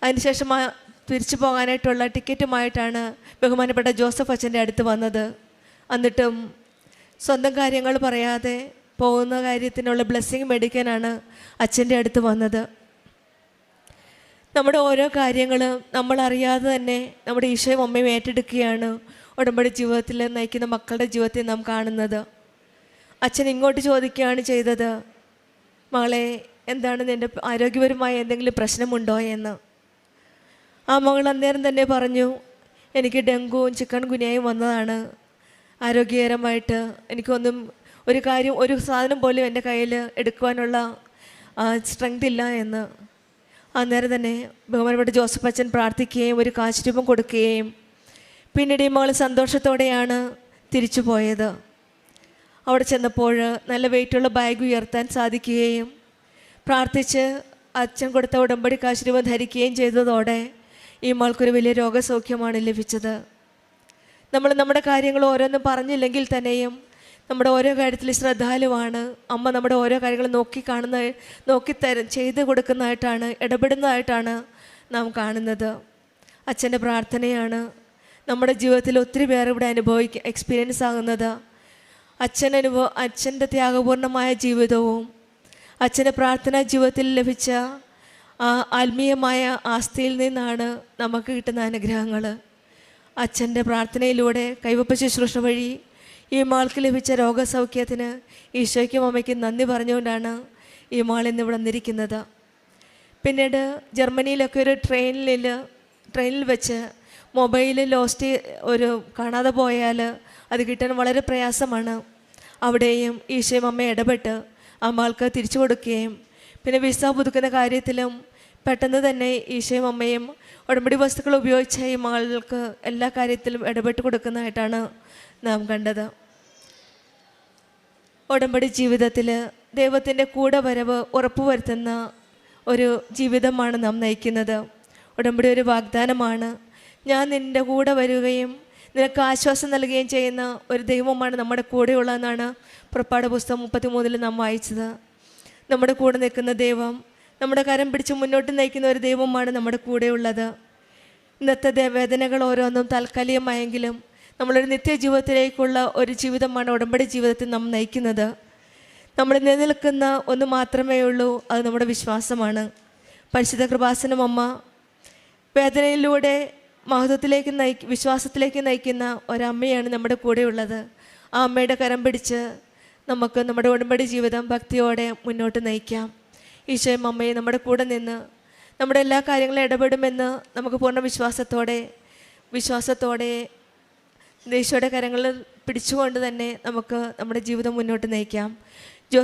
അതിനുശേഷം തിരിച്ചു പോകാനായിട്ടുള്ള ടിക്കറ്റുമായിട്ടാണ് ബഹുമാനപ്പെട്ട ജോസഫ് അച്ഛൻ്റെ അടുത്ത് വന്നത്. എന്നിട്ടും സ്വന്തം കാര്യങ്ങൾ പറയാതെ പോകുന്ന കാര്യത്തിനുള്ള ബ്ലെസ്സിങ് മേടിക്കാനാണ് അച്ഛൻ്റെ അടുത്ത് വന്നത്. നമ്മുടെ ഓരോ കാര്യങ്ങളും നമ്മളറിയാതെ തന്നെ നമ്മുടെ ഈശോയും അമ്മയും ഏറ്റെടുക്കുകയാണ് ഉടമ്പടി ജീവിതത്തിൽ നയിക്കുന്ന മക്കളുടെ ജീവിതത്തിൽ നാം കാണുന്നത്. അച്ഛൻ ഇങ്ങോട്ട് ചോദിക്കുകയാണ് ചെയ്തത്, മകളെ എന്താണ് നിൻ്റെ ആരോഗ്യപരമായ എന്തെങ്കിലും പ്രശ്നമുണ്ടോ എന്ന്. ആ മകൾ അന്നേരം തന്നെ പറഞ്ഞു, എനിക്ക് ഡെങ്കുവും ചിക്കൻ ഗുനിയയും വന്നതാണ്. ആരോഗ്യകരമായിട്ട് എനിക്കൊന്നും ഒരു സാധനം പോലും എൻ്റെ കയ്യിൽ എടുക്കുവാനുള്ള സ്ട്രെങ്ത് ഇല്ല എന്ന്. അന്നേരം തന്നെ ബഹുമാനപ്പെട്ട ജോസഫ് അച്ഛൻ പ്രാർത്ഥിക്കുകയും ഒരു കാശ് രൂപം കൊടുക്കുകയും പിന്നീട് ഈ മകൾ സന്തോഷത്തോടെയാണ് തിരിച്ചു പോയത്. അവിടെ ചെന്നപ്പോൾ നല്ല വെയിറ്റുള്ള ബാഗ് ഉയർത്താൻ സാധിക്കുകയും പ്രാർത്ഥിച്ച് അച്ഛൻ കൊടുത്ത ഉടമ്പടി കാശ് രൂപം ധരിക്കുകയും ചെയ്തതോടെ ഈ മകൾക്കൊരു വലിയ രോഗസൗഖ്യമാണ് ലഭിച്ചത്. നമ്മൾ നമ്മുടെ കാര്യങ്ങൾ ഓരോന്നും പറഞ്ഞില്ലെങ്കിൽ തന്നെയും നമ്മുടെ ഓരോ കാര്യത്തിൽ ശ്രദ്ധാലുവാണ്. അമ്മ നമ്മുടെ ഓരോ കാര്യങ്ങൾ ചെയ്ത് കൊടുക്കുന്നതായിട്ടാണ്, ഇടപെടുന്നതായിട്ടാണ് നാം കാണുന്നത്. അച്ഛൻ്റെ പ്രാർത്ഥനയാണ് നമ്മുടെ ജീവിതത്തിൽ ഒത്തിരി പേർ ഇവിടെ എക്സ്പീരിയൻസ് ആകുന്നത്. അച്ഛൻ്റെ ത്യാഗപൂർണമായ ജീവിതവും അച്ഛൻ്റെ പ്രാർത്ഥനാ ജീവിതത്തിൽ ലഭിച്ച ആത്മീയമായ ആസ്തിയിൽ നിന്നാണ് നമുക്ക് കിട്ടുന്ന അനുഗ്രഹങ്ങൾ. അച്ഛൻ്റെ പ്രാർത്ഥനയിലൂടെ കൈവപ്പ് ശുശ്രൂഷ വഴി ഈ മകൾക്ക് ലഭിച്ച രോഗസൗഖ്യത്തിന് ഈശോയ്ക്കും അമ്മയ്ക്കും നന്ദി പറഞ്ഞുകൊണ്ടാണ് ഈ മകൾ ഇന്നിവിടെ വന്നിരിക്കുന്നത്. പിന്നീട് ജർമ്മനിയിലൊക്കെ ഒരു ട്രെയിനിൽ വെച്ച് മൊബൈൽ കാണാതെ പോയാൽ അത് കിട്ടാൻ വളരെ പ്രയാസമാണ്. അവിടെയും ഈശോയും അമ്മയും ഇടപെട്ട് ആ മകൾക്ക് തിരിച്ചു കൊടുക്കുകയും പിന്നെ വിസ പുതുക്കുന്ന കാര്യത്തിലും പെട്ടെന്ന് തന്നെ ഈശോയും അമ്മയും ഉടമ്പടി വസ്തുക്കൾ ഉപയോഗിച്ച ഈ മകൾക്ക് എല്ലാ കാര്യത്തിലും ഇടപെട്ട് കൊടുക്കുന്നതായിട്ടാണ് നാം കണ്ടത്. ഉടമ്പടി ജീവിതത്തിൽ ദൈവത്തിൻ്റെ കൂടെ വരവ് ഉറപ്പുവരുത്തുന്ന ഒരു ജീവിതമാണ് നാം നയിക്കുന്നത്. ഉടമ്പടി ഒരു വാഗ്ദാനമാണ്. ഞാൻ നിൻ്റെ കൂടെ വരികയും നിനക്ക് ആശ്വാസം നൽകുകയും ചെയ്യുന്ന ഒരു ദൈവമാണ് നമ്മുടെ കൂടെയുള്ളതെന്നാണ് പുറപ്പാട് പുസ്തകം 33 നാം വായിച്ചത്. നമ്മുടെ കൂടെ നിൽക്കുന്ന ദൈവം, നമ്മുടെ കരം പിടിച്ച് മുന്നോട്ട് നയിക്കുന്ന ഒരു ദൈവമാണ് നമ്മുടെ കൂടെയുള്ളത്. ഇന്നത്തെ വേദനകൾ ഓരോന്നും താൽക്കാലികമായെങ്കിലും നമ്മളൊരു നിത്യജീവിതത്തിലേക്കുള്ള ഒരു ജീവിതമാണ് ഉടമ്പടി ജീവിതത്തിൽ നാം നയിക്കുന്നത്. നമ്മൾ നിലനിൽക്കുന്ന ഒന്ന് മാത്രമേ ഉള്ളൂ, അത് നമ്മുടെ വിശ്വാസമാണ്. പരിശുദ്ധ കൃപാസനം അമ്മ വേദനയിലൂടെ മഹത്വത്തിലേക്ക് വിശ്വാസത്തിലേക്ക് നയിക്കുന്ന ഒരമ്മയാണ് നമ്മുടെ കൂടെയുള്ളത്. ആ അമ്മയുടെ കരം പിടിച്ച് നമുക്ക് നമ്മുടെ ഉടമ്പടി ജീവിതം ഭക്തിയോടെ മുന്നോട്ട് നയിക്കാം. ഈശോയും അമ്മയും നമ്മുടെ കൂടെ നിന്ന് നമ്മുടെ എല്ലാ കാര്യങ്ങളും ഇടപെടുമെന്ന് നമുക്ക് പൂർണ്ണ വിശ്വാസത്തോടെ ഈശോയുടെ കരങ്ങളിൽ പിടിച്ചുകൊണ്ട് തന്നെ നമുക്ക് നമ്മുടെ ജീവിതം മുന്നോട്ട് നയിക്കാം.